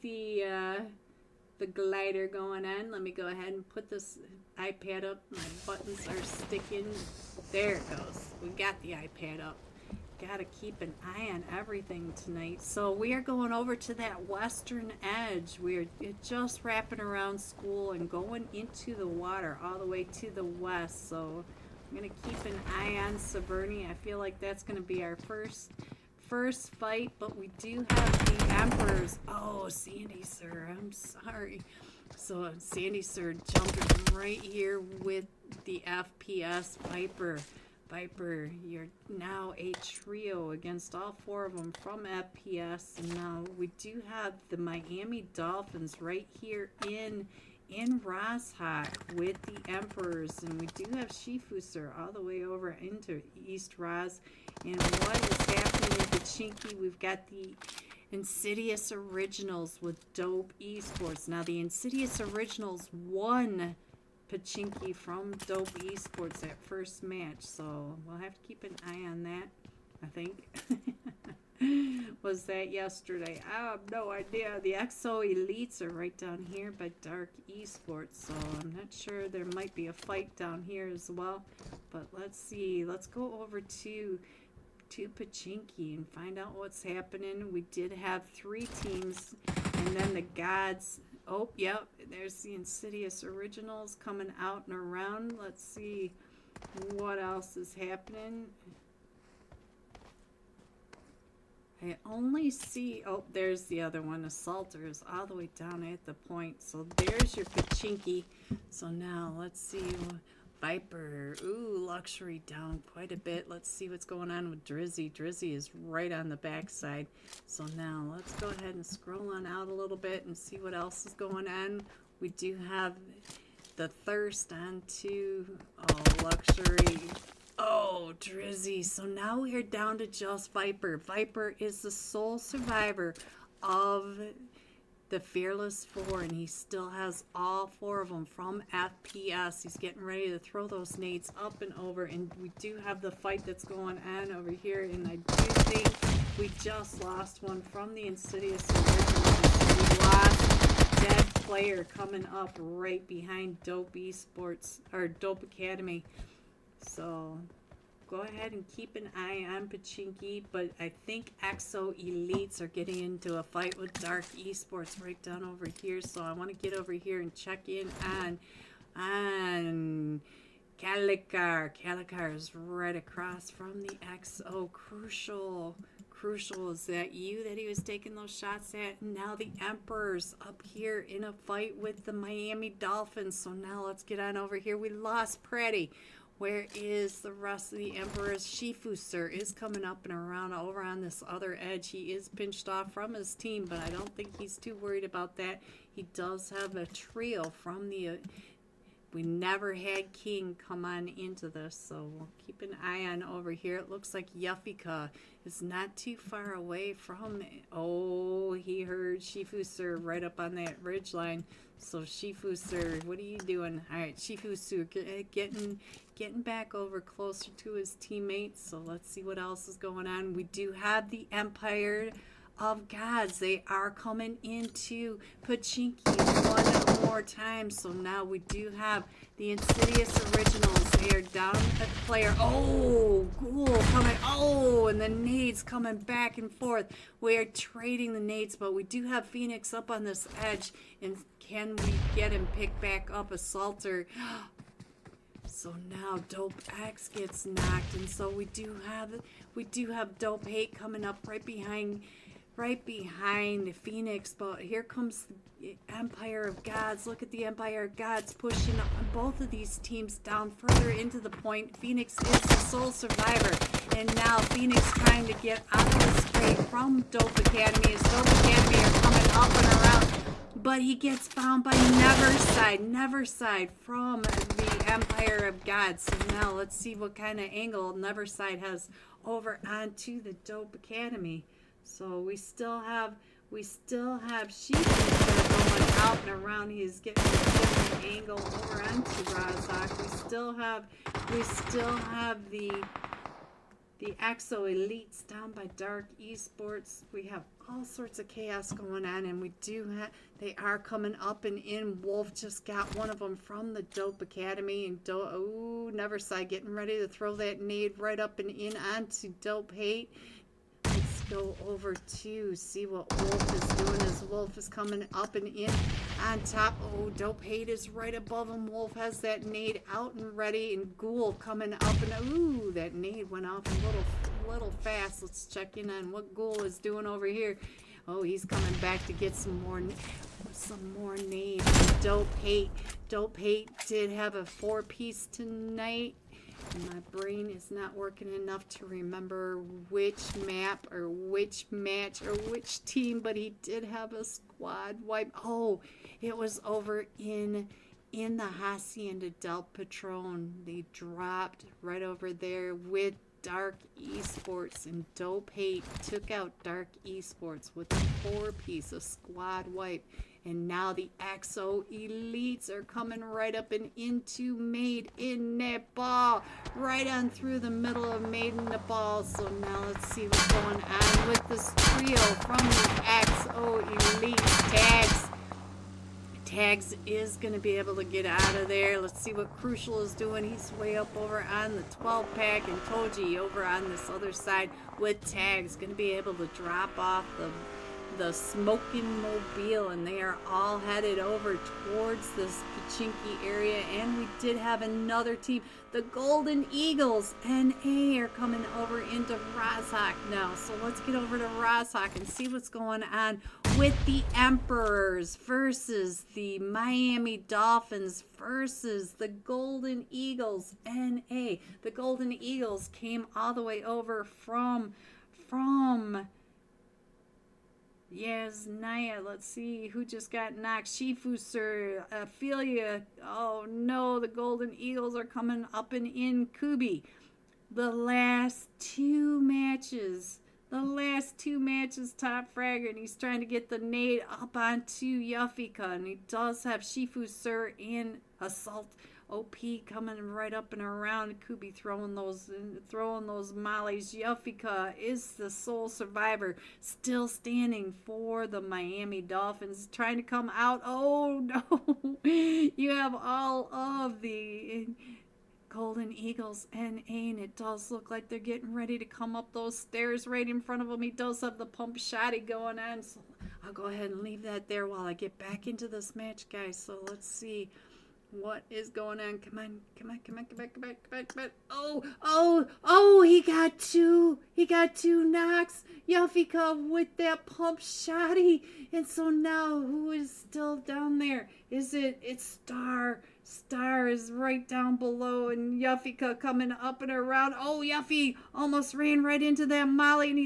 the glider going on. Let me go ahead and put this iPad up. My buttons are sticking. There it goes. We got the iPad up. Gotta keep an eye on everything tonight. So we are going over to that western edge. We're just wrapping around school and going into the water all the way to the west. So I'm gonna keep an eye on Severny. I feel like that's gonna be our first fight, but we do have the Emperors. Oh, Sandy, sir, I'm sorry. So Sandy, sir, jumping right here with the FPS Viper. Viper, you're now a trio against all 4 of them from FPS. And now we do have the Miami Dolphins right here in in Rozhok with the Emperors. And we do have Shifuser all the way over into East Roz. And what is happening in Pachinki? We've got the Insidious Originals with Dope Esports. Now, the Insidious Originals won Pachinki from Dope Esports that first match. So we'll have to keep an eye on that, I think. Was that yesterday? I have no idea. The XO Elites are right down here by Dark Esports, so I'm not sure. There might be a fight down here as well, but let's see. Let's go over to Pachinki and find out what's happening. We did have 3 teams, and then the gods. Oh, yep, there's the Insidious Originals coming out and around. Let's see what else is happening. I only see, oh, there's the other one, Assaulters, all the way down at the point. So there's your Pachinki. So now let's see, Viper, ooh, Luxury down quite a bit. Let's see what's going on with Drizzy. Drizzy is right on the backside. So now let's go ahead and scroll on out a little bit and see what else is going on. We do have the Thirst on to, oh, Luxury. Oh, Drizzy. So now we are down to just Viper. Viper is the sole survivor of the Fearless 4, and he still has all 4 of them from FPS. He's getting ready to throw those nades up and over, and we do have the fight that's going on over here, and I do think we just lost one from the Insidious Originals. We lost Dead Player coming up right behind Dope Esports, or Dope Academy. So go ahead and keep an eye on Pachinki, but I think XO Elites are getting into a fight with Dark Esports right down over here. So I want to get over here and check in on Calicar. Calicar is right across from the XO. Crucial, is that you that he was taking those shots at? Now the Emperor's up here in a fight with the Miami Dolphins. So now let's get on over here. We lost Pretty. Where is the rest of the Emperors? Shifuser is coming up and around over on this other edge. He is pinched off from his team, but I don't think he's too worried about that. He does have a trio from the... we never had King come on into this, so we'll keep an eye on over here. It looks like Yufika is not too far away from... oh, he heard Shifuser right up on that ridge line. So Shifuser, what are you doing? All right, Shifuser getting back over closer to his teammates. So let's see what else is going on. We do have the Empire of Gods. They are coming into Pachinki one more time. So now we do have the Insidious Originals. They are down at player. Oh, Ghoul coming. Oh, and the nades coming back and forth. We are trading the nades, but we do have Phoenix up on this edge. And can we get him picked back up? Assaulter. So now Dope X gets knocked, and so we do have Dope Hate coming up right behind Phoenix. But here comes the Empire of Gods. Look at the Empire of Gods pushing both of these teams down further into the point. Phoenix is the sole survivor, and now Phoenix trying to get out of the scrape from Dope Academy as Dope Academy are coming up and around. But he gets found by Neverside from the Empire of Gods. So now let's see what kind of angle Neverside has over onto the Dope Academy. So we still have Sheep going out and around. He's getting an angle over onto Rozhok. We still have the XO Elites down by Dark Esports. We have all sorts of chaos going on, and they are coming up and in. Wolf just got one of them from the Dope Academy, and Neverside getting ready to throw that nade right up and in onto Dope Hate. Let's go over to see what Wolf is doing as Wolf is coming up and in on top. Oh, Dope Hate is right above him. Wolf has that nade out and ready, and Ghoul coming up, and ooh, that nade went off a little fast. Let's check in on what Ghoul is doing over here. Oh, he's coming back to get some more nades. Dope Hate did have a 4-piece tonight. My brain is not working enough to remember which map or which match or which team, but he did have a squad wipe. Oh, it was over in the Hacienda del Patron. They dropped right over there with Dark Esports, and Dope Hate took out Dark Esports with a 4-piece, a squad wipe. And now the XO Elites are coming right up and into Made in Nepal. Right on through the middle of Made in Nepal. So now let's see what's going on with this trio from the XO Elites. Tags is going to be able to get out of there. Let's see what Crucial is doing. He's way up over on the 12-pack, and Toji over on this other side with Tags. Going to be able to drop off the smoking mobile, and they are all headed over towards this Pachinki area. And we did have another team, the Golden Eagles, NA, are coming over into Rozhok now. So let's get over to Rozhok and see what's going on with the Emperors versus the Miami Dolphins versus the Golden Eagles, NA. The Golden Eagles came all the way over from Naya. Let's see who just got knocked. Shifu, sir. Ophelia. Oh no, the Golden Eagles are coming up and in Kubi. The last two matches, top fragger, and he's trying to get the nade up onto Yafika, and he does have Shifu, sir, and Assault OP coming right up and around. Kubi throwing those mollies. Yafika is the sole survivor, still standing for the Miami Dolphins, trying to come out. Oh no, you have all of the Golden Eagles and it does look like they're getting ready to come up those stairs right in front of him. He does have the pump shotty going on, so I'll go ahead and leave that there while I get back into this match, guys. So let's see what is going on. Come on. Oh, he got two knocks. Yafika with that pump shotty. And so now who is still down there? It's Star. Star is right down below, and Yafika coming up and around. Oh, Yuffie almost ran right into that molly, and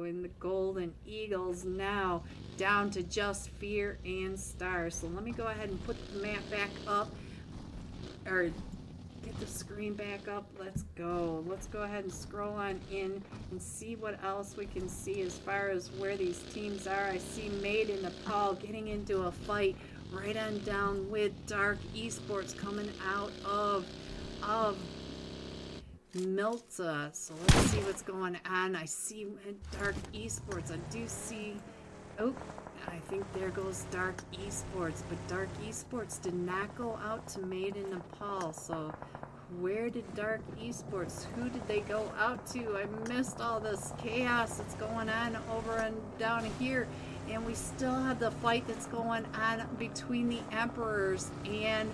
and the Golden Eagles now down to just Fear and Star. So let me go ahead and put the map back up, or get the screen back up. Let's go ahead and scroll on in and see what else we can see as far as where these teams are. I see Made in Nepal getting into a fight right on down with Dark Esports coming out of Milta. So let's see what's going on. I see Dark Esports. I do see, oh, I think there goes Dark Esports, but Dark Esports did not go out to Made in Nepal. So where did Dark Esports, who did they go out to? I missed all this chaos that's going on over and down here. And we still have the fight that's going on between the Emperors and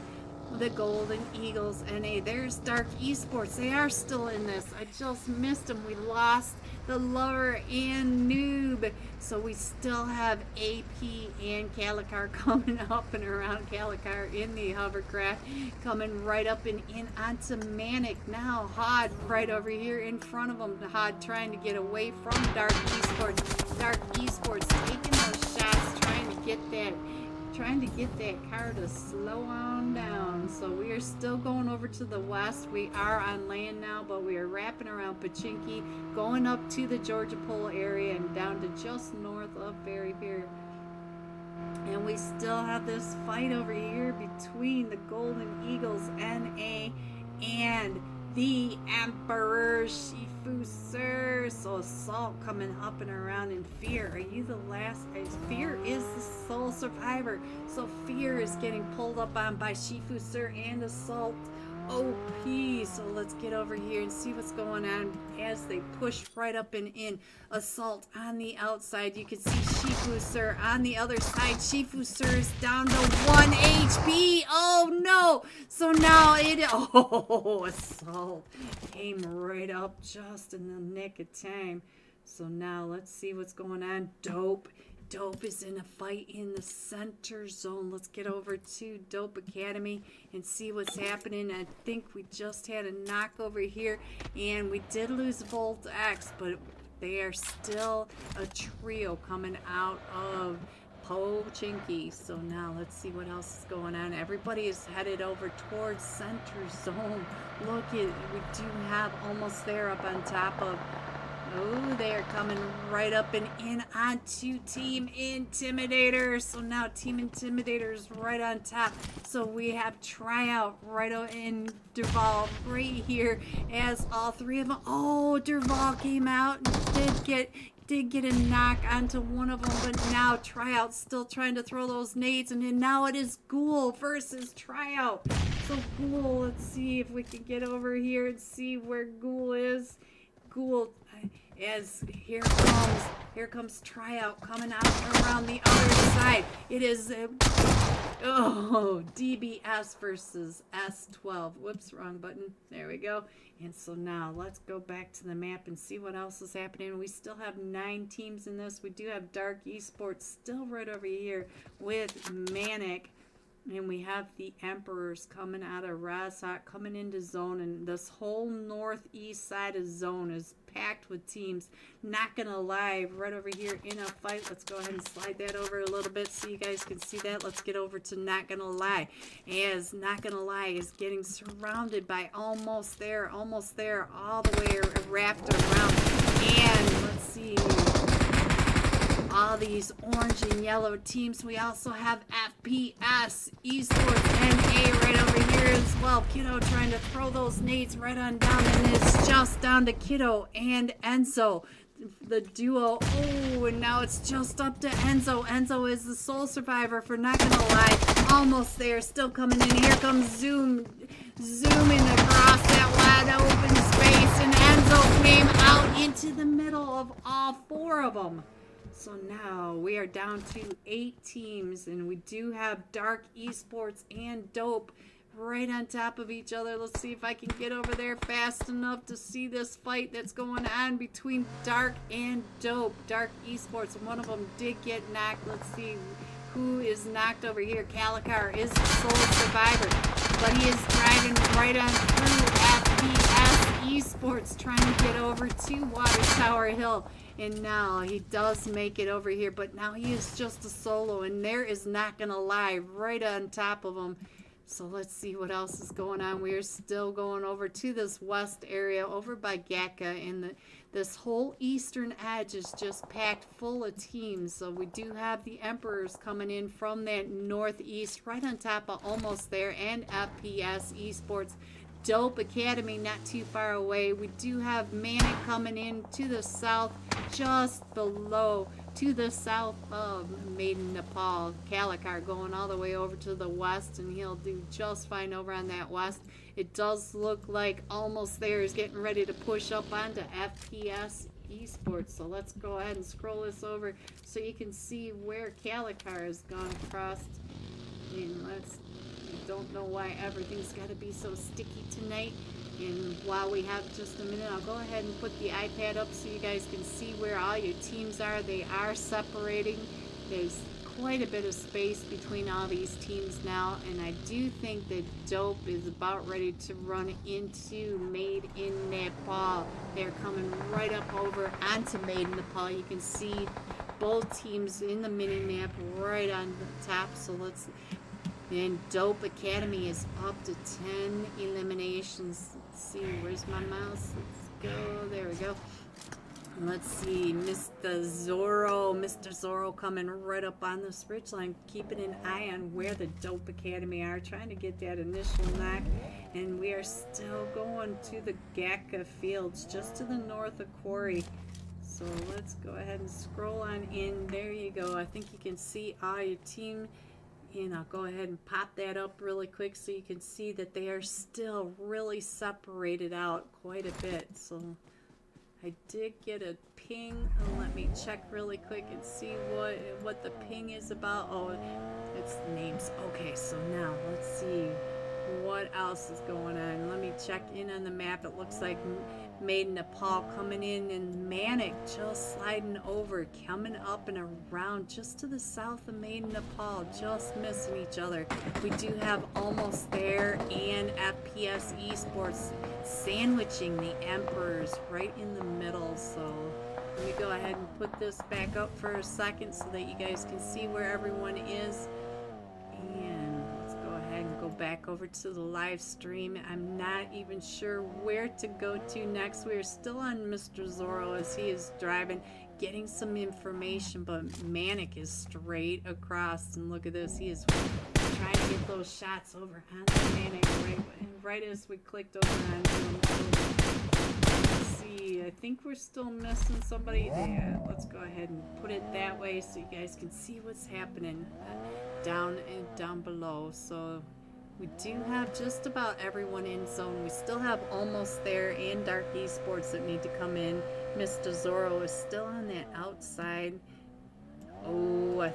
the Golden Eagles. And there's Dark Esports. They are still in this. I just missed them. We lost the Lover and Noob. So we still have AP and Calicar coming up and around. Calicar in the hovercraft coming right up and in onto Manic. Now Hod right over here in front of him. Hod trying to get away from Dark Esports. Dark Esports taking those shots, trying to get that car to slow on down. So we are still going over to the west. We are on land now, but we are wrapping around Pachinki, going up to the Georgia Pole area and down to just north of Berry Pier. And we still have this fight over here between the Golden Eagles NA and the Emperor Shifu, sir. So Assault coming up and around in Fear. Are you the last? Fear is the sole survivor. So Fear is getting pulled up on by Shifu, sir, and Assault OP. So let's get over here and see what's going on as they push right up and in. Assault on the outside. You can see Shifu, sir, on the other side. Shifu, sir, is down to 1 HP. Oh no! So now Assault came right up just in the nick of time. So now let's see what's going on. Dope Dope is in a fight in the center zone. Let's get over to Dope Academy and see what's happening. I think we just had a knock over here, and we did lose Volt X, but they are still a trio coming out of Pochinki. So now let's see what else is going on. Everybody is headed over towards center zone. Look, we do have almost there up on top of. Oh, they are coming right up and in onto Team Intimidator. So now Team Intimidator is right on top. So we have Tryout right in Derval right here as all three of them. Oh, Derval came out and did get a knock onto one of them, but now Tryout's still trying to throw those nades, and then now it is Ghoul versus Tryout. So Ghoul, let's see if we can get over here and see where Ghoul is. Ghoul, as here comes Tryout coming out around the other side. It is DBS versus S12. Whoops, wrong button. There we go. And so now let's go back to the map and see what else is happening. We still have 9 teams in this. We do have Dark Esports still right over here with Manic. And we have the Emperors coming out of Razhak, coming into zone. And this whole northeast side of zone is packed with teams. Not gonna lie, right over here in a fight. Let's go ahead and slide that over a little bit so you guys can see that. Let's get over to Not Gonna Lie. As Not Gonna Lie is getting surrounded by almost there, all the way wrapped around. And let's see. All these orange and yellow teams. We also have FPS, Esports, NA right over here as well. Kiddo trying to throw those nades right on down, and it's just down to Kiddo and Enzo, the duo. Oh, and now it's just up to Enzo. Enzo is the sole survivor for Not Gonna Lie. Almost there, still coming in. Here comes zooming across that wide open space, and Enzo came out into the middle of all 4 of them. So now we are down to 8 teams, and we do have Dark Esports and Dope right on top of each other. Let's see if I can get over there fast enough to see this fight that's going on between Dark and Dope. Dark Esports, one of them did get knocked. Let's see who is knocked over here. Calicar is the sole survivor, but he is driving right on through FPS Esports, trying to get over to Water Tower Hill. And now he does make it over here, but now he is just a solo, and there is Not Gonna Lie right on top of him. So let's see what else is going on. We are still going over to this west area over by Gatka, and this whole eastern edge is just packed full of teams. So we do have the Emperors coming in from that northeast right on top of almost there, and FPS Esports. Dope Academy not too far away. We do have Manic coming in to the south, just below, to the south of Made in Nepal. Calicar going all the way over to the west, and he'll do just fine over on that west. It does look like almost there is getting ready to push up onto FPS Esports. So let's go ahead and scroll this over so you can see where Calicar has gone across. And don't know why everything's got to be so sticky tonight. And while we have just a minute, I'll go ahead and put the iPad up so you guys can see where all your teams are. They are separating. There's quite a bit of space between all these teams now, and I do think that Dope is about ready to run into Made in Nepal. They're coming right up over onto Made in Nepal. You can see both teams in the mini map right on the top. So let's. And Dope Academy is up to 10 eliminations. Let's see, where's my mouse? Let's go. There we go. Let's see, Mr. Zorro coming right up on this ridge line, keeping an eye on where the Dope Academy are, trying to get that initial knock. And we are still going to the Gatka Fields, just to the north of Quarry. So let's go ahead and scroll on in. There you go. I think you can see all your team. And I'll go ahead and pop that up really quick so you can see that they are still really separated out quite a bit. So I did get a ping. Let me check really quick and see what the ping is about. Oh, it's the names. Okay, so now let's see what else is going on? Let me check in on the map. It looks like Made in Nepal coming in, and Manic just sliding over, coming up and around just to the south of Made in Nepal, just missing each other. We do have Almost There and FPS Esports sandwiching the Emperors right in the middle. So let me go ahead and put this back up for a second so that you guys can see where everyone is. And let's go ahead and go back over to the live stream. I'm not even sure where to go to next. We're still on Mr. Zorro as he is driving, getting some information, but Manic is straight across. And look at this, he is trying to get those shots over on Manic right as we clicked over onto him. Let's see, I think we're still missing somebody there. Let's go ahead and put it that way so you guys can see what's happening down below. So we do have just about everyone in zone. We still have Almost There and Dark Esports that need to come in. Mr. Zorro is still on that outside. Oh, I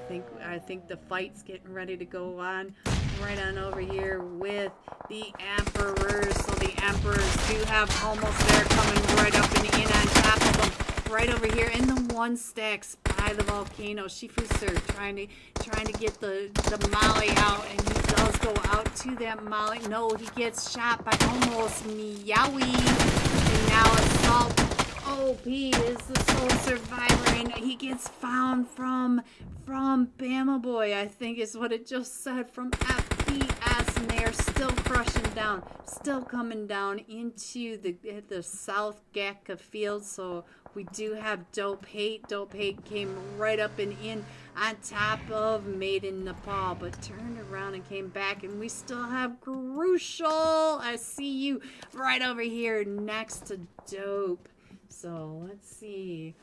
think the fight's getting ready to go on right on over here with the Emperors. So the Emperors do have Almost There coming right up and in on top of them, right over here in the one stacks by the volcano. Shifuser trying to get the molly out, and he does go out to that molly. No, he gets shot by almost Meowie, and now Assault OP is the sole survivor, and he gets found from Bama Boy, I think is what it just said, from FPS, and they are still crushing down, still coming down into the South Gakka field. So we do have Dope Hate. Dope Hate came right up and in on top of Made in Nepal, but turned around and came back, and we still have Crucial. I see you right over here next to Dope. So let's see.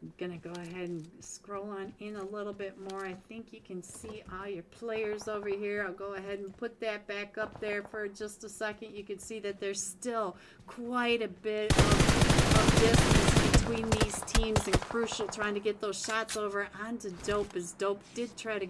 I'm gonna go ahead and scroll on in a little bit more. I think you can see all your players over here. I'll go ahead and put that back up there for just a second. You can see that there's still quite a bit of distance between these teams, and Crucial trying to get those shots over onto Dope, as Dope did try to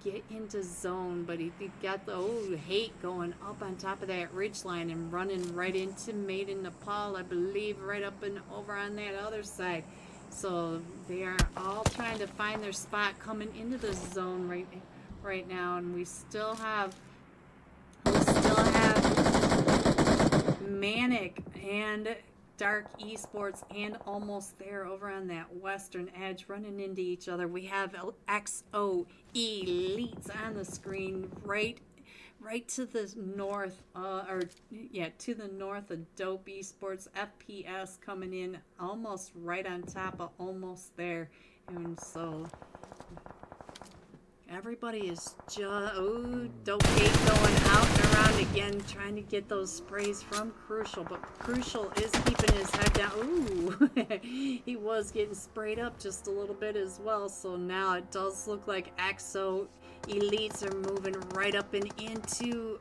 get into zone, but he got the Hate going up on top of that ridge line and running right into Made in Nepal, I believe, right up and over on that other side. So they are all trying to find their spot coming into the zone right now, and we still have Manic and Dark Esports and Almost There over on that western edge running into each other. We have XO Elites on the screen right to the north, to the north of Dope Esports. FPS coming in almost right on top of Almost There, and so everybody is just, Dope Hate going out and around again, trying to get those sprays from Crucial, but Crucial is keeping his head down. Ooh, he was getting sprayed up just a little bit as well. So now it does look like XO Elites are moving right up and into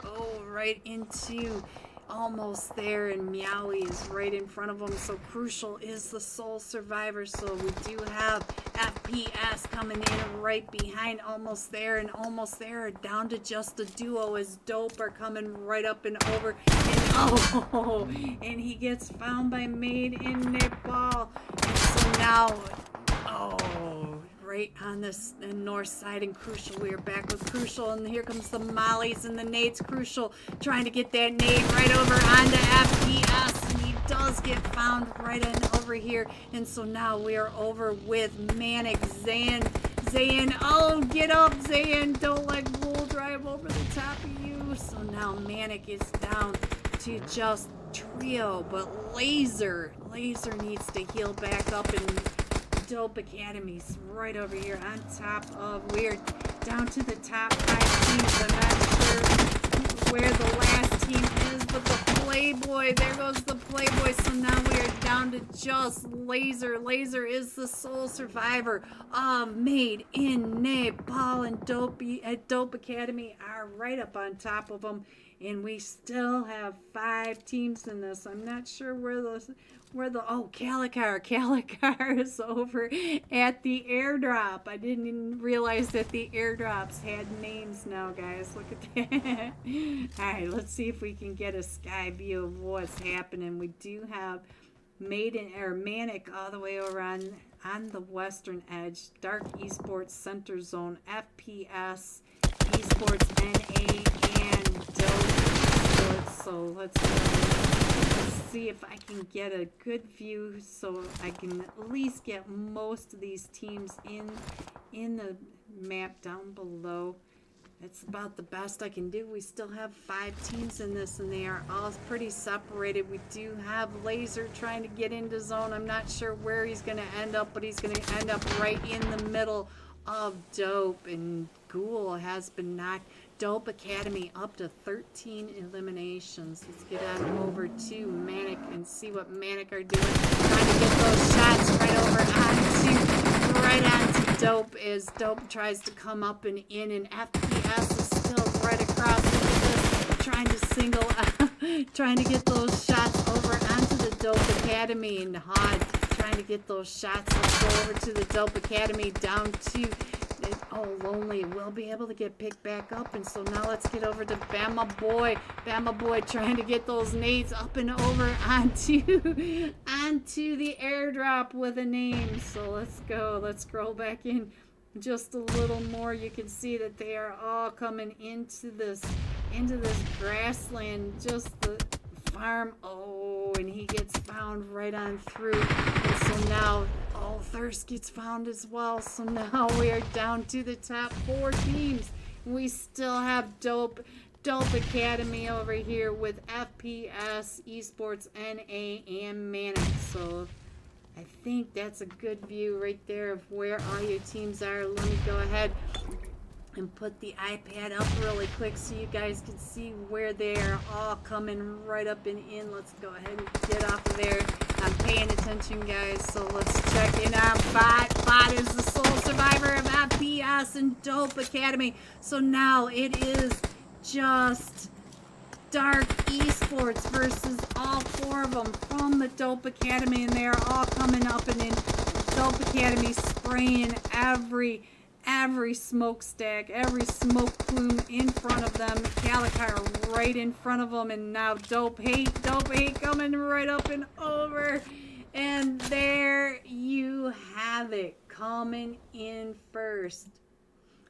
Almost There, and Meowie is right in front of him. So Crucial is the sole survivor. So we do have FPS coming in right behind Almost There, and Almost There are down to just a duo as Dope are coming right up and over, and and he gets found by Made in Nepal. And so now right on this north side, and Crucial, we are back with Crucial, and here comes the mollies and the nades. Crucial trying to get that nade right over onto FPS, and he does get found right in over here. And so now we are over with Manic. Zayn, oh, get up, Zayn, don't let Bull drive over the top of you. So now Manic is down to just Trio, but Laser needs to heal back up, and Dope Academy's right over here on top of, we're down to the top 5 teams. I'm not sure where the last team is, but the Playboy, there goes the Playboy. So now we are down to just Laser. Laser is the sole survivor of Made in Nepal, and Dope Academy are right up on top of them. And we still have 5 5 teams in this. I'm not sure where oh, Calicar is over at the airdrop. I didn't even realize that the airdrops had names now, guys. Look at that. Alright, let's see if we can get a sky view of what's happening. We do have Manic all the way over on the western edge. Dark Esports Center Zone, FPS, Esports NA, and Dope Esports. So let's see if I can get a good view so I can at least get most of these teams in the map down below. It's about the best I can do. We still have 5 teams in this, and they are all pretty separated. We do have Laser trying to get into zone. I'm not sure where he's going to end up, but he's going to end up right in the middle of Dope. And Ghoul has been knocked. Dope Academy up to 13 eliminations. Let's get on over to Manic and see what Manic are doing. Trying to get those shots right onto Dope as Dope tries to come up and in, and FPS is still right across this, trying to get those shots over onto the Dope Academy, and Hod trying to get those shots. Let's go over to the Dope Academy down to Lonely will be able to get picked back up, and so now let's get over to Bama Boy trying to get those nades up and over onto the airdrop with a name. So let's scroll back in just a little more. You can see that they are all coming into this grassland, just the farm. Oh, and he gets found right on through, and so now Thirst gets found as well. So now we are down to the top 4 teams. We still have Dope Academy over here with FPS, Esports NA, and Manic. So I think that's a good view right there of where all your teams are. Let me go ahead and put the iPad up really quick so you guys can see where they're all coming right up and in. Let's go ahead and get off of there. I'm paying attention, guys, so let's check in on Bot. Bot is the sole survivor of FPS and Dope Academy. So now it is just Dark Esports versus all 4 of them from the Dope Academy, and they are all coming up and in. Dope Academy spraying every smokestack, every smoke plume in front of them. Calicar right in front of them, and now Dope Hate coming right up and over. And there you have it, coming in first.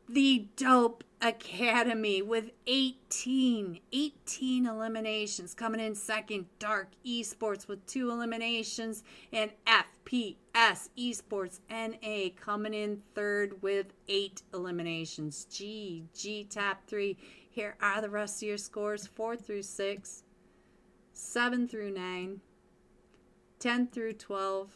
The Dope Academy with 18 eliminations. Coming in second, Dark Esports with 2 eliminations, and FPS Esports NA coming in third with 8 eliminations. G top 3. Here are the rest of your scores: 4 through 6, 7 through 9, 10 through 12,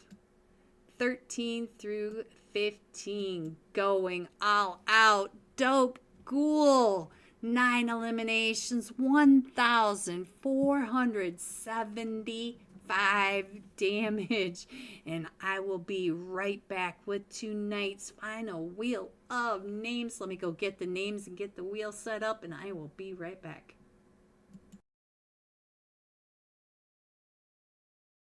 13 through 15. Going all out. Dope Ghoul, 9 eliminations, 1,475 damage. And I will be right back with tonight's final wheel of names. Let me go get the names and get the wheel set up, and I will be right back.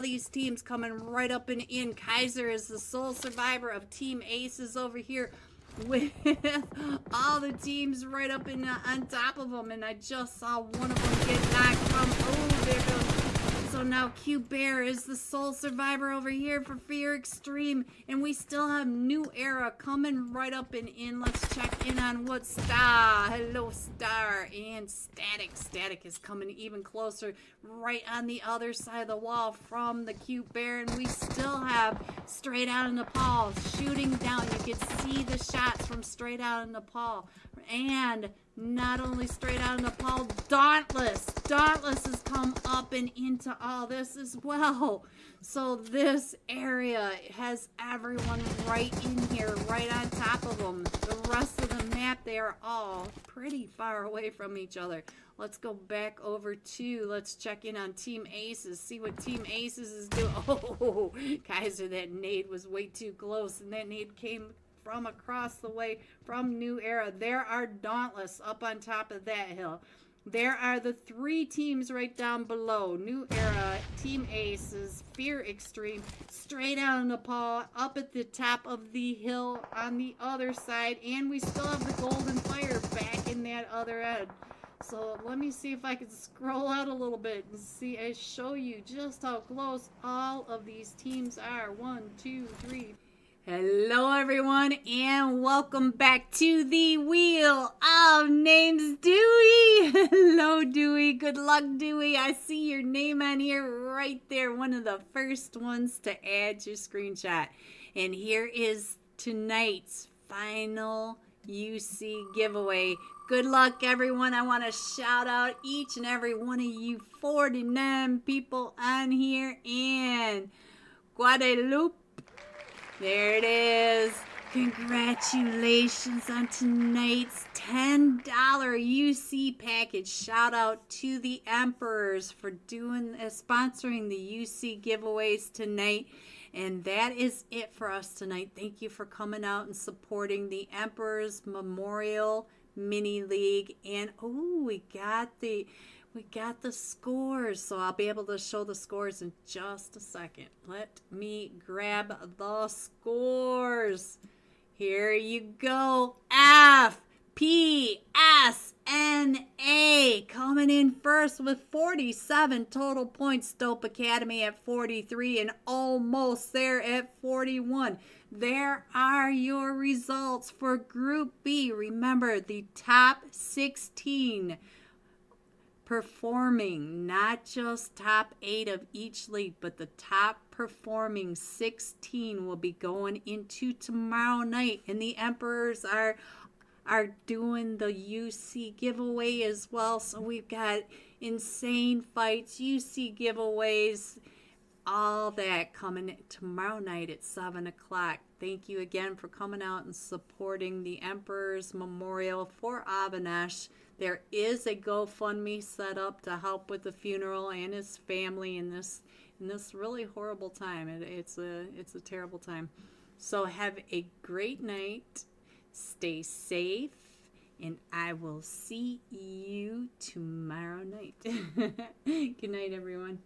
These teams coming right up and in. Kaiser is the sole survivor of Team Aces over here, with all the teams right up in on top of them, and I just saw one of them get knocked from. Oh, there goes. So now Q Bear is the sole survivor over here for Fear Extreme, and we still have New Era coming right up and in. Let's check in on what Star. Hello, Star, and Static. Static is coming even closer, right on the other side of the wall from the Q Bear, and we still have Straight Out of Nepal shooting down. You can see the shots from Straight Out of Nepal, and not only Straight Out of Nepal, Dauntless has come up and into all this as well. So this area has everyone right in here, right on top of them. The rest of the map, they are all pretty far away from each other. Let's go back over to, let's check in on Team Aces, see what Team Aces is doing. Oh, Kaiser, that nade was way too close, and that nade came from across the way from New Era. There are Dauntless up on top of that hill. There are the 3 teams right down below. New Era, Team Aces, Fear Extreme, straight out of Nepal, up at the top of the hill on the other side. And we still have the Golden Fire back in that other end. So let me see if I can scroll out a little bit and see and show you just how close all of these teams are. 1, 2, 3. Hello everyone and welcome back to the Wheel of Names, Dewey. Hello Dewey, good luck Dewey. I see your name on here right there, one of the first ones to add your screenshot. And here is tonight's final UC giveaway. Good luck everyone. I want to shout out each and every one of you 49 people on here and Guadalupe. There it is. Congratulations on tonight's $10 UC package. Shout out to the Emperors for sponsoring the UC giveaways tonight. And that is it for us tonight. Thank you for coming out and supporting the Emperors Memorial Mini League. And we got the scores, so I'll be able to show the scores in just a second. Let me grab the scores. Here you go. FPSNA coming in first with 47 total points. Dope Academy at 43 and almost there at 41. There are your results for Group B. Remember, the top 16 performing, not just top 8 of each league, but the top performing 16 will be going into tomorrow night. And the Emperors are doing the UC giveaway as well. So we've got insane fights, UC giveaways, all that coming tomorrow night at 7 o'clock. Thank you again for coming out and supporting the Emperor's Memorial for Avinash. There is a GoFundMe set up to help with the funeral and his family in this really horrible time. It's a terrible time. So have a great night. Stay safe, and I will see you tomorrow night. Good night, everyone.